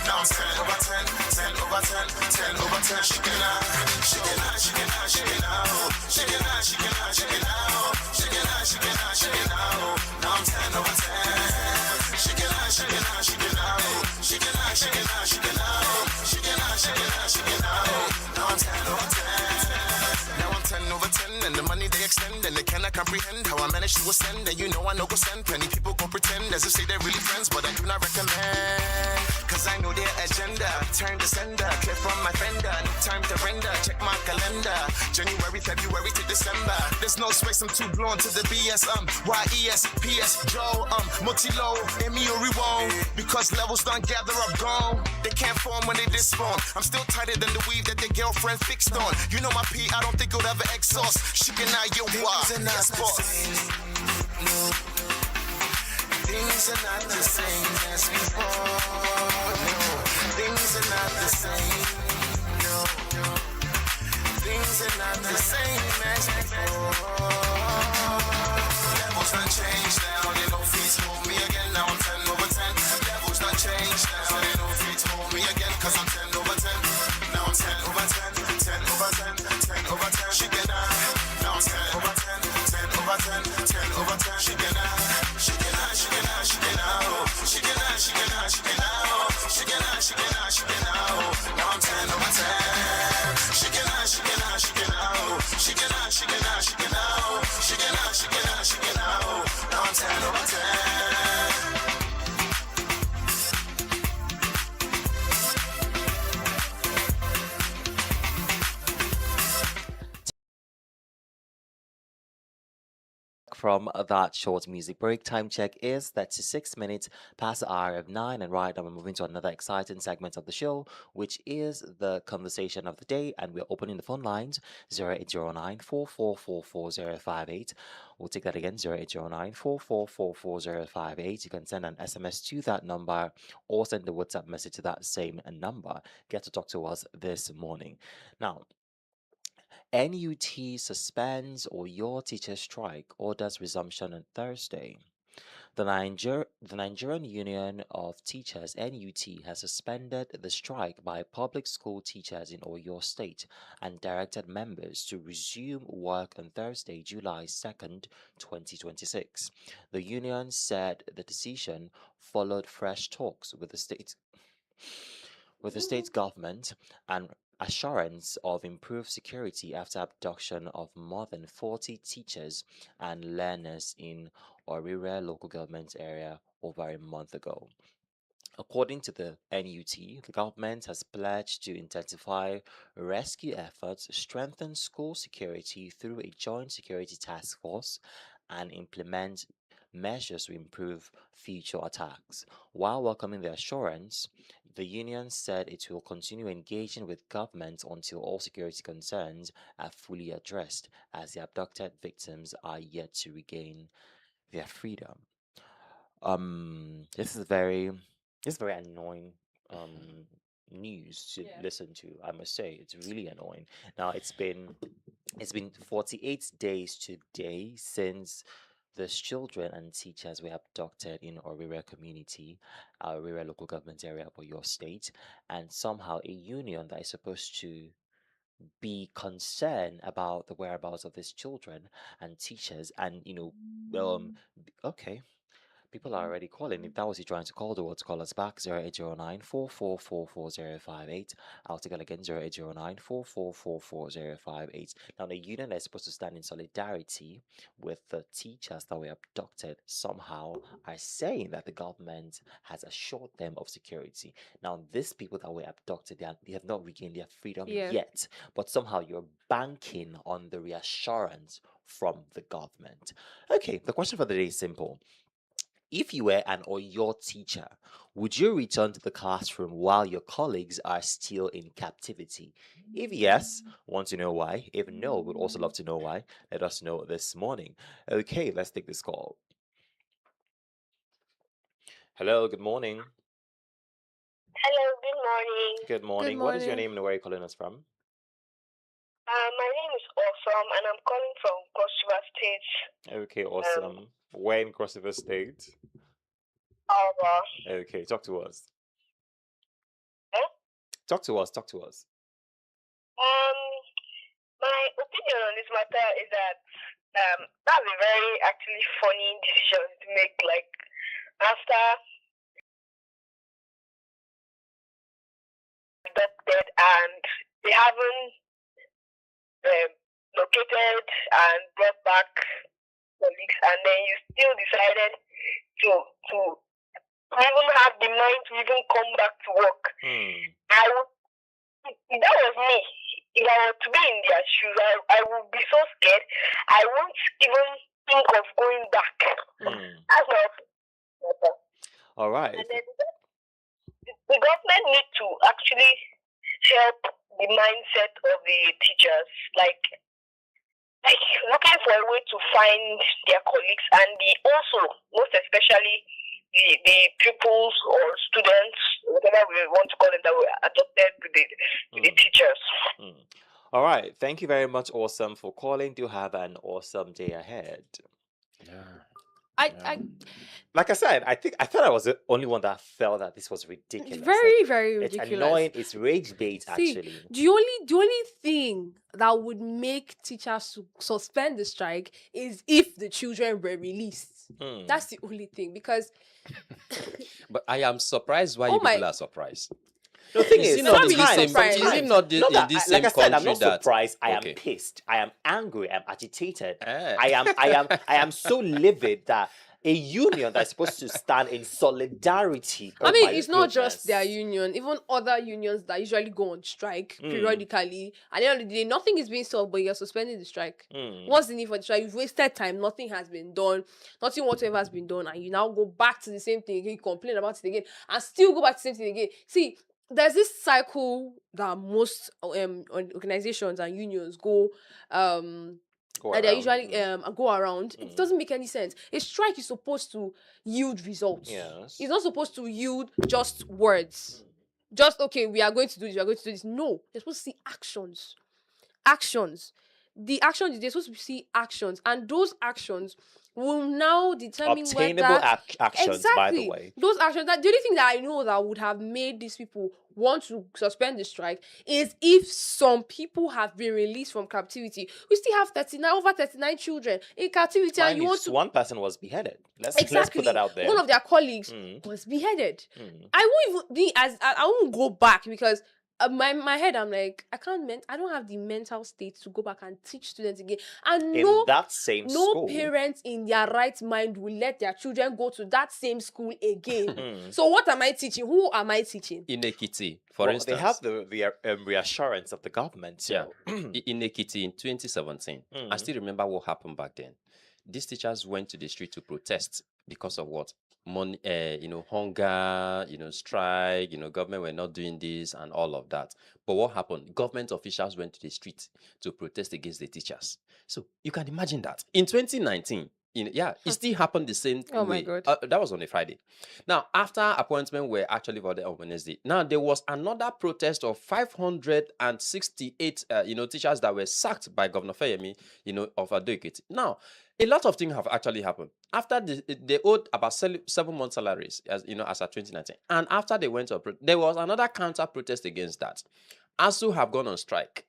Now I'm 10 over 10, 10 over 10, 10 over 10, she get out. She get out, she get out, she get out. She get out, she get out, she get out. She get out, she get out, she get out. Now I'm 10 over 10. She get out, she get out, she get out. She get out, she get out, she get out. She get out, she get out, she get out. Now I'm 10 over 10. Now I'm 10 over 10, and the money they extend, and they cannot comprehend how I managed to ascend. And you know I know go send. Plenty people go pretend as if say they're really friends, but I do not recommend. Cause I know their agenda. Turn the sender, clear from my fender. No time to render, check my calendar. January, February to December. There's no space, I'm too blown to the BS. YES, PS, Joe, Motilo, Emiori won't. Because levels don't gather up gone. They can't form when they disform. I'm still tighter than the weave that their girlfriend fixed on. You know my P, I don't think it'll ever exhaust. She can out your wild. Yes, boss. Things are not the same as before. No, things are not the same. No, things are not the same as before. Levels done changed now, they don't fit to hold me again. Now I'm 10 over 10. Levels done changed now, they don't fit cause I'm 10 over 10. Now I'm 10 over 10, 10 over 10, 10 over 10. She can now I'm 10 over 10, 10 over 10, 10 over 10. She can she can she can she can she can she can she can she can she can she can now I'm 10 over 10. She can she can she can she can she can she can she can she can she can now I'm 10 over 10. From that short music break, time check is 36 minutes past the hour of 9. And right now, we're moving to another exciting segment of the show, which is the conversation of the day. And we're opening the phone lines 0809 We'll take that again 0809 You can send an SMS to that number or send a WhatsApp message to that same number. Get to talk to us this morning. Now, NUT suspends or your teacher strike orders resumption on Thursday. The Nigerian Union of Teachers (NUT) has suspended the strike by public school teachers in Oyo State and directed members to resume work on Thursday, July 2nd, 2026. The union said the decision followed fresh talks with the state government and assurance of improved security after abduction of more than 40 teachers and learners in Orire local government area over a month ago. According to the NUT, the government has pledged to intensify rescue efforts, strengthen school security through a joint security task force, and implement measures to improve future attacks. While welcoming the assurance, the union said it will continue engaging with government until all security concerns are fully addressed, as the abducted victims are yet to regain their freedom. This is very annoying news to listen to. I must say, it's really annoying. Now it's been 48 days today since these children and teachers were abducted in Orire community, Orire local government area of your state, and somehow a union that is supposed to be concerned about the whereabouts of these children and teachers, and okay. People are already calling. If that was you trying to call the world, call us back 0809 I'll take it again 0809 Now, the union is supposed to stand in solidarity with the teachers that were abducted somehow are saying that the government has assured them of security. Now, these people that were abducted, they have not regained their freedom yet, but somehow you're banking on the reassurance from the government. Okay, the question for the day is simple. If you were an or your teacher, would you return to the classroom while your colleagues are still in captivity? If yes, want to know why? If no, would also love to know why. Let us know this morning. Okay, let's take this call. Hello, good morning. Hello, good morning. Good morning. What is your name and where are you calling us from? My name is Awesome, and I'm calling from Cross River State. Okay, awesome. Where in Cross River State? Okay, talk to us. Huh? Talk to us. My opinion on this matter is that that's a very actually funny decision to make. Like after abducted and they haven't located and brought back colleagues, and then you still decided to even have the mind to even come back to work. If that was me, if I were to be in their shoes, I would be so scared. I won't even think of going back. That's my opinion. All right. And then the government need to actually help the mindset of the teachers, like looking for a way to find their colleagues, and also most especially the pupils or students, whatever we want to call them, that were adopted with the teachers. All right. Thank you very much, Awesome, for calling. Do have an awesome day ahead. Yeah. I Like I said, I thought I was the only one that felt that this was ridiculous. very, Like, very it's ridiculous. annoying. It's rage bait, See, actually. the only thing that would make teachers suspend the strike is if the children were released. Hmm. That's the only thing, because But I am surprised why Oh you people my- are surprised. The thing Is is, it not in this really same? surprised. Is it not Not in that this like same I said, I'm country not that? surprised. I am Okay. pissed. I am angry. I'm agitated. Eh. I am so livid that a union that's supposed to stand in solidarity. I oh mean, my it's not just their goodness. union, even other unions that usually go on strike Mm. periodically. At the end of the day, nothing is being solved, but you're suspending the strike. Mm. What's the need for the strike? You've wasted time, nothing has been done, nothing whatsoever has been done, and you now go back to the same thing again, you complain about it again, and still go back to the same thing again. See, there's this cycle that most organizations and unions go Go and they around. usually go around. It Mm. doesn't make any sense. A strike is supposed to yield results. Yes. It's not supposed to yield just words. Just okay, we are going to do this, we are going to do this. No, they're supposed to see actions. Actions. The actions, they're supposed to see actions, and those actions will now determine Obtainable whether actions, by the way. those actions. That the only thing that I know that would have made these people want to suspend the strike is if some people have been released from captivity. We still have over 39 children in captivity, and you want to one person was beheaded. Let's exactly put that out there. one of their colleagues Mm. was beheaded. Mm. I won't even be I won't go back because my head, I'm like, I don't have the mental state to go back and teach students again. And In that same no school. parents in their right mind will let their children go to that same school again. Mm. So what am I teaching? Who am I teaching? In Ekiti, for Well, instance, they have the reassurance of the government. So. Yeah. In Ekiti in 2017, I Mm. still remember what happened back then. These teachers went to the street to protest because of what? Money, hunger, strike, government were not doing this and all of that. But what happened? Government officials went to the street to protest against the teachers. So you can imagine that. In 2019, it still happened the same Oh my way. God. That was on a Friday. Now, after appointment were actually voted on Wednesday, now there was another protest of 568, teachers that were sacked by Governor Fayemi, of Ado Ekiti. Now, a lot of things have actually happened. After they owed about 7 months' salaries, as at 2019, and after they went to there was another counter protest against that. ASU have gone on strike.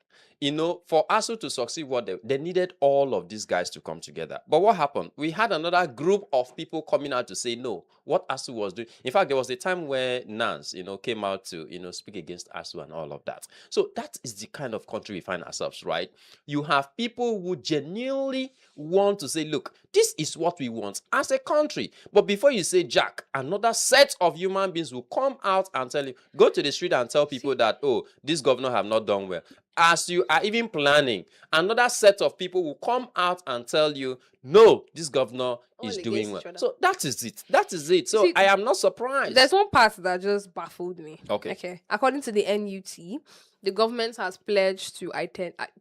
For ASU to succeed, they needed all of these guys to come together. But what happened? We had another group of people coming out to say no. What ASU was doing. In fact, there was a time where Nance, came out to, speak against ASU and all of that. So that is the kind of country we find ourselves, right? You have people who genuinely want to say, look, this is what we want as a country. But before you say Jack, another set of human beings will come out and tell you, go to the street and tell people that, oh, this governor have not done well. As you are even planning, another set of people will come out and tell you, no, this governor is All doing against well. each other. So that is it. That is it. So See, I am not surprised. There's one part that just baffled me. Okay. According to the NUT, the government has pledged to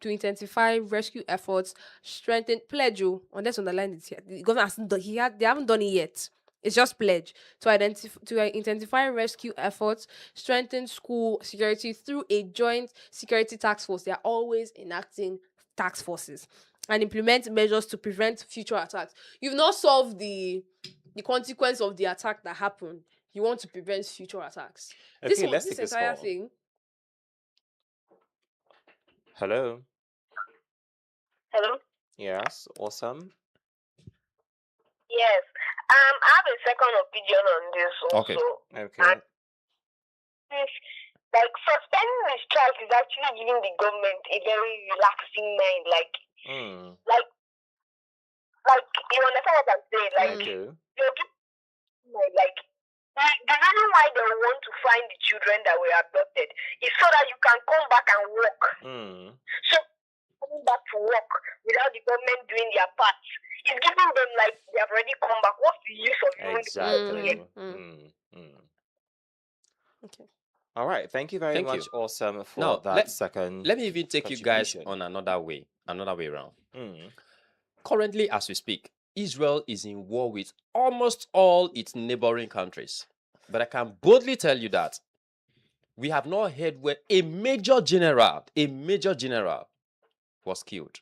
intensify rescue efforts, strengthen let's underline it here. The government hasn't they haven't done it yet. It's just pledge to intensify rescue efforts, strengthen school security through a joint security task force. They are always enacting task forces and implement measures to prevent future attacks. You've not solved the consequence of the attack that happened. You want to prevent future attacks. Okay, let's this take this entire call. thing. Hello. Hello? Yes. Awesome. Yes. I have a second opinion on this also. Okay. Okay. And this, like, suspending the strike is actually giving the government a very relaxing mind. Like, Mm. you understand what I'm saying? I Like, do. they're giving, like, the reason why they want to find the children that were abducted is so that you can come back and work. Mm. So, coming back to work without the government doing their part, it's giving them like they have already come back. What's the use of doing Exactly. Mm. Mm. Okay. All right. Thank you very Thank much, you. Awesome, for Now, that second. Let me even take you guys contribution. on another way around. Mm. Currently, as we speak, Israel is in war with almost all its neighboring countries. But I can boldly tell you that we have not heard where a major general was killed.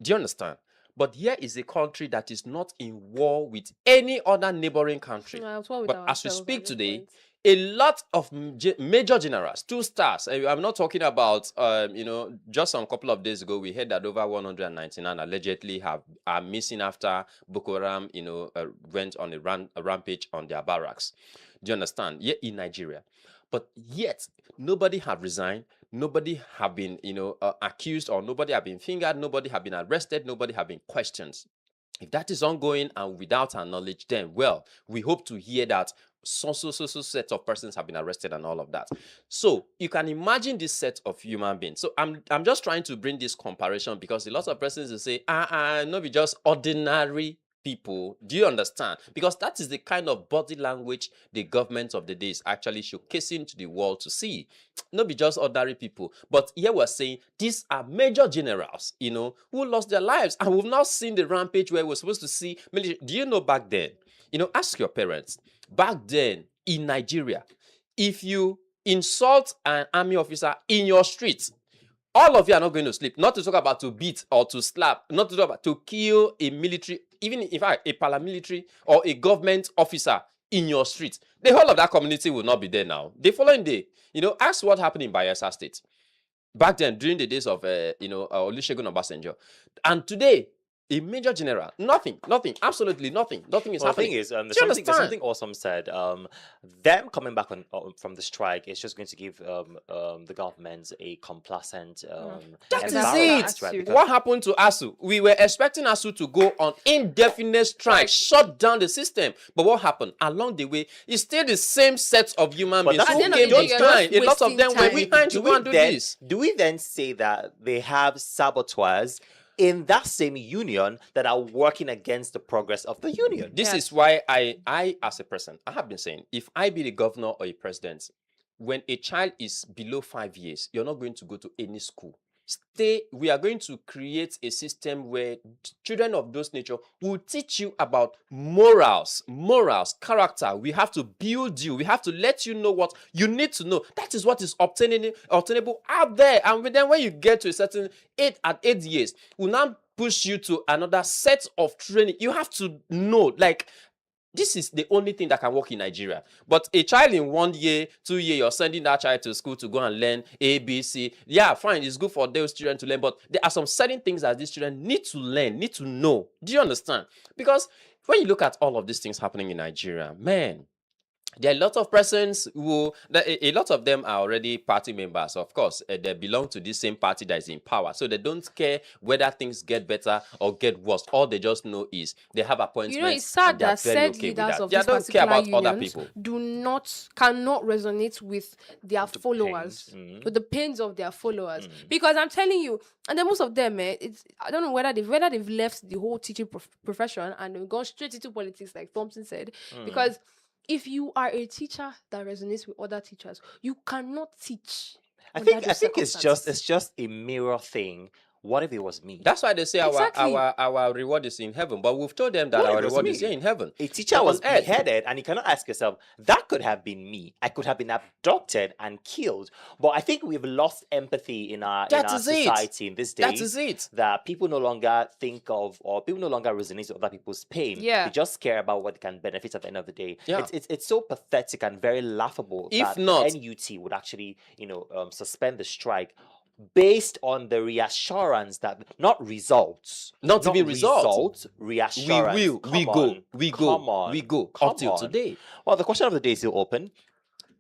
Do you understand? But here is a country that is not in war with any other neighboring country. Well, with But as we ourselves speak at this today, point. a lot of major generals, 2 stars. I'm not talking about, just a couple of days ago, we heard that over 199 allegedly are missing after Boko Haram, went on a rampage on their barracks. Do you understand? Yet in Nigeria. But yet, nobody have resigned. Nobody have been, accused, or nobody have been fingered. Nobody have been arrested. Nobody have been questioned. If that is ongoing and without our knowledge, then, well, we hope to hear that so set of persons have been arrested and all of that. So you can imagine this set of human beings. So I'm just trying to bring this comparison because a lot of persons will say, no, be just ordinary people. Do you understand? Because that is the kind of body language the government of the day is actually showcasing to the world to see. Not be just ordinary people. But here we're saying these are major generals, who lost their lives. And we've now seen the rampage where we're supposed to see military. Do you know back then? Ask your parents. Back then in Nigeria, if you insult an army officer in your street, all of you are not going to sleep. Not to talk about to beat or to slap, not to talk about to kill a military, even in fact a paramilitary or a government officer in your street. The whole of that community will not be there now. The following day, ask what happened in Bayelsa State back then during the days of Olusegun Obasanjo, and today. A major general, nothing, absolutely nothing is Well, the thing happening. is, Do you there's understand? something Awesome said. Them coming back from the strike is just going to give the government a complacent That is environment, it. right? What happened to ASU? We were expecting ASU to go on indefinite strike, shut down the system. But what happened? Along the way, it's still the same set of human But beings that's who At the end of came the day, you're behind. just A lot of them wasting were time. behind to go and do this. Do we then say that they have saboteurs in that same union that are working against the progress of the union? This Yes. is why I, as a person, I have been saying, if I be the governor or a president, when a child is below 5 years, you're not going to go to any school. We are going to create a system where children of those nature will teach you about morals, character. We have to build you. We have to let you know what you need to know. That is what is obtainable out there. And then when you get to a certain at 8 years, we'll now push you to another set of training. You have to know, like, this is the only thing that can work in Nigeria. But a child in 1 year, 2 year, you're sending that child to school to go and learn A, B, C. Yeah, fine, it's good for those children to learn, but there are some certain things that these children need to learn, need to know. Do you understand? Because when you look at all of these things happening in Nigeria, man, there are a lot of persons a lot of them are already party members. Of course, they belong to the same party that is in power. So they don't care whether things get better or get worse. All they just know is they have appointments. It's sad and they're that very said okay with leaders that. of They these don't care particular about other unions people. cannot resonate with their followers, pains. with the pains of their followers. Because I'm telling you, and then most of them, I don't know whether they've left the whole teaching profession and they've gone straight into politics, like Thompson said, because if you are a teacher that resonates with other teachers, you cannot teach. I under think those it's circumstances. just a mirror thing. What if it was me? That's why they say Exactly. our reward is in heaven. But we've told them that What if our it was reward is me? here in heaven. A teacher Not was on earth. beheaded, and you cannot ask yourself, that could have been me. I could have been abducted and killed. But I think we've lost empathy in our That is it. society in this That days. is it. That people no longer think of, or people no longer resonate with other people's pain. Yeah. They just care about what can benefit at the end of the day. Yeah. It's so pathetic and very laughable If that not- NUT would actually, suspend the strike based on the reassurance that not results, Not even results. reassurance. We Come go. Come on. Come Up till on. today. Well, the question of the day is still open.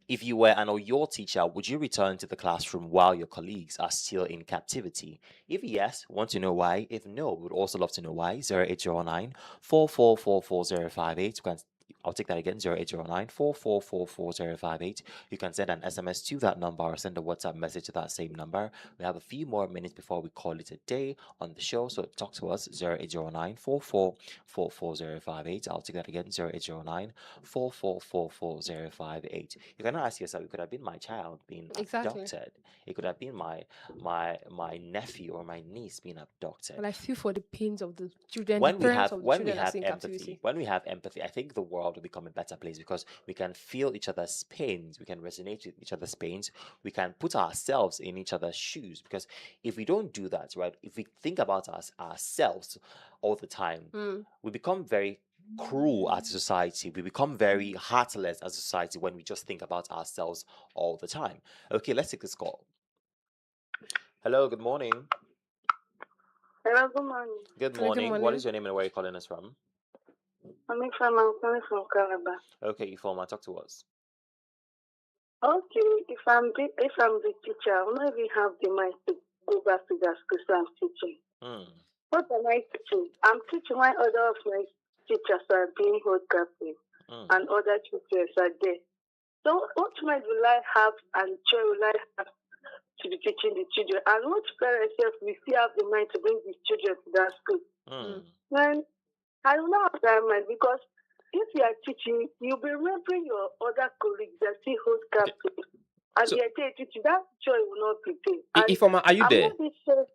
If you were an or your teacher, would you return to the classroom while your colleagues are still in captivity? If yes, want to know why. If no, we would also love to know why. 0809 4444058. I'll take that again, 0809 4444058. You can send an SMS to that number or send a WhatsApp message to that same number. We have a few more minutes before we call it a day on the show, so talk to us, 0809 4444058. I'll take that again, 0809 4444058. You cannot ask yourself, it could have been my child being Exactly. abducted. It could have been my nephew or my niece being abducted. But I feel for the pains of the children, When the we parents have of the children that are empathy, in captivity. when we have empathy, I think the world world will become a better place because we can feel each other's pains, we can resonate with each other's pains, we can put ourselves in each other's shoes. Because if we don't do that, right, if we think about ourselves all the time, we become very cruel as a society. We become very heartless as a society when we just think about ourselves all the time. Okay, let's take this call. Hello, good morning. Hello, good morning. Good Hello, good morning. What morning. is your name and where are you calling us from? I'm calling from Calabar. Okay, Ifoma, talk to us. Okay, if I'm the teacher, I will not even have the mind to go back to that school so I'm teaching. What am I teaching? I'm teaching while other of my teachers are being held captive and other teachers are there. So what mind will I have and joy will I have to be teaching the children? And what parents will still have the mind to bring these children to that school? Then I will not have that mind because if you are teaching, you'll be remembering your other colleagues that still hold captive. And So, they are teaching, that joy will not be there. And Ifoma, are you I'm there? not this sure.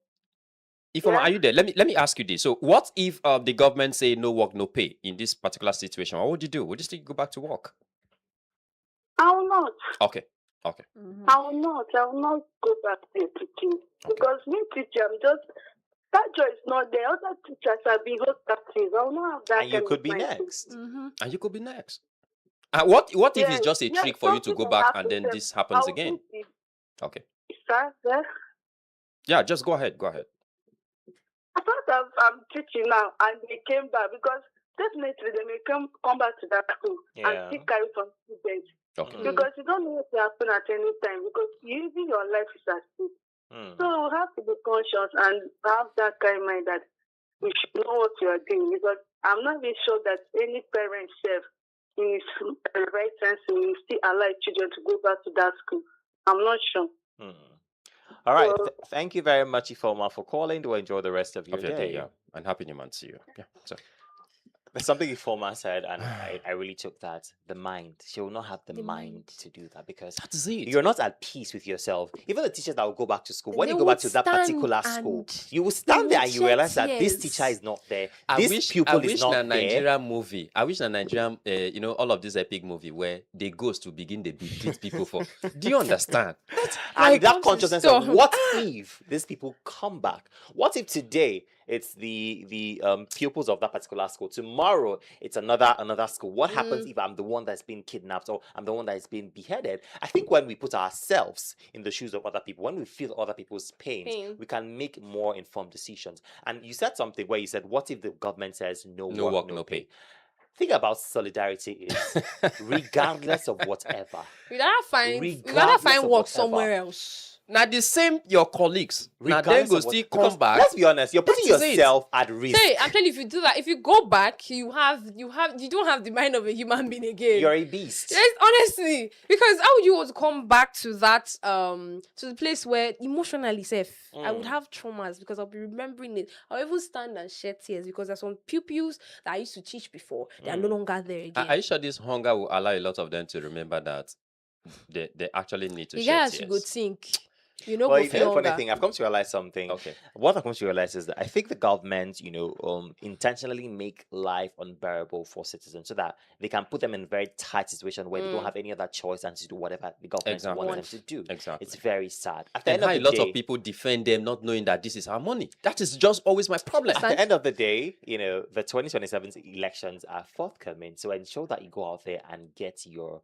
Ifoma, Yeah. are you there? Let me ask you this. So, what if the government say no work, no pay in this particular situation? What would you do? Would you still go back to work? I will not. Okay. I will not go back to teaching. Because me teaching, I'm just, that joy is not there. Other teachers are being held captive. I will not have that And you kind could of be mindset. next. And you could be next. What if Yes, it's just a yes, trick for you to something go will back and happen. then this happens I will again? do it. Okay. Sir, yeah. Yeah, just go ahead. I thought I'm teaching now, and they came back because definitely they may come back to that school and Yeah. still carry some students Okay. because you don't know what will happen at any time because even your life is at stake. So we have to be conscious and have that kind of mind that we should know what you are doing because I'm not even sure that any parent self in his right sense will still allow children to go back to that school. I'm not sure. All right. So, Thank you very much, Ifoma, for calling. Do enjoy the rest of your Of your day, day. yeah. And happy New Month to you. Yeah. So, There's something Ifoma said, and I really took that. The mind. She will not have the mind to do that because that's it. you're not at peace with yourself. Even the teachers that will go back to school, when They you go back would to that particular stand school, and you will they stand there would and you shed realize that this tears. teacher is not there. I This wish pupil na is not there. Nigerian movie. I wish na Nigerian, all of this epic movie where they ghost to begin they beat people for. Do you understand? And Like, that comes to consciousness of stop. what if these people come back? What if today it's the pupils of that particular school? Tomorrow it's another school. What happens if I'm the one that's been kidnapped or I'm the one that is being beheaded? I think when we put ourselves in the shoes of other people, when we feel other people's pains, we can make more informed decisions. And you said something where you said, what if the government says no work, no pay? Thing about solidarity is regardless of whatever. We'd rather find Regardless of work whatever. somewhere else. Now the same your colleagues. Now then Regardless go of what- still because come back. Let's be honest, you're putting That is it. yourself at risk. Say, I'm telling you, if you do that, if you go back, you don't have the mind of a human being again. You're a beast. Yes, honestly, because how would you want to come back to that to the place where emotionally safe? I would have traumas because I'll be remembering it. I'll even stand and shed tears because there's some pupils that I used to teach before. They are no longer there again. Are you sure this hunger will allow a lot of them to remember that they actually need to You shed guys tears? should go think. You know, Well, go you know, feel funny hunger. thing, I've come to realize something. Okay. What I've come to realize is that I think the government, intentionally make life unbearable for citizens so that they can put them in a very tight situation where they don't have any other choice than to do whatever the government Exactly. wants them to do. Exactly. It's very sad. At the And end how a of the lot day, of people defend them not knowing that this is our money. That is just always my problem. at the end of the day, the 2027 elections are forthcoming. So ensure that you go out there and get your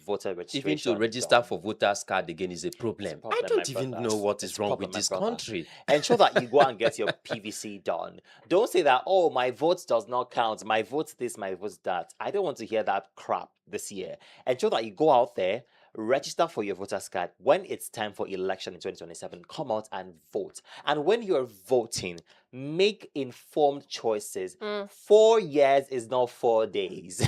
voter registration. Even to register done. for voters card again is a problem. problem, I don't my even brother. know what It's is a wrong problem, with my this brother. country. Ensure that you go and get your PVC done. Don't say that, oh, my vote does not count. My vote's this, my vote's that. I don't want to hear that crap this year. Ensure that you go out there, register for your voter's card. When it's time for election in 2027, come out and vote. And when you're voting, make informed choices. 4 years is not 4 days.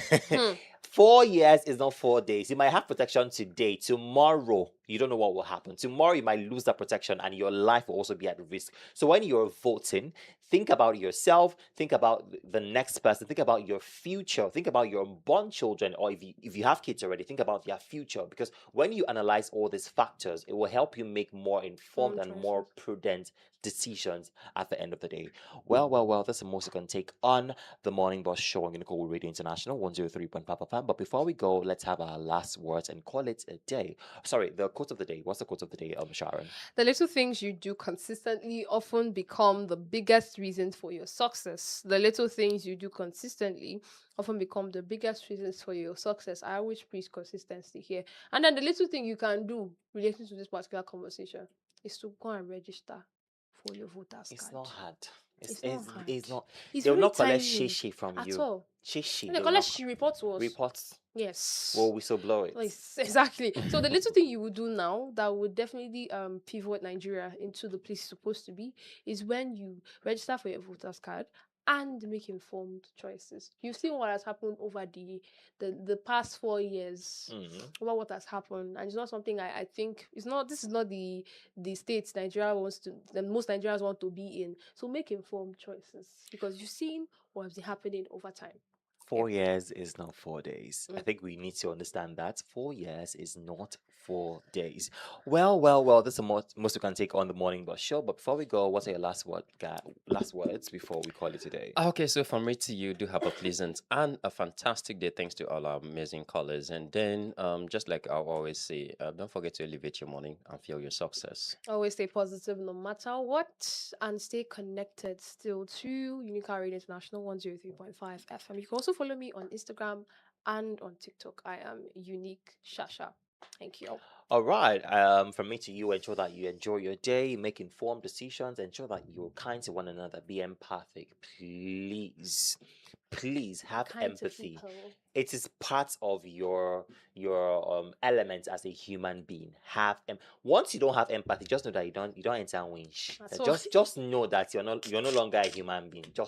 4 years is not 4 days. You might have protection today. Tomorrow, You don't know what will happen. Tomorrow you might lose that protection and your life will also be at risk. So when you're voting, think about yourself, think about the next person, think about your future, think about your unborn children, or if you have kids already, think about their future. Because when you analyze all these factors, it will help you make more informed and more prudent decisions at the end of the day. Well, that's the most you can take on the Morning Boss Show on Unico Radio International 103.5 FM. But before we go, let's have our last words and call it a day. Sorry, the quote of the day. What's the quote of the day, Sharon? The little things you do consistently often become the biggest reasons for your success. The little things you do consistently often become the biggest reasons for your success. I always preach consistency here. And then the little thing you can do relating to this particular conversation is to go and register for your voters It's card. not hard. It's not hard. It's not. It's They'll very not collect tiny shishi from at you. all. Shishi. They collect she report to us. Reports. Yes. Will whistleblow it. Yes, exactly. So the little thing you would do now that would definitely pivot Nigeria into the place it's supposed to be is when you register for your voters card and make informed choices. You've seen what has happened over the past 4 years, about what has happened, and it's not something I think it's not. This is not the states Nigeria wants to. The most Nigerians want to be in. So make informed choices because you've seen what has been happening over time. 4 years is not 4 days. I think we need to understand that 4 years is not 4 days. Well. This is the most we can take on the Morning Bus Show. But before we go, what are your last words before we call it today? Okay, so from me to you, do have a pleasant and a fantastic day. Thanks to all our amazing callers. And then, just like I always say, don't forget to elevate your morning and feel your success. Always stay positive no matter what, and stay connected still to Unica Radio International 103.5 FM. You can also follow me on Instagram and on TikTok. I am Unique Shasha. Thank you. All right. From me to you, ensure that you enjoy your day, make informed decisions, ensure that you're kind to one another, be empathic. Please have empathy. It is part of your element as a human being. Once you don't have empathy, just know that you don't enter winch. Just know that you're no longer a human being. Just